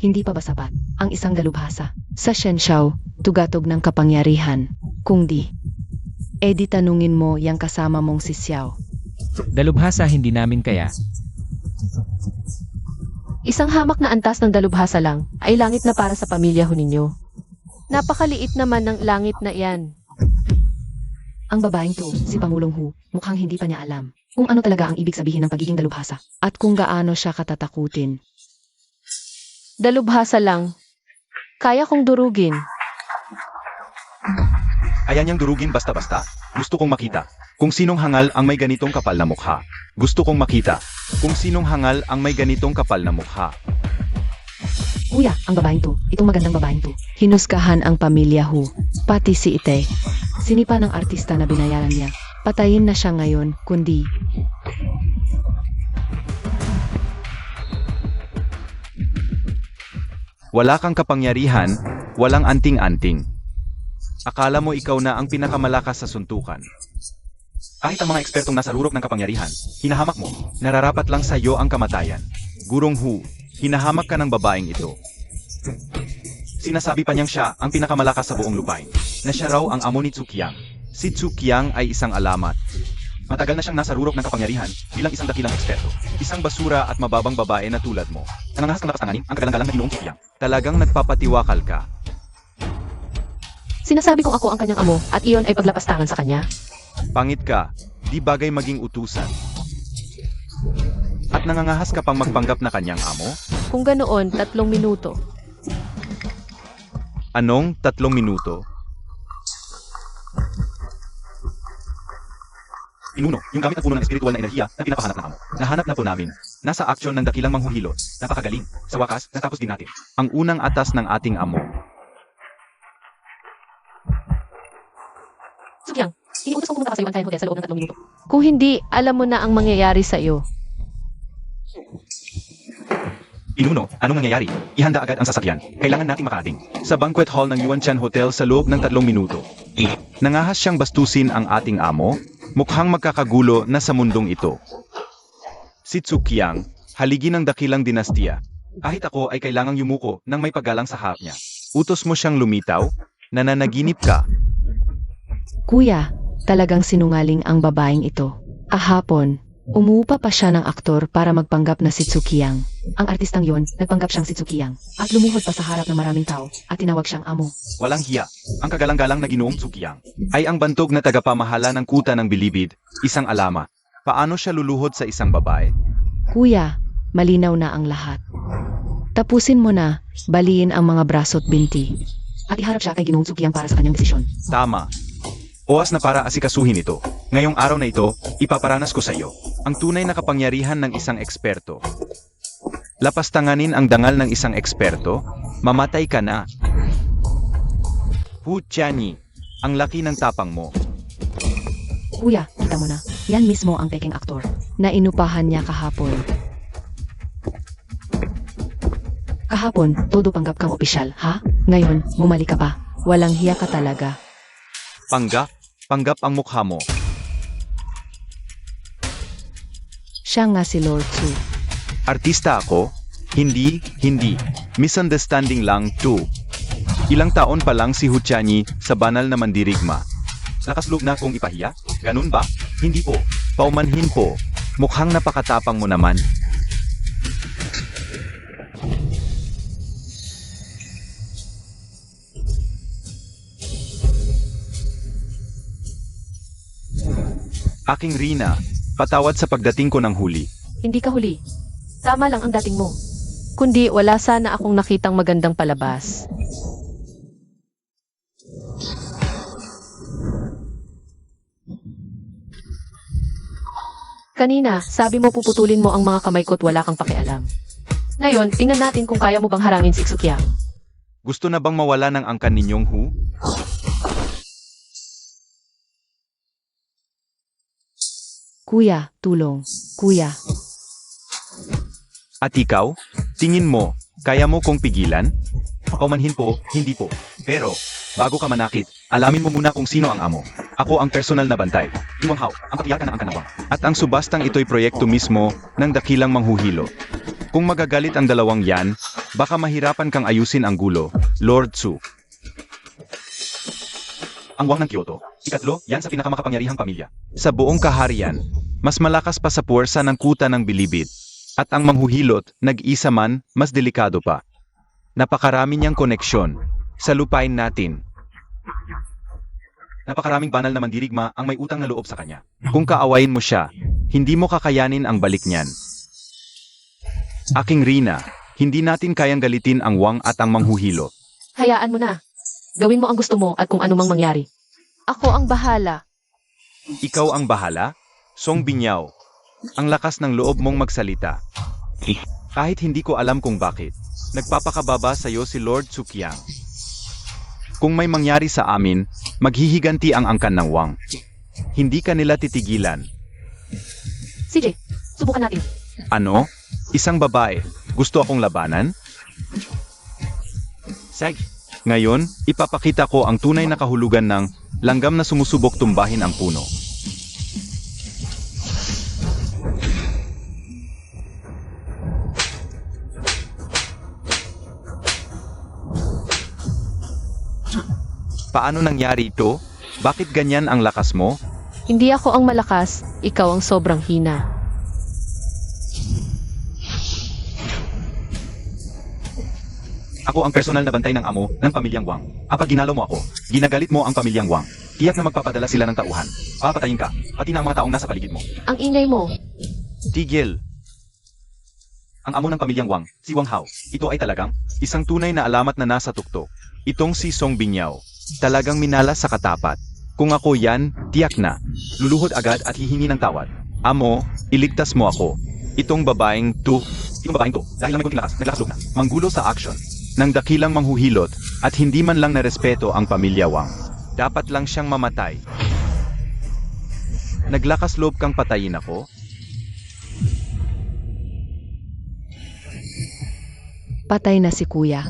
Hindi pa ba sapat ang isang dalubhasa sa Shen Xiao, tugatog ng kapangyarihan? Kung di, edi tanungin mo yang kasama mong si Xiao. Dalubhasa hindi namin kaya. Isang hamak na antas ng dalubhasa lang ay langit na para sa pamilya ho ninyo. Napakaliit naman ng langit na iyan. Ang babaeng to, si Pangulong Hu, mukhang hindi pa niya alam kung ano talaga ang ibig sabihin ng pagiging dalubhasa at kung gaano siya katatakutin. Dalubhasa lang. Kaya kong durugin. Ayan niyang durugin basta-basta. Gusto kong makita kung sinong hangal ang may ganitong kapal na mukha. Gusto kong makita kung sinong hangal ang may ganitong kapal na mukha. Kuya, ang babaeng to, itong magandang babaeng to. Hinusgahan ang pamilya Hu, pati si Ite. Sinipa ng artista na binayaran niya. Patayin na siya ngayon, kundi Wala kang kapangyarihan, walang anting-anting. Akala mo ikaw na ang pinakamalakas sa suntukan. Kahit ang mga ekspertong nasa rurok ng kapangyarihan, hinahamak mo, nararapat lang sa iyo ang kamatayan. Gurong Hu, hinahamak ka ng babaeng ito. Sinasabi pa niyang siya ang pinakamalakas sa buong lupain, na siya raw ang amo ni Tsukiang. Si Tsukiang ay isang alamat. Matagal na siyang nasa rurok ng kapangyarihan bilang isang dakilang eksperto. Isang basura at mababang babae na tulad mo. Nangangahas kang lakas tanganin ang kagalang-galang na Ginoong Tsukiang. Talagang nagpapatiwakal ka. Sinasabi kong ako ang kanyang amo at iyon ay paglapastangan sa kanya. Pangit ka, di bagay maging utusan. At nangangahas ka pang magpanggap na kanyang amo? Kung ganoon, 3 minuto. Anong 3 minuto? Pinuno, yung gamit na puno ng espiritual na enerhiya na pinapahanap na amo. Nahanap na po namin. Nasa aksyon ng dakilang manghuhilot. Napakagaling. Sa wakas, natapos din natin. Ang unang atas ng ating amo. Tsukiang, inuutos kong pumunta ka sa Yuantian Hotel sa loob ng 3 minuto. Kung hindi, alam mo na ang mangyayari sa iyo. Pinuno, anong nangyayari? Ihanda agad ang sasakyan. Kailangan nating makarating sa banquet hall ng Yuanchan Hotel sa loob ng 3 minuto. Nangahas siyang bastusin ang ating amo? Mukhang magkakagulo na sa mundong ito. Si Tsukiang, haligi ng dakilang dinastiya. Kahit ako ay kailangang yumuko ng may paggalang sa harap niya. Utos mo siyang lumitaw? Nananaginip ka? Kuya, talagang sinungaling ang babaeng ito. Kahapon, umuupa pa siya ng aktor para magpanggap na si Tsukiyang. Ang artistang yon, nagpanggap siyang si Tsukiyang at lumuhod pa sa harap ng maraming tao at tinawag siyang amo. Walang hiya. Ang kagalang-galang na Ginoong Tsukiyang ay ang bantog na tagapamahala ng kuta ng Bilibid, isang alama. Paano siya luluhod sa isang babae? Kuya, malinaw na ang lahat. Tapusin mo na, baliin ang mga braso't binti. At iharap siya kay Ginoong Tsukiyang para sa kanyang desisyon. Tama. Oras na para asikasuhin ito. Ngayong araw na ito, ipaparanas ko sa iyo ang tunay na kapangyarihan ng isang eksperto. Lapastanganin ang dangal ng isang eksperto, mamatay ka na. Hu Tianyi, ang laki ng tapang mo. Kuya, kita mo na. Yan mismo ang peking aktor na inupahan niya kahapon. Kahapon, todo panggap kang opisyal, ha? Ngayon, bumalik ka pa. Walang hiya ka talaga. Panggap ang mukha mo. Siya nga si Lord Tsu. Artista ako? Hindi. Misunderstanding lang, too. Ilang taon pa lang si Hu Tianyi sa banal na mandirigma. Nakaslog na kung ipahiya? Ganun ba? Hindi po. Paumanhin po. Mukhang napakatapang mo naman. Aking Rina, patawad sa pagdating ko ng huli. Hindi ka huli. Tama lang ang dating mo. Kundi wala sana akong nakitang magandang palabas. Kanina, sabi mo puputulin mo ang mga kamay ko't wala kang pakialam. Ngayon, tingnan natin kung kaya mo bang harangin si Tsukiyang. Gusto na bang mawala ng angkan ninyong Hu? Kuya, tulong. Kuya. At ikaw? Tingin mo, kaya mo kong pigilan? Paumanhin po, hindi po. Pero, bago ka manakit, alamin mo muna kung sino ang amo. Ako ang personal na bantay. Iwang Hao, ang katiyakan ng angkanawang. At ang subastang ito'y proyekto mismo ng dakilang manghuhilo. Kung magagalit ang dalawang yan, baka mahirapan kang ayusin ang gulo, Lord Tsu. Ang wang ng Kyoto. Ikatlo, yan sa pinakamakapangyarihang pamilya. Sa buong kaharian, mas malakas pa sa puwersa ng kuta ng Bilibid. At ang manghuhilot, nag-isa man, mas delikado pa. Napakarami niyang koneksyon sa lupain natin. Napakaraming banal na mandirigma ang may utang na loob sa kanya. Kung kaawayin mo siya, hindi mo kakayanin ang balik niyan. Aking Rina, hindi natin kayang galitin ang wang at ang manghuhilot. Hayaan mo na. Gawin mo ang gusto mo at kung ano mang mangyari. Ako ang bahala. Ikaw ang bahala? Song Binyaw, ang lakas ng loob mong magsalita. Kahit hindi ko alam kung bakit, nagpapakababa sa'yo si Lord Tsukiyang. Kung may mangyari sa amin, maghihiganti ang angkan ng wang. Hindi ka nila titigilan. CJ, subukan natin. Ano? Isang babae, gusto akong labanan? Sag. Ngayon, ipapakita ko ang tunay na kahulugan ng langgam na sumusubok tumbahin ang puno. Paano nangyari ito? Bakit ganyan ang lakas mo? Hindi ako ang malakas, ikaw ang sobrang hina. Ako ang personal na bantay ng amo ng pamilyang Wang. Kapag ginalaw mo ako, ginagalit mo ang pamilyang Wang. Tiyak na magpapadala sila ng tauhan. Papatayin ka, pati na ang mga taong nasa paligid mo. Ang ingay mo. Tigil! Ang amo ng pamilyang Wang, si Wang Hao, ito ay talagang isang tunay na alamat na nasa tuktok. Itong si Song Binyaw, talagang minala sa katapat. Kung ako yan, tiyak na. Luluhod agad at hihingi ng tawad. Amo, iligtas mo ako. Itong babaeng to, dahil na may kunting lakas, naglakas loob na. Manggulo sa action ng dakilang manghuhilot at hindi man lang narespeto ang pamilya Wang. Dapat lang siyang mamatay. Naglakas loob kang patayin ako? Patay na si kuya.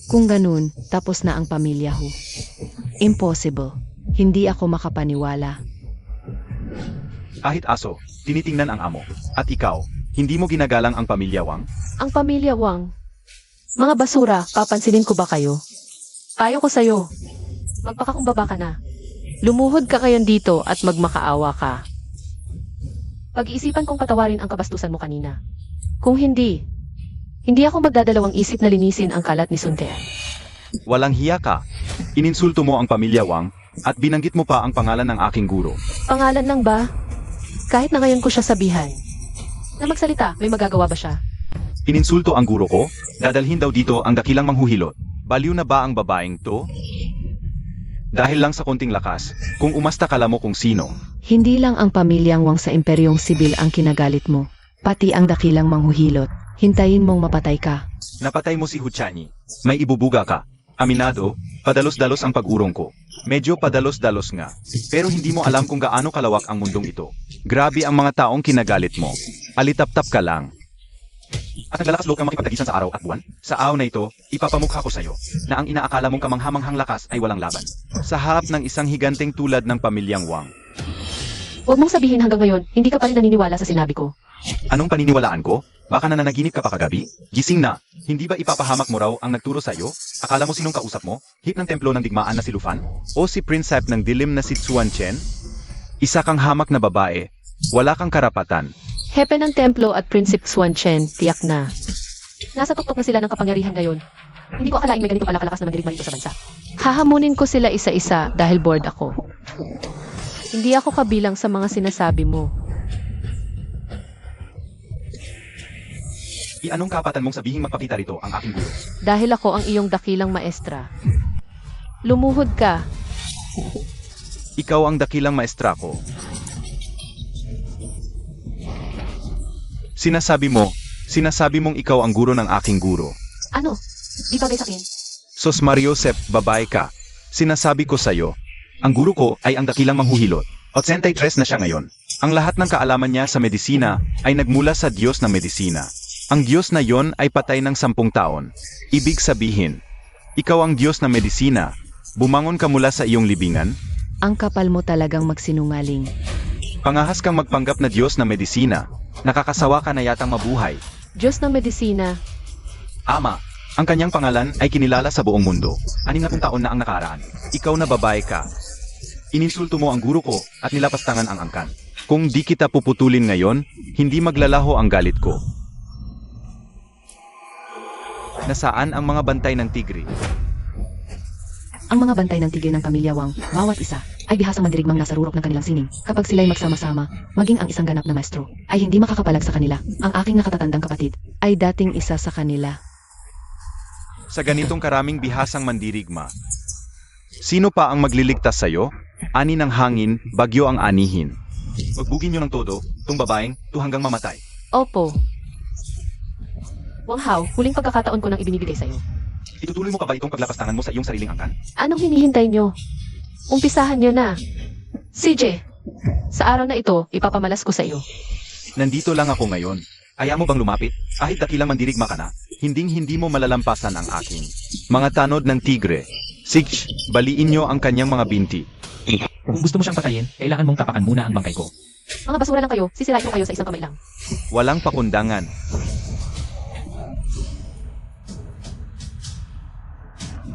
Kung ganun, tapos na ang pamilya Hu. Impossible. Hindi ako makapaniwala. Kahit aso, tinitingnan ang amo. At ikaw, hindi mo ginagalang ang pamilya Wang? Ang pamilya Wang, Mga basura, papansinin ko ba kayo? Payo ko sa'yo. Magpakakumbaba ka na. Lumuhod ka ngayon dito at magmakaawa ka. Pag-iisipan kong patawarin ang kabastusan mo kanina. Kung hindi ako magdadalawang isip na linisin ang kalat ni Sunte. Walang hiya ka. Ininsulto mo ang pamilya Wang, at binanggit mo pa ang pangalan ng aking guro. Pangalan lang ba? Kahit na ngayon ko siya sabihan. Na magsalita, may magagawa ba siya? Ininsulto ang guro ko, dadalhin daw dito ang dakilang manghuhilot. Baliw na ba ang babaeng to? Dahil lang sa konting lakas, kung umasta kala mo kung sino. Hindi lang ang pamilyang Wang sa imperyong sibil ang kinagalit mo, pati ang dakilang manghuhilot. Hintayin mong mapatay ka. Napatay mo si Huchani. May ibubuga ka. Aminado, padalos-dalos ang pag-urong ko. Medyo padalos-dalos nga. Pero hindi mo alam kung gaano kalawak ang mundong ito. Grabe ang mga taong kinagalit mo. Alitap-tap ka lang. At naglalakas loob kang makipagtagisan sa araw at buwan? Sa araw na ito, ipapamukha ko sa'yo na ang inaakala mong kamanghamanghang lakas ay walang laban. Sa harap ng isang higanteng tulad ng pamilyang Wang. Huwag mong sabihin hanggang ngayon, hindi ka pa rin naniniwala sa sinabi ko. Anong paniniwalaan ko? Baka nananaginip ka pa kagabi? Gising na. Hindi ba ipapahamak mo raw ang nagturo sa'yo? Akala mo sinong kausap mo? Hip ng templo ng digmaan na si Lufan? O si Prinsep ng dilim na si Tsuan Chen? Isa kang hamak na babae. Wala kang karapatan. Hepe ng templo at Prinsip Xuan Chen, tiyak na. Nasa tuktok na sila ng kapangyarihan ngayon. Hindi ko akalaing may ganito kalakalakas na mandirigma dito sa bansa. Hahamunin ko sila isa-isa dahil bored ako. Hindi ako kabilang sa mga sinasabi mo. Anong kapatan mong sabihing magpakita rito ang aking guro? Dahil ako ang iyong dakilang maestra. Lumuhod ka. Ikaw ang dakilang maestra ko. Sinasabi mong ikaw ang guro ng aking guro. Ano? Di bagay sa akin? Sos Mario Sep, babae ka. Sinasabi ko sa'yo, ang guro ko ay ang dakilang manghuhilot. 83 na siya ngayon. Ang lahat ng kaalaman niya sa medisina ay nagmula sa Diyos ng medisina. Ang Diyos na yon ay patay ng 10 taon. Ibig sabihin, ikaw ang Diyos ng medisina. Bumangon ka mula sa iyong libingan. Ang kapal mo talagang magsinungaling. Pangahas kang magpanggap na Diyos ng medisina. Nakakasawa ka na yatang mabuhay. Diyos ng medisina. Ama, ang kanyang pangalan ay kinilala sa buong mundo. 60 taon na ang nakaraan. Ikaw na babae ka. Ininsulto mo ang guro ko at nilapastangan ang angkan. Kung di kita puputulin ngayon, hindi maglalaho ang galit ko. Nasaan ang mga bantay ng tigre? Ang mga bantay ng tigre ng pamilya Wang, bawat isa, ay bihasang mandirigmang nasa rurok ng kanilang sining. Kapag sila'y magsama-sama, maging ang isang ganap na maestro, ay hindi makakapalag sa kanila. Ang aking nakatatandang kapatid, ay dating isa sa kanila. Sa ganitong karaming bihasang mandirigma, sino pa ang magliligtas sa'yo? Ani ng hangin, bagyo ang anihin. Magbugin nyo ng todo, tung babaeng, to hanggang mamatay. Opo. Wang Hao, huling pagkakataon ko nang ibinibigay sa'yo. Itutuloy mo pa ba itong paglapastangan mo sa iyong sariling angkan? Anong hinihintay nyo? Umpisahan nyo na. CJ, sa araw na ito, ipapamalas ko sa iyo. Nandito lang ako ngayon. Ayaw mo bang lumapit? Kahit dakilang mandirigma ka na, hindi mo malalampasan ang akin. Mga tanod ng tigre. Sige, baliin nyo ang kanyang mga binti. Kung gusto mo siyang patayin, kailangan mong tapakan muna ang bangkay ko. Mga basura lang kayo, sisirain ko kayo sa isang kamay lang. Walang pakundangan.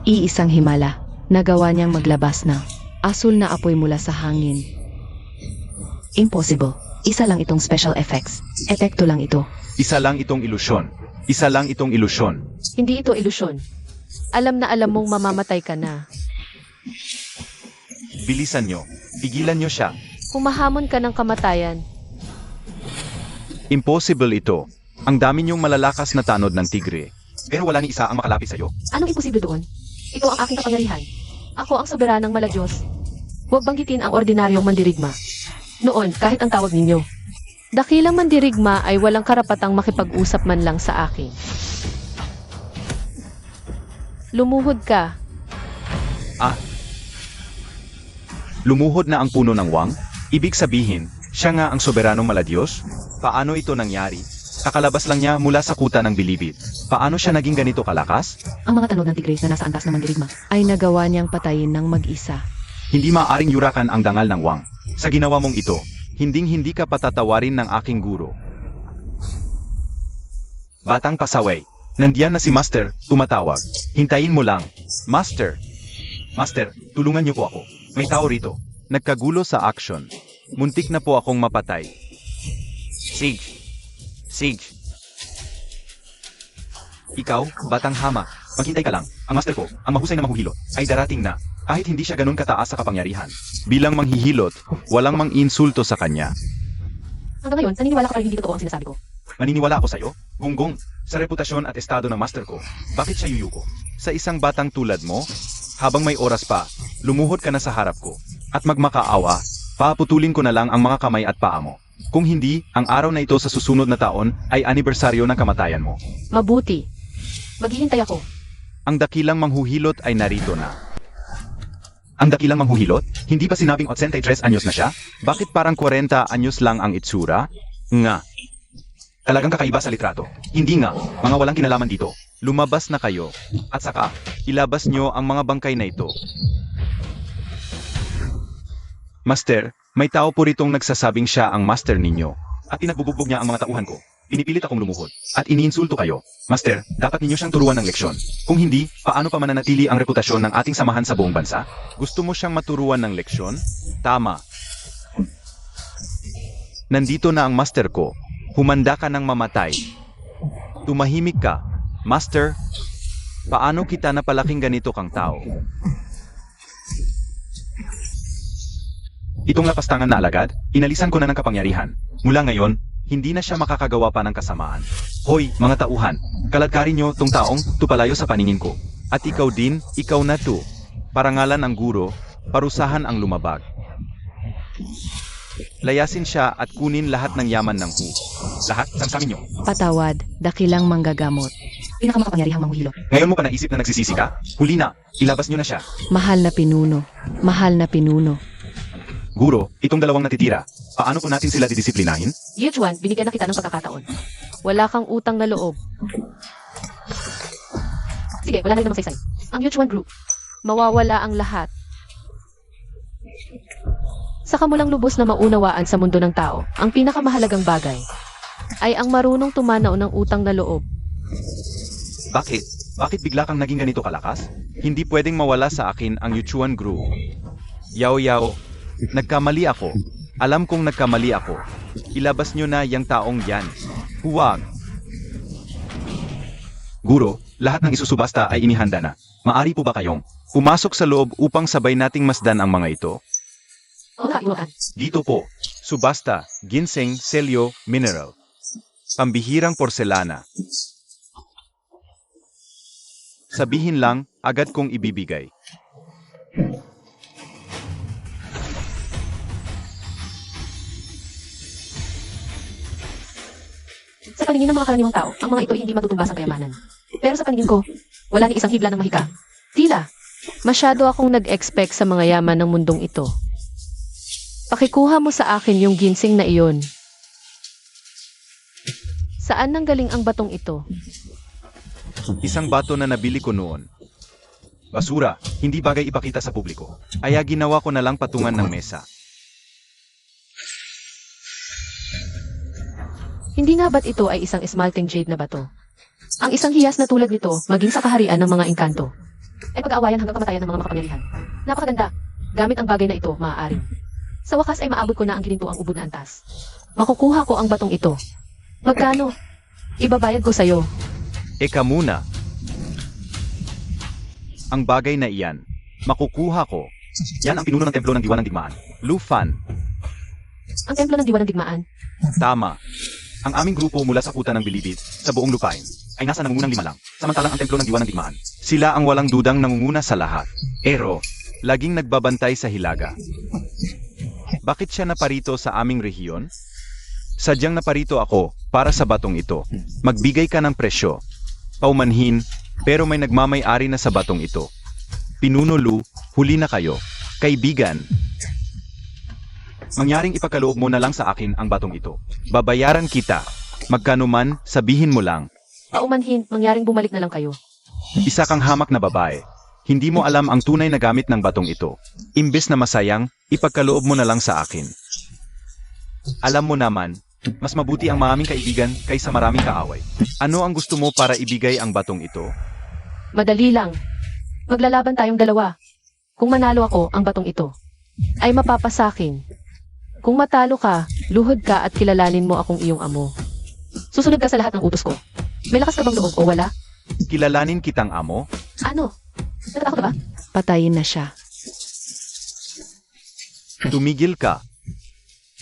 Iisang himala, nagawa niyang maglabas ng asul na apoy mula sa hangin. Impossible. Isa lang itong special effects. Epekto lang ito. Isa lang itong ilusyon. Isa lang itong ilusyon. Hindi ito ilusyon. Alam na alam mong mamamatay ka na. Bilisan nyo. Pigilan nyo siya. Kung mahamon ka ng kamatayan, Impossible ito. Ang dami niyong malalakas na tanod ng tigre. Pero wala ni isa ang makalapit sa'yo. anong imposible doon? Ito ang aking kapangyarihan. Ako ang soberanang Maladyos. Huwag banggitin ang ordinaryong mandirigma. Noon, kahit ang tawag ninyo. Dakilang mandirigma ay walang karapatang makipag-usap man lang sa akin. Lumuhod ka. Lumuhod na ang puno ng Wang? Ibig sabihin, siya nga ang soberanong Maladyos? Paano ito nangyari? Kakalabas lang niya mula sa kuta ng bilibid. Paano siya naging ganito kalakas? Ang mga tanod ng tigre na nasa antas ng mandirigma ay nagawa niyang patayin ng mag-isa. Hindi maaaring yurakan ang dangal ng Wang. Sa ginawa mong ito, hinding-hindi ka patatawarin ng aking guro. Batang pasaway, Nandiyan na si Master, tumatawag. Hintayin mo lang. Master. Master, tulungan niyo po ako. May tao rito. Nagkagulo sa action. Muntik na po akong mapatay. Siege. Siege. Ikaw, batang hama. Maghintay ka lang. Ang master ko, ang mahusay na mahuhilot, ay darating na. Kahit hindi siya ganun kataas sa kapangyarihan. Bilang manghihilot, walang mang-insulto sa kanya. Hanggang ngayon, naniniwala ka pa rin hindi totoo ang sinasabi ko. Maniniwala ako sa'yo, gunggong, sa reputasyon at estado ng master ko. Bakit siya yuyuko? Sa isang batang tulad mo, habang may oras pa, lumuhod ka na sa harap ko. At magmakaawa, paputulin ko na lang ang mga kamay at paa mo. Kung hindi, ang araw na ito sa susunod na taon ay anibersaryo ng kamatayan mo. Mabuti. Maghihintay ako. Ang dakilang manghuhilot ay narito na. Ang dakilang manghuhilot? Hindi ba sinabing 83 anyos na siya? Bakit parang 40 anyos lang ang itsura? Nga. Talagang kakaiba sa litrato. Hindi nga, mga walang kinalaman dito. Lumabas na kayo. At saka, ilabas nyo ang mga bangkay na ito. Master, may tao po ritong nagsasabing siya ang master ninyo. At pinagbubugbog niya ang mga tauhan ko. Pinipilit akong lumuhod. At iniinsulto kayo. Master, dapat ninyo siyang turuan ng leksyon. Kung hindi, paano pa mananatili ang reputasyon ng ating samahan sa buong bansa? Gusto mo siyang maturuan ng leksyon? Tama. Nandito na ang master ko. Humanda ka ng mamatay. Tumahimik ka. Master, paano kita napalaking ganito kang tao? Itong lapastangan na alagad, inalisan ko na ng kapangyarihan. Mula ngayon, hindi na siya makakagawa pa ng kasamaan. Hoy, mga tauhan, kaladkarin nyo tong taong tupalayo sa paningin ko. At ikaw din, ikaw na to. Parangalan ang guro, parusahan ang lumabag. Layasin siya at kunin lahat ng yaman ng Hu. Lahat, samsamin nyo. Patawad, dakilang manggagamot. Pinakamakapangyarihang manghuhilot. Ngayon mo pa naisip na nagsisisi ka? Huli na, ilabas nyo na siya. Mahal na pinuno. Mahal na pinuno. Guro, itong dalawang natitira, paano po natin sila didisiplinahin? Yujuan, binigyan na kita ng pagkakataon. Wala kang utang na loob. Sige, wala na rin namang saysay. Ang Yujuan Group, mawawala ang lahat. Saka mo lang lubos na maunawaan sa mundo ng tao, ang pinakamahalagang bagay ay ang marunong tumanaw ng utang na loob. Bakit? Bakit bigla kang naging ganito kalakas? Hindi pwedeng mawala sa akin ang Yuchuan Group. Yao, nagkamali ako. Alam kong nagkamali ako. Ilabas nyo na yang taong yan. Huwag. Guro, lahat ng isusubasta ay inihanda na. Maari po ba kayong pumasok sa loob upang sabay nating masdan ang mga ito? Oo nga, Iwakan. Dito po, subasta, ginseng, selyo, mineral. Pambihirang porselana. Sabihin lang, agad kong ibibigay. Sa paningin ng mga karaniwang tao, ang mga ito ay hindi matutumbas ang kayamanan. Pero sa paningin ko, wala ni isang hibla ng mahika. Tila, masyado akong nag-expect sa mga yaman ng mundong ito. Pakikuha mo sa akin yung ginseng na iyon. Saan nanggaling ang batong ito? Isang bato na nabili ko noon. Basura, hindi bagay ipakita sa publiko. Kaya ginawa ko na lang patungan ng mesa. Hindi nga ba't ito ay isang smelting jade na bato? Ang isang hiyas na tulad nito, maging sa kaharian ng mga engkanto, ay pag-aawayan hanggang kamatayan ng mga makapangyarihan. Napakaganda. Gamit ang bagay na ito, maaari. Sa wakas ay maabot ko na ang gininto ang ubod na antas. Makukuha ko ang batong ito. Magkano? Ibabayad ko sa'yo. Eka muna. Ang bagay na iyan, makukuha ko. Yan ang pinuno ng templo ng Diwa ng Digmaan. Lufan. Ang templo ng Diwa ng Digmaan. Tama. Ang aming grupo mula sa kuta ng Bilibid, sa buong lupain, ay nasa nangungunang 5 lang, samantalang ang templo ng Diwa ng Digmaan. Sila ang walang dudang nangunguna sa lahat. Ero, laging nagbabantay sa hilaga. Bakit siya naparito sa aming rehiyon? Sadyang naparito ako para sa batong ito. Magbigay ka ng presyo. Paumanhin, pero may nagmamay-ari na sa batong ito. Pinuno Lu, huli na kayo. Kaibigan. Mangyaring ipagkaloob mo na lang sa akin ang batong ito. Babayaran kita. Magkano man, sabihin mo lang. Paumanhin, mangyaring bumalik na lang kayo. Isa kang hamak na babae. Hindi mo alam ang tunay na gamit ng batong ito. Imbes na masayang, ipagkaloob mo na lang sa akin. Alam mo naman, Mas mabuti ang maraming kaibigan kaysa maraming kaaway. Ano ang gusto mo para ibigay ang batong ito? Madali lang. Maglalaban tayong dalawa. Kung manalo ako, ang batong ito ay mapapasakin. Kung matalo ka, luhod ka at kilalanin mo akong iyong amo. Susunod ka sa lahat ng utos ko. May lakas ka bang loob o wala? Kilalanin kitang amo? Ano? Natatakot ka ba? Patayin na siya. Tumigil ka.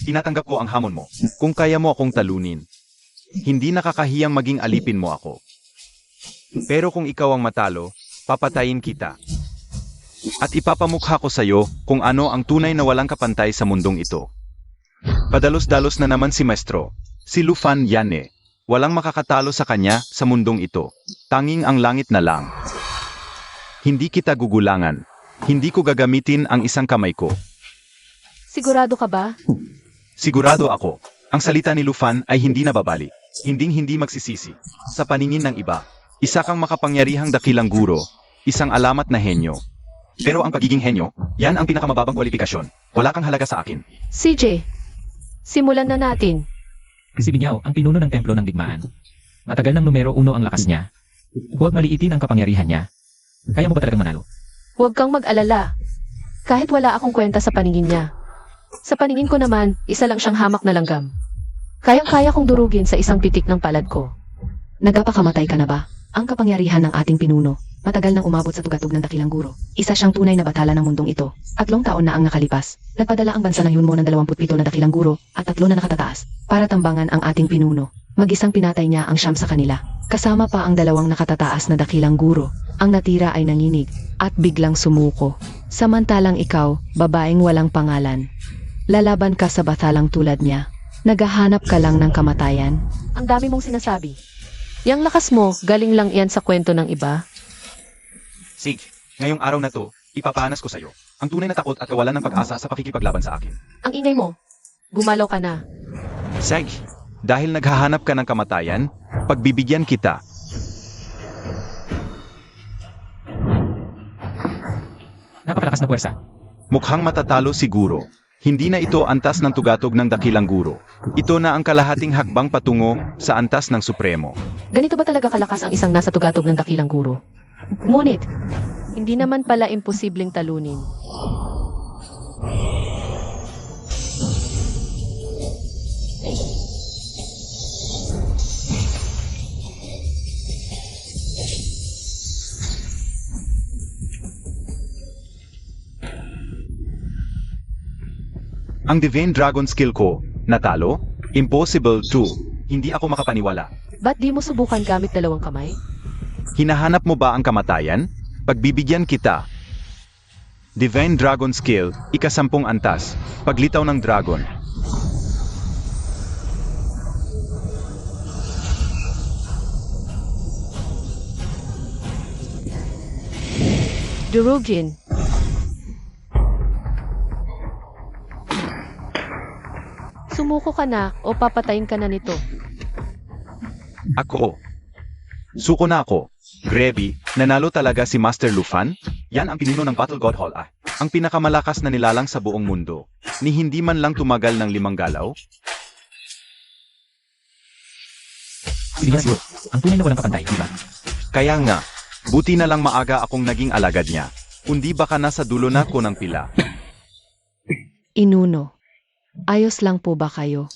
Tinatanggap ko ang hamon mo. Kung kaya mo akong talunin, hindi nakakahiyang maging alipin mo ako. Pero kung ikaw ang matalo, papatayin kita. At ipapamukha ko sa'yo kung ano ang tunay na walang kapantay sa mundong ito. Padalos-dalos na naman si Maestro. Si Lufan Yane. Walang makakatalo sa kanya sa mundong ito. Tanging ang langit na lang. Hindi kita gugulangan. Hindi ko gagamitin ang isang kamay ko. Sigurado ka ba? Sigurado ako, ang salita ni Lufan ay hindi nababali, hinding-hindi magsisisi. Sa paningin ng iba, isa kang makapangyarihang dakilang guro, isang alamat na henyo. Pero ang pagiging henyo, yan ang pinakamababang kwalifikasyon. Wala kang halaga sa akin. CJ, simulan na natin. Si Binyaw ang pinuno ng templo ng digmaan. Matagal ng numero 1 ang lakas niya. Huwag maliitin ang kapangyarihan niya. Kaya mo ba talagang manalo? Huwag kang mag-alala. Kahit wala akong kwenta sa paningin niya. Sa paningin ko naman, isa lang siyang hamak na langgam. Kayang-kaya kong durugin sa isang pitik ng palad ko. Nagpapakamatay ka na ba? Ang kapangyarihan ng ating pinuno, matagal nang umabot sa tugatog ng dakilang guro. Isa siyang tunay na batala ng mundong ito. 3 taon na ang nakalipas. Nagpadala ang bansa ng Yunmo ng 27 na dakilang guro at 3 na nakatataas para tambangan ang ating pinuno. Mag-isang pinatay niya ang 9 sa kanila. Kasama pa ang 2 nakatataas na dakilang guro. Ang natira ay nanginig at biglang sumuko. Samantalang ikaw, babaeng walang pangalan. Lalaban ka sa batalang tulad niya. Naghahanap ka lang ng kamatayan. Ang dami mong sinasabi. Yang lakas mo, galing lang yan sa kwento ng iba. Sig, ngayong araw na to, ipapanas ko sa'yo. Ang tunay na takot at kawalan ng pag-asa sa pakikipaglaban sa akin. Ang ingay mo. Gumalaw ka na. Sig, dahil naghahanap ka ng kamatayan, pagbibigyan kita. Napakalakas na puwersa. Mukhang matatalo siguro. Hindi na ito antas ng tugatog ng dakilang guro. Ito na ang kalahating hakbang patungo sa antas ng Supremo. Ganito ba talaga kalakas ang isang nasa tugatog ng dakilang guro? Ngunit, hindi naman pala imposibleng talunin. Ang Divine Dragon skill ko, natalo? Impossible to. Hindi ako makapaniwala. Ba't di mo subukan gamit 2 kamay? Hinahanap mo ba ang kamatayan? Pagbibigyan kita. Divine Dragon skill, ika-10 antas. Paglitaw ng dragon. Durugin. Sumuko ka na o papatayin ka na nito. Ako. Suko na ako. Grebi, nanalo talaga si Master Lufan? Yan ang pinuno ng Battle God Hall ang pinakamalakas na nilalang sa buong mundo. Ni hindi man lang tumagal ng 5 galaw? Si Binyaw siguro, ang tunay na walang kapantay, di ba? Kaya nga, buti na lang maaga akong naging alagad niya. Kundi baka nasa dulo na ko ng pila. Inuno. Ayos lang po ba kayo?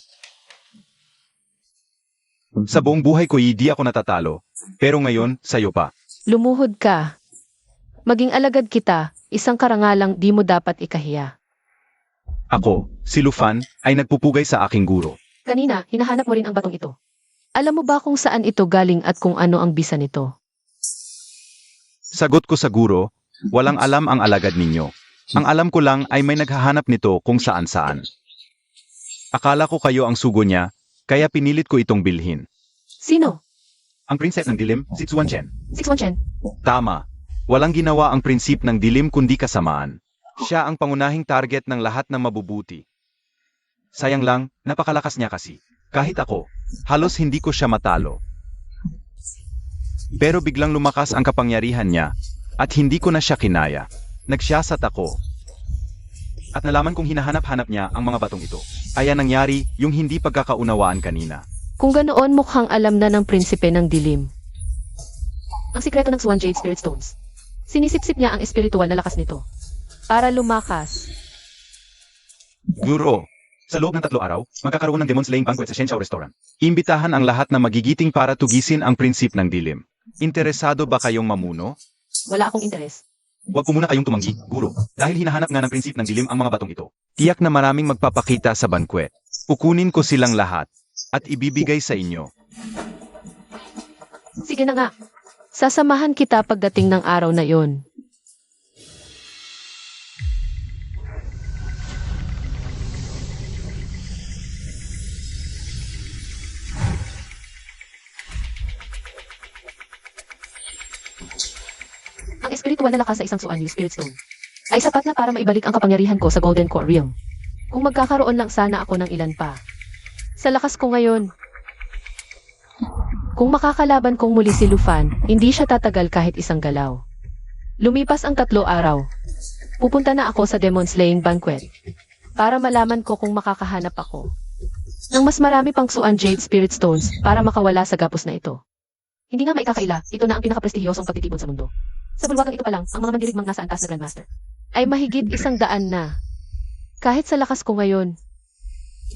Sa buong buhay ko hindi ako natatalo. Pero ngayon, sayo pa. Lumuhod ka. Maging alagad kita, isang karangalang di mo dapat ikahiya. Ako, si Lufan, ay nagpupugay sa aking guro. Kanina, hinahanap mo rin ang batong ito. Alam mo ba kung saan ito galing at kung ano ang bisa nito? Sagot ko sa guro, walang alam ang alagad ninyo. Ang alam ko lang ay may naghahanap nito kung saan-saan. Akala ko kayo ang sugo niya, kaya pinilit ko itong bilhin. Sino? Ang prinsip ng dilim, si Xuan Chen. 6-1 Chen. Tama. Walang ginawa ang prinsip ng dilim kundi kasamaan. Siya ang pangunahing target ng lahat ng mabubuti. Sayang lang, napakalakas niya kasi. Kahit ako, halos hindi ko siya matalo. Pero biglang lumakas ang kapangyarihan niya, at hindi ko na siya kinaya. Nagsiyasat ako. At nalaman kong hinahanap-hanap niya ang mga batong ito. Ay ang nangyari yung hindi pagkakaunawaan kanina. Kung ganoon mukhang alam na ng prinsipe ng dilim. Ang sikreto ng Swan Jade Spirit Stones. Sinisipsip niya ang espiritual na lakas nito. Para lumakas. Guro, sa loob ng 3 araw, magkakaroon ng Demon Slaying Banquet sa Shenshao Restaurant. Imbitahan ang lahat na magigiting para tugisin ang prinsip ng dilim. Interesado ba kayong mamuno? Wala akong interes. Huwag po muna kayong tumanggi, guro, dahil hinahanap nga ng prinsip ng dilim ang mga batong ito. Tiyak na maraming magpapakita sa banquet. Kukunin ko silang lahat at ibibigay sa inyo. Sige na nga. Sasamahan kita pagdating ng araw na yon. Ang espiritual na lakas sa isang Suan Yu Spirit Stone ay sapat na para maibalik ang kapangyarihan ko sa Golden Core Realm. Kung magkakaroon lang sana ako ng ilan pa. Sa lakas ko ngayon, kung makakalaban kong muli si Lufan, hindi siya tatagal kahit isang galaw. Lumipas ang 3 araw. Pupunta na ako sa Demon Slaying Banquet para malaman ko kung makakahanap ako ng mas marami pang Suan Jade Spirit Stones para makawala sa gapos na ito. Hindi nga maikakaila, ito na ang pinakaprestihiyosong pagtitipon sa mundo. Sa bulwagang ito pa lang, ang mga mandirigmang nasa antas na Grandmaster ay mahigit 100 na. Kahit sa lakas ko ngayon,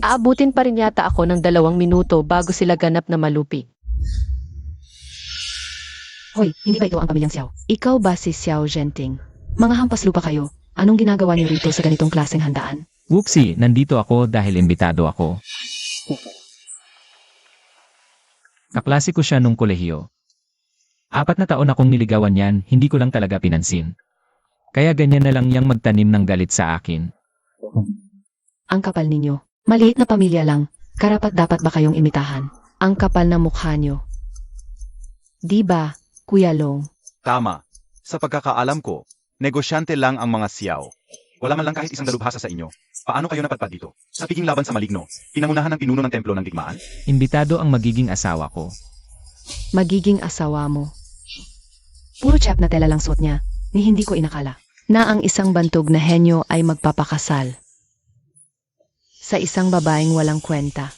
aabutin pa rin yata ako ng 2 minuto bago sila ganap na malupi. Hoy, hindi ba ito ang pamilyang Xiao? Ikaw ba si Xiao Zhenting? Mga hampas lupa kayo, anong ginagawa niyo rito sa ganitong klaseng handaan? Whoopsie, nandito ako dahil imbitado ako. Kaklase ko siya nung kolehiyo. 4 na taon akong niligawan yan, hindi ko lang talaga pinansin. Kaya ganyan na lang yang magtanim ng galit sa akin. Ang kapal ninyo. Maliit na pamilya lang, karapat dapat ba kayong imitahan? Ang kapal na mukha nyo. Di ba, Kuya Long? Tama. Sa pagkakaalam ko, negosyante lang ang mga siyaw. Wala man lang kahit isang dalubhasa sa inyo. Paano kayo napadpad dito? Sa piging laban sa maligno, pinangunahan ng pinuno ng templo ng digmaan? Imbitado ang magiging asawa ko. Magiging asawa mo. Puro chap na tela lang suot niya, ni hindi ko inakala na ang isang bantog na henyo ay magpapakasal sa isang babaeng walang kwenta.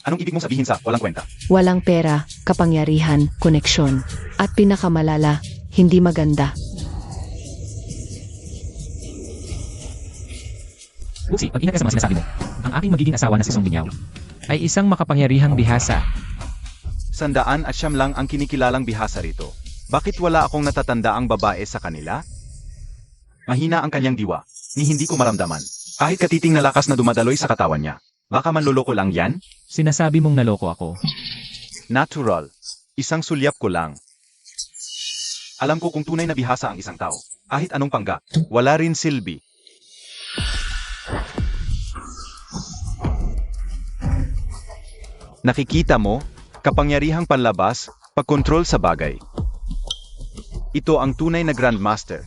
Anong ibig mong sabihin sa walang kwenta? Walang pera, kapangyarihan, koneksyon, at pinakamalala, hindi maganda. Whoopsie, pag-ingat ka sa mga sinasabi mo. Ang aking magiging asawa na si Song Binyaw ay isang makapangyarihang bihasa. 100 at siyam lang ang kinikilalang bihasa rito. Bakit wala akong natatandaang babae sa kanila? Mahina ang kanyang diwa, ni hindi ko maramdaman. Kahit katiting na lakas na dumadaloy sa katawan niya. Baka manloloko lang yan? Sinasabi mong naloko ako. Natural. Isang sulyap ko lang. Alam ko kung tunay na bihasa ang isang tao. Kahit anong pangga, wala rin silbi. Nakikita mo, kapangyarihang panlabas, pagkontrol sa bagay. Ito ang tunay na Grandmaster.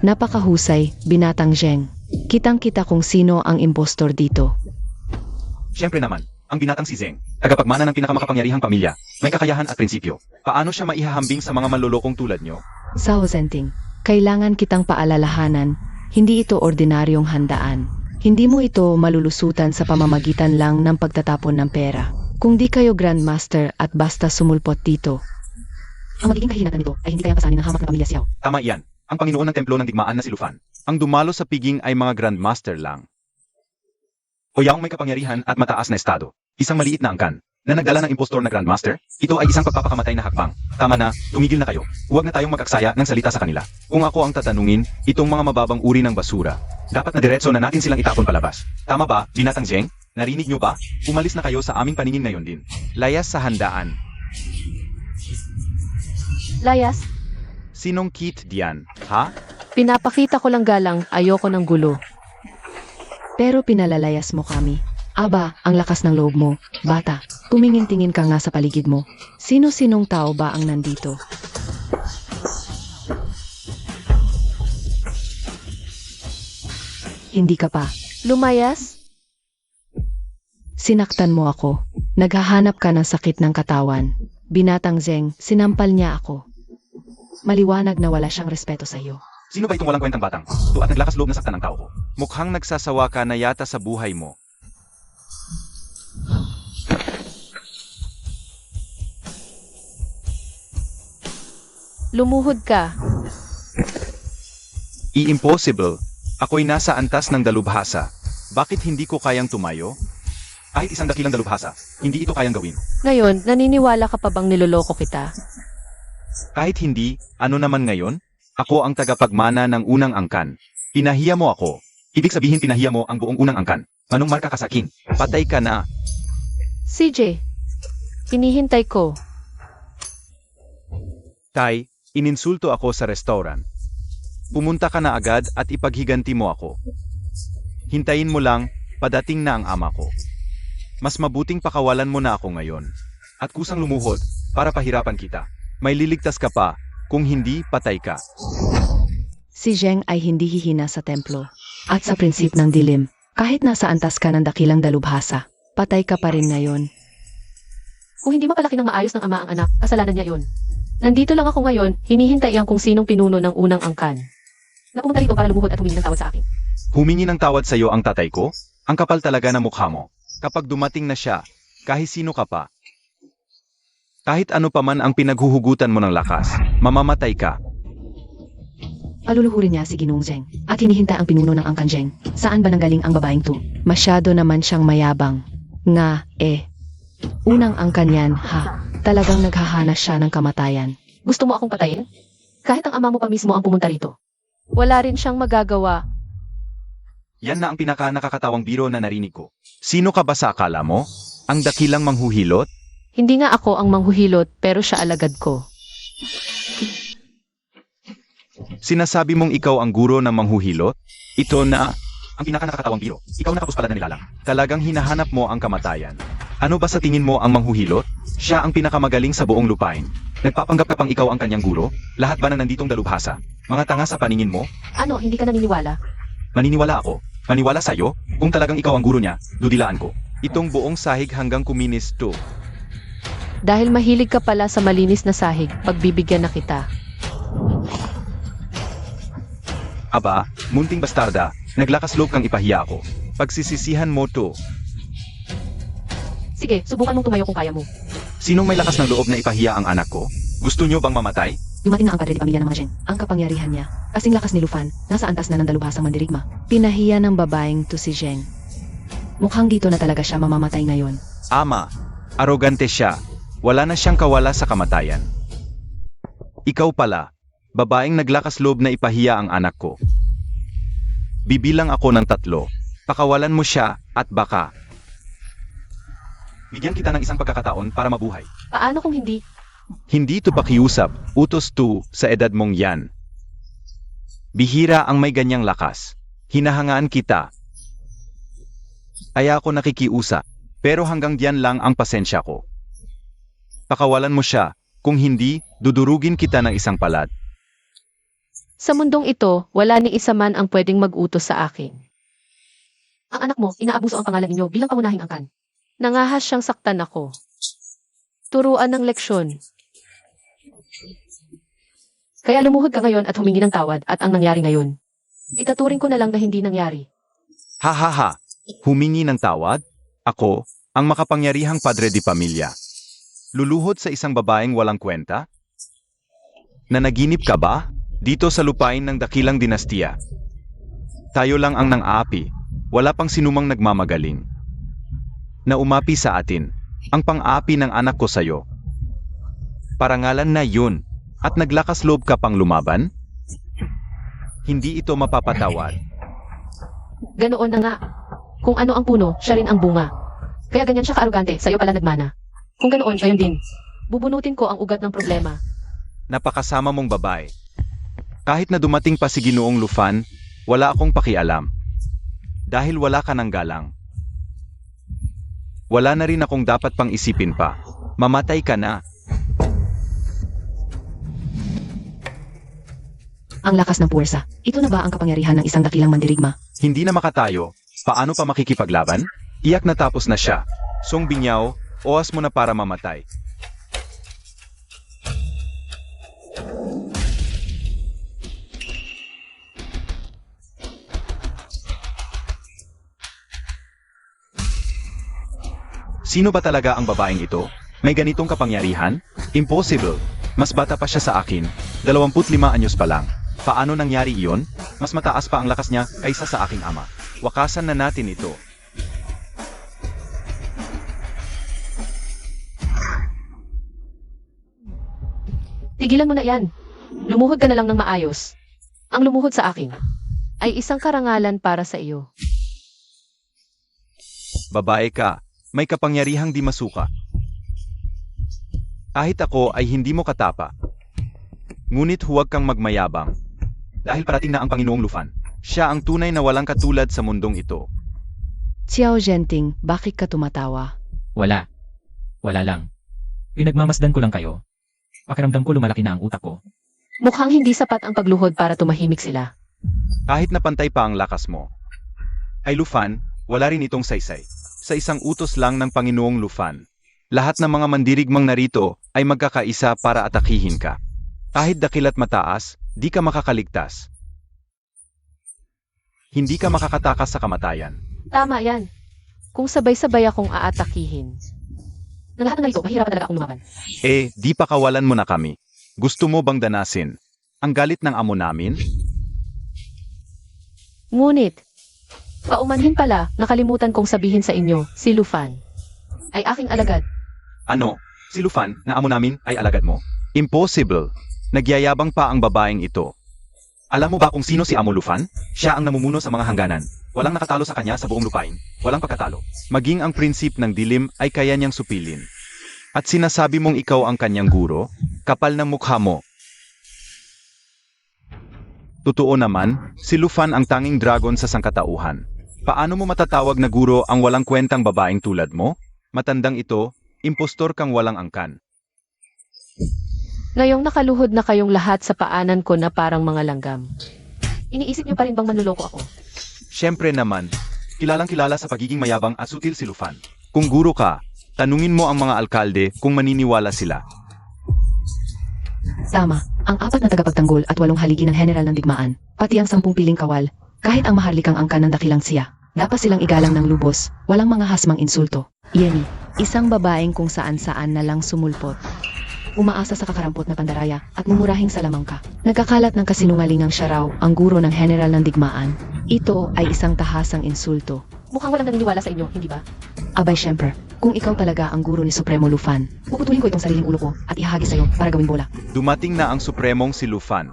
Napakahusay, binatang Zheng. Kitang-kita kung sino ang impostor dito. Siyempre naman, ang binatang si Zeng, tagapagmana ng pinakamakapangyarihang pamilya, may kakayahan at prinsipyo. Paano siya maihahambing sa mga manlolokong tulad nyo? Sao Zhenting, kailangan kitang paalalahanan, hindi ito ordinaryong handaan. Hindi mo ito malulusutan sa pamamagitan lang ng pagtatapon ng pera. Kung di kayo Grandmaster at basta sumulpot dito, ang magiging kahinatan nito ay hindi kayang kasanin ng hamak na pamilya Xiao. Tama iyan, ang Panginoon ng Templo ng Digmaan na si Lufan. Ang dumalo sa piging ay mga Grandmaster lang. O yaong may kapangyarihan at mataas na estado. Isang maliit na angkan, na nagdala ng impostor na Grandmaster, ito ay isang pagpapakamatay na hakbang. Tama na, tumigil na kayo. Huwag na tayong mag-aksaya ng salita sa kanila. Kung ako ang tatanungin, itong mga mababang uri ng basura. Dapat na diretso na natin silang itapon palabas. Tama ba, binatang Zeng? Narinig nyo ba? Umalis na kayo sa aming paningin ngayon din. Layas sa handaan. Layas, Sinong Kit diyan, ha? pinapakita ko lang galang, ayoko ng gulo. Pero pinalalayas mo kami. Aba, ang lakas ng loob mo. Bata, tumingin-tingin ka nga sa paligid mo. Sino-sinong tao ba ang nandito? Hindi ka pa. Lumayas? Sinaktan mo ako. Naghahanap ka ng sakit ng katawan. Binatang Zeng, sinampal niya ako. Maliwanag na wala siyang respeto sa iyo. Sino ba itong walang kwentang batang? Ito at naglakas loob na saktan ng tao ko. Mukhang nagsasawa ka na yata sa buhay mo. Lumuhod ka. I-impossible. Ako'y nasa antas ng dalubhasa. Bakit hindi ko kayang tumayo? Kahit isang dakilang dalubhasa, hindi ito kayang gawin. Ngayon, naniniwala ka pa bang niloloko kita? Kahit hindi, ano naman ngayon? Ako ang tagapagmana ng unang angkan. Pinahiya mo ako. Ibig sabihin pinahiya mo ang buong unang angkan. Anong marka ka sa akin? Patay ka na. CJ, hinihintay ko. Tay, ininsulto ako sa restaurant. Pumunta ka na agad at ipaghiganti mo ako. Hintayin mo lang, padating na ang ama ko. Mas mabuting pakawalan mo na ako ngayon. At kusang lumuhod, para pahirapan kita. May liligtas ka pa, kung hindi, patay ka. Si Zheng ay hindi hihina sa templo. At sa prinsip ng dilim, kahit nasa antas ka ng dakilang dalubhasa, patay ka pa rin ngayon. Kung hindi mapalaki ng maayos ng ama ang anak, kasalanan niya yun. Nandito lang ako ngayon, hinihintay ang kung sinong pinuno ng unang angkan. Napumunta rito para lumuhod at humingi ng tawad sa akin. Humingi ng tawad sa iyo ang tatay ko? Ang kapal talaga ng mukha mo. Kapag dumating na siya, kahit sino ka pa. Kahit ano pa man ang pinaghuhugutan mo ng lakas, mamamatay ka. Paluluhurin niya si Ginoong Zheng at hinihintay ang pinuno ng angkan Zheng. Saan ba nanggaling ang babaeng to? Masyado naman siyang mayabang. Unang angkan yan, ha? Talagang naghahanas siya ng kamatayan. Gusto mo akong patayin? Kahit ang ama mo pa mismo ang pumunta rito. Wala rin siyang magagawa. Yan na ang pinaka-nakakatawang biro na narinig ko. Sino ka ba sa akala mo? Ang dakilang manghuhilot? Hindi nga ako ang manghuhilot pero siya alagad ko. Sinasabi mong ikaw ang guro ng manghuhilot? Ito na ang pinaka-nakakatawang biro. Ikaw na kapos pala na nilalang. Talagang hinahanap mo ang kamatayan. Ano ba sa tingin mo ang manghuhilot? Siya ang pinakamagaling sa buong lupain. Nagpapanggap ka pang ikaw ang kanyang guro? Lahat ba na nanditong dalubhasa? Mga tanga sa paningin mo? Ano, hindi ka naniniwala? Maniniwala ako. Maniwala sa'yo? Kung talagang ikaw ang guro niya, dudilaan ko. Itong buong sahig hanggang kuminis to. Dahil mahilig ka pala sa malinis na sahig, pagbibigyan na kita. Aba, munting bastarda, naglakas loob kang ipahiya ako. Pagsisisihan mo to. Sige, subukan mong tumayo kung kaya mo. Sinong may lakas ng loob na ipahiya ang anak ko? Gusto niyo bang mamatay? Dumating na ang padre de pamilya ng mga Zheng. Ang kapangyarihan niya, kasing lakas ni Lufan, nasa antas na ng dalubhasang mandirigma. Pinahiya ng babaeng to si Zheng. Mukhang dito na talaga siya mamamatay ngayon. Ama, arogante siya. Wala na siyang kawala sa kamatayan. Ikaw pala, babaeng naglakas loob na ipahiya ang anak ko. Bibilang ako ng 3. Pakawalan mo siya at baka. Bigyan kita ng isang pagkakataon para mabuhay. Paano kung hindi? Hindi ito pakiusap, utos to sa edad mong yan. Bihira ang may ganyang lakas. Hinahangaan kita. Kaya ako nakikiusa, pero hanggang diyan lang ang pasensya ko. Pakawalan mo siya, kung hindi, dudurugin kita ng isang palad. Sa mundong ito, wala ni isa man ang pwedeng mag-utos sa akin. Ang anak mo, inaabuso ang pangalan ninyo bilang pangunahing angkan. Nangahas siyang saktan ako. Turuan ng leksyon. Kaya lumuhod ka ngayon at humingi ng tawad at ang nangyari ngayon. Itaturing ko na lang na hindi nangyari. Ha ha ha, humingi ng tawad? Ako, ang makapangyarihang padre di pamilya. Luluhod sa isang babaeng walang kwenta? Nanaginip ka ba? Dito sa lupain ng dakilang dinastiya. Tayo lang ang nang-aapi, wala pang sinumang nagmamagaling. Na umapi sa atin, ang pang-api ng anak ko sa'yo. Parangalan na yun, at naglakas loob ka pang lumaban? Hindi ito mapapatawad. Ganoon na nga. Kung ano ang puno, siya rin ang bunga. Kaya ganyan siya kaarugante, sa'yo pala nagmana. Kung ganoon, gayon din. Bubunutin ko ang ugat ng problema. Napakasama mong babae. Kahit na dumating pa si Ginoong Lufan, wala akong pakialam. Dahil wala ka ng galang. Wala na rin akong dapat pang isipin pa. Mamatay ka na. Ang lakas ng puwersa. Ito na ba ang kapangyarihan ng isang dakilang mandirigma? Hindi na makatayo. Paano pa makikipaglaban? Iyak na tapos na siya. Song Binyaw, oas mo na para mamatay. Sino ba talaga ang babaeng ito? May ganitong kapangyarihan? Impossible. Mas bata pa siya sa akin. 25 anyos pa lang. Paano nangyari iyon? Mas mataas pa ang lakas niya kaysa sa aking ama. Wakasan na natin ito. Tigilan mo na yan. Lumuhod ka na lang ng maayos. Ang lumuhod sa akin ay isang karangalan para sa iyo. Babae ka, may kapangyarihang di masuka. Kahit ako ay hindi mo katapa. Ngunit huwag kang magmayabang. Dahil parating na ang Panginoong Lufan. Siya ang tunay na walang katulad sa mundong ito. Xiao Genting, bakit ka tumatawa? Wala. Wala lang. Pinagmamasdan ko lang kayo. Pakiramdam ko lumalaki na ang utak ko. Mukhang hindi sapat ang pagluhod para tumahimik sila. Kahit napantay pa ang lakas mo. Ay Lufan, wala rin itong saysay. Sa isang utos lang ng Panginoong Lufan. Lahat ng mga mandirigmang narito ay magkakaisa para atakihin ka. Kahit dakil at mataas, di ka makakaligtas. Hindi ka makakatakas sa kamatayan. Tama yan. Kung sabay-sabay akong aatakihin. Na lahat ng ito, mahirapan talaga akong lumaban. Di pa kawalan mo na kami. Gusto mo bang danasin ang galit ng amo namin? Ngunit, paumanhin pala, nakalimutan kong sabihin sa inyo, si Lufan ay aking alagad. Ano? Si Lufan na amo namin ay alagad mo? Impossible. Nagyayabang pa ang babaeng ito. Alam mo ba kung sino si Amo Lufan? Siya ang namumuno sa mga hangganan. Walang nakatalo sa kanya sa buong lupain. Walang pagkatalo. Maging ang prinsip ng dilim ay kaya niyang supilin. At sinasabi mong ikaw ang kanyang guro? Kapal ng mukha mo. Totoo naman, si Lufan ang tanging dragon sa sangkatauhan. Paano mo matatawag na guro ang walang kwentang babaeng tulad mo? Matandang ito, impostor kang walang angkan. Ngayong nakaluhod na kayong lahat sa paanan ko na parang mga langgam. Iniisip niyo pa rin bang manluloko ako? Siyempre naman, kilalang kilala sa pagiging mayabang at sutil si Lufan. Kung guro ka, tanungin mo ang mga alkalde kung maniniwala sila. Tama, ang 4 na tagapagtanggol at 8 haligi ng General ng Digmaan, pati ang 10 piling kawal, kahit ang maharlikang angkan ng dakilang siya, dapat silang igalang ng lubos, walang mga hasmang insulto. Yeni, isang babaeng kung saan-saan na lang sumulpot. Umaasa sa kakarampot na pandaraya at mumurahing salamangka. Nagkakalat ng kasinungalingang siya raw ang guro ng General ng Digmaan. Ito ay isang tahasang insulto. Mukhang walang naniniwala sa inyo, hindi ba? Abay syempre, kung ikaw talaga ang guro ni Supremo Lufan, puputulin ko itong sariling ulo ko at ihahagi sa'yo para gawing bola. Dumating na ang supremong si Lufan.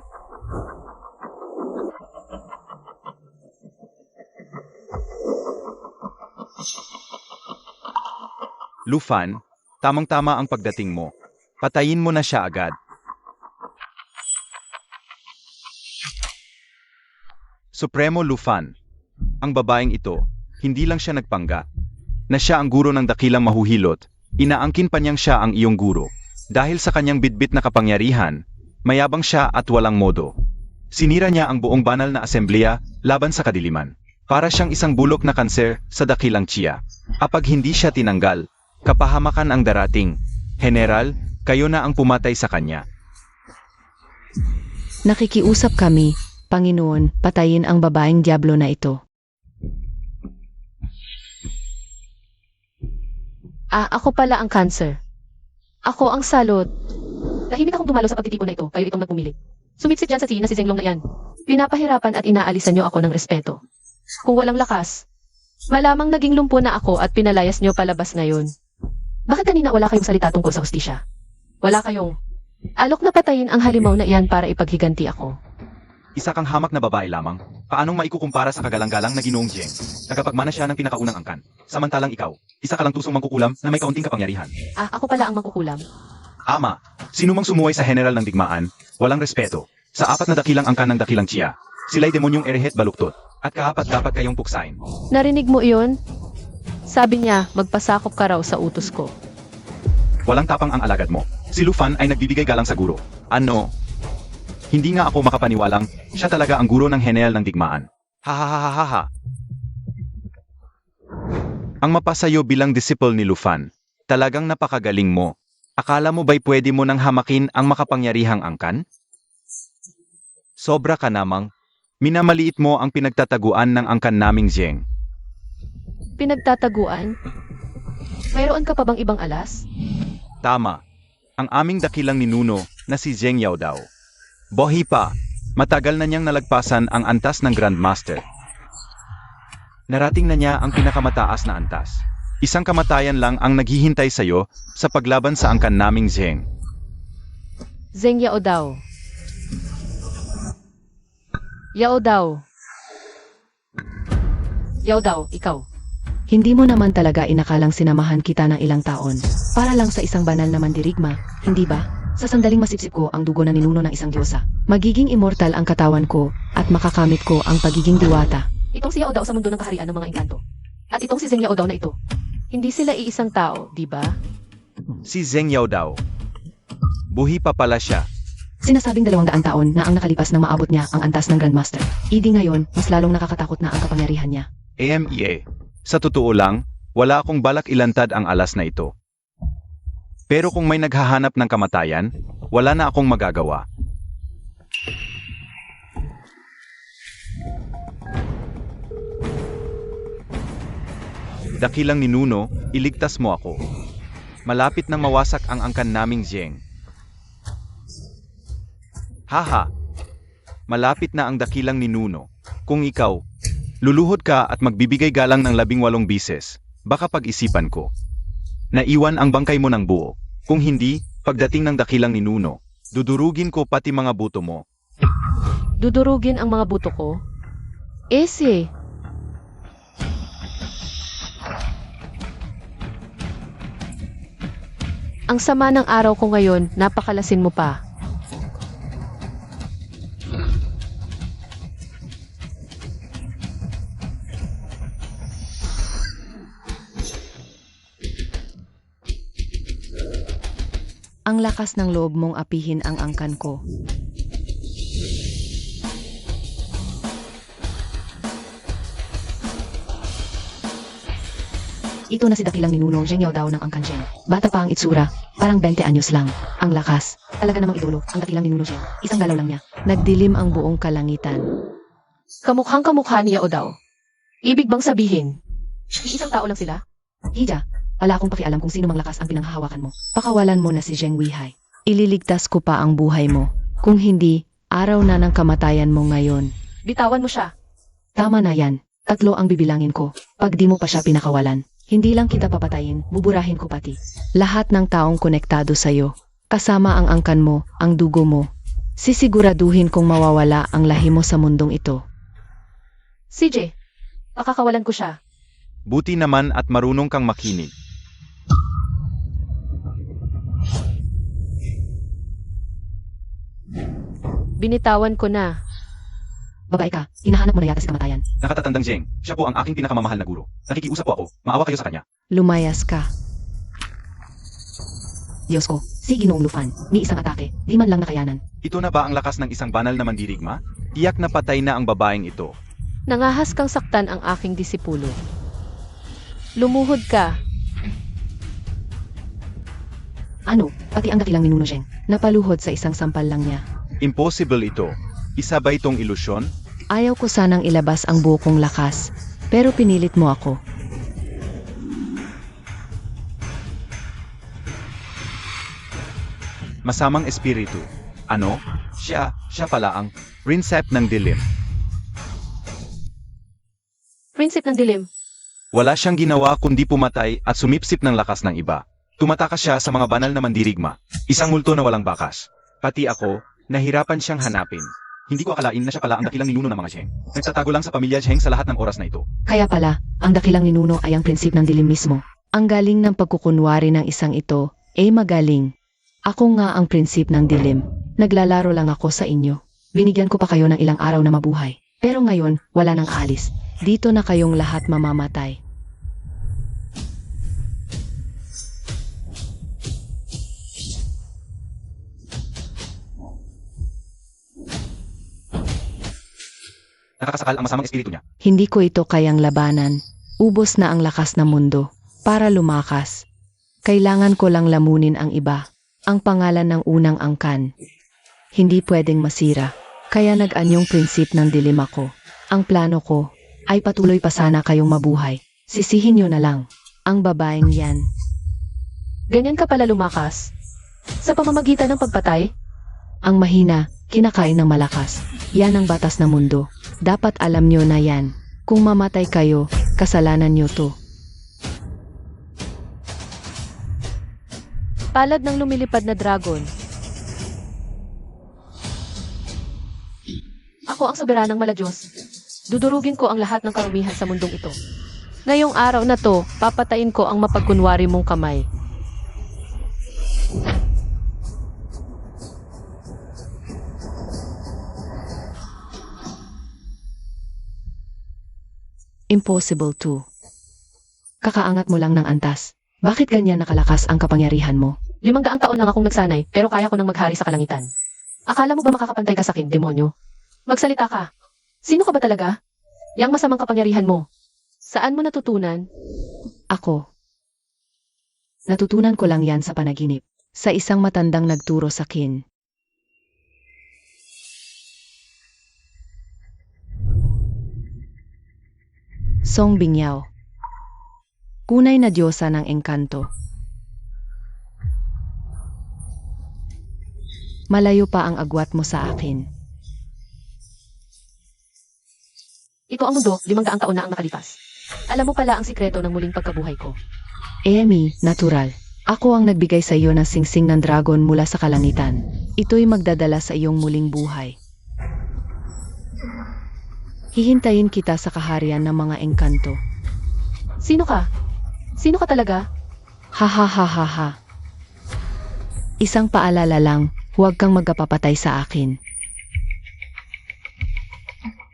Lufan, tamang-tama ang pagdating mo. Patayin mo na siya agad. Supremo Lufan. Ang babaeng ito, hindi lang siya nagpangga. Na siya ang guro ng dakilang mahuhilot, inaangkin pa niyang siya ang iyong guro. Dahil sa kanyang bitbit na kapangyarihan, mayabang siya at walang modo. Sinira niya ang buong banal na asembleya laban sa kadiliman. Para siyang isang bulok na kanser sa dakilang tsiya. Kapag hindi siya tinanggal, kapahamakan ang darating. General, kayo na ang pumatay sa kanya. Nakikiusap kami, Panginoon, patayin ang babaeng diablo na ito. Ako pala ang cancer. Ako ang salot. Tahimik akong dumalo sa pagtitipon na ito, kayo itong nagpumili. Sumitsit dyan sa na si Zenglong na yan. Pinapahirapan at inaalisan niyo ako ng respeto. Kung walang lakas, malamang naging lumpo na ako at pinalayas niyo palabas ngayon. Bakit kanina wala kayong salita tungkol sa hustisya? Wala kayong alok na patayin ang halimaw na iyan para ipaghiganti ako. Isa kang hamak na babae lamang. Paanong maikukumpara sa kagalang-galang na Ginoong Jiang? Nagkapagmana siya ng pinakaunang angkan. Samantalang ikaw, isa ka lang tusong mangkukulam na may kaunting kapangyarihan. Ako pala ang mangkukulam. Ama, sino mang sumuway sa General ng Digmaan, walang respeto. Sa 4 na dakilang angkan ng dakilang tsiya, sila'y demonyong erehet baluktot, at kahapat dapat kayong puksain. Narinig mo iyon? Sabi niya, magpasakop ka raw sa utos ko. Walang tapang ang alagad mo. Si Lufan ay nagbibigay galang sa guro. Ano? Hindi nga ako makapaniwalang siya talaga ang guro ng General ng Digmaan. Ha. Ang mapasayo bilang disciple ni Lufan, talagang napakagaling mo. Akala mo ba'y pwede mo nang hamakin ang makapangyarihang angkan? Sobra ka namang. Minamaliit mo ang pinagtataguan ng angkan naming Jiang. Pinagtataguan? Mayroon ka pa bang ibang alas? Tama. Ang aming dakilang ninuno na si Zheng Yao daw. Bohi pa, matagal na niyang nalagpasan ang antas ng Grandmaster. Narating na niya ang pinakamataas na antas. Isang kamatayan lang ang naghihintay sa'yo sa paglaban sa angkan naming Zheng. Zheng Yao daw. Yao daw. Yao daw, ikaw. Hindi mo naman talaga inakalang sinamahan kita ng ilang taon. Para lang sa isang banal na mandirigma, hindi ba? Sa sandaling masipsip ko ang dugo na ninuno ng isang diyosa. Magiging immortal ang katawan ko at makakamit ko ang pagiging diwata. Itong si Yao daw sa mundo ng kaharian ng mga engkanto. At itong si Zheng Yao daw na ito. Hindi sila iisang tao, di ba? Si Zheng Yao daw. Buhi pa pala siya. Sinasabing 200 taon na ang nakalipas nang maabot niya ang antas ng Grandmaster. Idi ngayon, mas lalong nakakatakot na ang kapangyarihan niya. AMEA. Sa totoo lang, wala akong balak ilantad ang alas na ito. Pero kung may naghahanap ng kamatayan, wala na akong magagawa. Dakilang ninuno, iligtas mo ako. Malapit nang mawasak ang angkan naming Zheng. Haha! Malapit na ang dakilang ninuno. Kung ikaw, luluhod ka at magbibigay galang ng 18 bises, baka pag-isipan ko. Naiwan ang bangkay mo ng buo. Kung hindi, pagdating ng dakilang ninuno, dudurugin ko pati mga buto mo. Dudurugin ang mga buto ko? Ese. Ang sama ng araw ko ngayon, napakalasin mo pa. Ang lakas ng loob mong apihin ang angkan ko. Ito na si dakilang ninuno, Zheng Yao daw ng angkan Zheng. Bata pa ang itsura, parang 20 anyos lang. Ang lakas, talaga namang idolo, ang dakilang ninuno Zheng. Isang galaw lang niya. Nagdilim ang buong kalangitan. Kamukhang kamukha ni Yao daw. Ibig bang sabihin, isang tao lang sila? Hija, wala akong pakialam kung sino mang lakas ang pinanghahawakan mo. Pakawalan mo na si Zheng Weihai. Ililigtas ko pa ang buhay mo. Kung hindi, araw na ng kamatayan mo ngayon. Bitawan mo siya. Tama na yan. 3 ang bibilangin ko. Pag di mo pa siya pinakawalan, hindi lang kita papatayin, buburahin ko pati. Lahat ng taong konektado sa'yo, kasama ang angkan mo, ang dugo mo. Sisiguraduhin kong mawawala ang lahi mo sa mundong ito. CJ, pakakawalan ko siya. Buti naman at marunong kang makinig. Binitawan ko na. Babae ka, hinahanap mo na yata si kamatayan. Nakatatandang Zheng, siya po ang aking pinakamamahal na guro. Nakikiusap po ako, maawa kayo sa kanya. Lumayas ka. Diyos ko, si Ginoong Lufan, ni isang atake, di man lang nakayanan. Ito na ba ang lakas ng isang banal na mandirigma? Tiyak na patay na ang babaeng ito. Nangahas kang saktan ang aking disipulo. Lumuhod ka. Ano, pati ang dakilang ninuno Zheng, napaluhod sa isang sampal lang niya. Impossible ito. Isa ba itong ilusyon? Ayaw ko sanang ilabas ang buo kong lakas, pero pinilit mo ako. Masamang espiritu. Ano? Siya pala ang Rinsep ng dilim. Prinsip ng dilim. Wala siyang ginawa kundi pumatay at sumipsip ng lakas ng iba. Tumatakas siya sa mga banal na mandirigma. Isang multo na walang bakas. Pati ako, nahirapan siyang hanapin. Hindi ko akalain na siya pala ang dakilang ninuno ng mga Zheng. Nagtatago lang sa pamilya Zheng sa lahat ng oras na ito. Kaya pala, ang dakilang ninuno ay ang prinsip ng dilim mismo. Ang galing ng pagkukunwari ng isang ito, magaling. Ako nga ang prinsip ng dilim. Naglalaro lang ako sa inyo. Binigyan ko pa kayo ng ilang araw na mabuhay. Pero ngayon, wala nang alis. Dito na kayong lahat mamamatay. Nakakasakal ang masamang espiritu niya. Hindi ko ito kayang labanan. Ubos na ang lakas ng mundo. Para lumakas, kailangan ko lang lamunin ang iba. Ang pangalan ng unang angkan. Hindi pwedeng masira. Kaya nag-anyong prinsip ng dilim ako. Ang plano ko ay patuloy pa sana kayong mabuhay. Sisihin nyo na lang. Ang babaeng yan. Ganyan ka pala lumakas. Sa pamamagitan ng pagpatay, Ang mahina, kinakain ng malakas. Yan ang batas ng mundo. Dapat alam nyo na yan. Kung mamatay kayo, kasalanan nyo to. palad ng lumilipad na dragon. Ako ang soberanang Maladios. Dudurugin ko ang lahat ng karumihan sa mundong ito. Ngayong araw na to, papatayin ko ang mapagkunwari mong kamay. Impossible to. Kakaangat mo lang ng antas. Bakit ganyan nakalakas ang kapangyarihan mo? 500 taon lang akong nagsanay, pero kaya ko nang maghari sa kalangitan. Akala mo ba makakapantay ka sa akin, demonyo? Magsalita ka. Sino ka ba talaga? Yang masamang kapangyarihan mo. Saan mo natutunan? Ako. Natutunan ko lang yan sa panaginip. Sa isang matandang nagturo sa akin. Song Bingyao. Kunay na diyosa ng engkanto. Malayo pa ang agwat mo sa akin. Ito ang mundo, 500 taon na ang nakalipas. Alam mo pala ang sikreto ng muling pagkabuhay ko. Emi, natural. Ako ang nagbigay sa iyo ng singsing ng dragon mula sa kalangitan. Ito'y magdadala sa iyong muling buhay. Hihintayin kita sa kaharian ng mga engkanto. Sino ka? Sino ka talaga? Ha ha ha ha ha. Isang paalala lang, huwag kang magpapatay sa akin.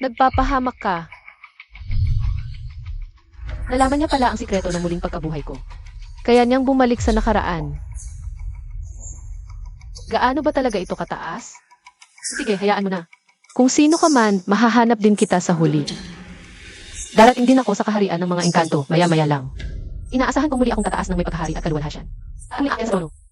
Nagpapahamak ka. Nalaman niya pala ang sikreto ng muling pagkabuhay ko. Kaya niyang bumalik sa nakaraan. Gaano ba talaga ito kataas? Sige, hayaan mo na. Kung sino ka man, mahahanap din kita sa huli. Darating din ako sa kaharian ng mga engkanto, maya-maya lang. Inaasahan kong muli akong tataas ng may paghahari at kaluwalhasyan. Ang aking sa trono.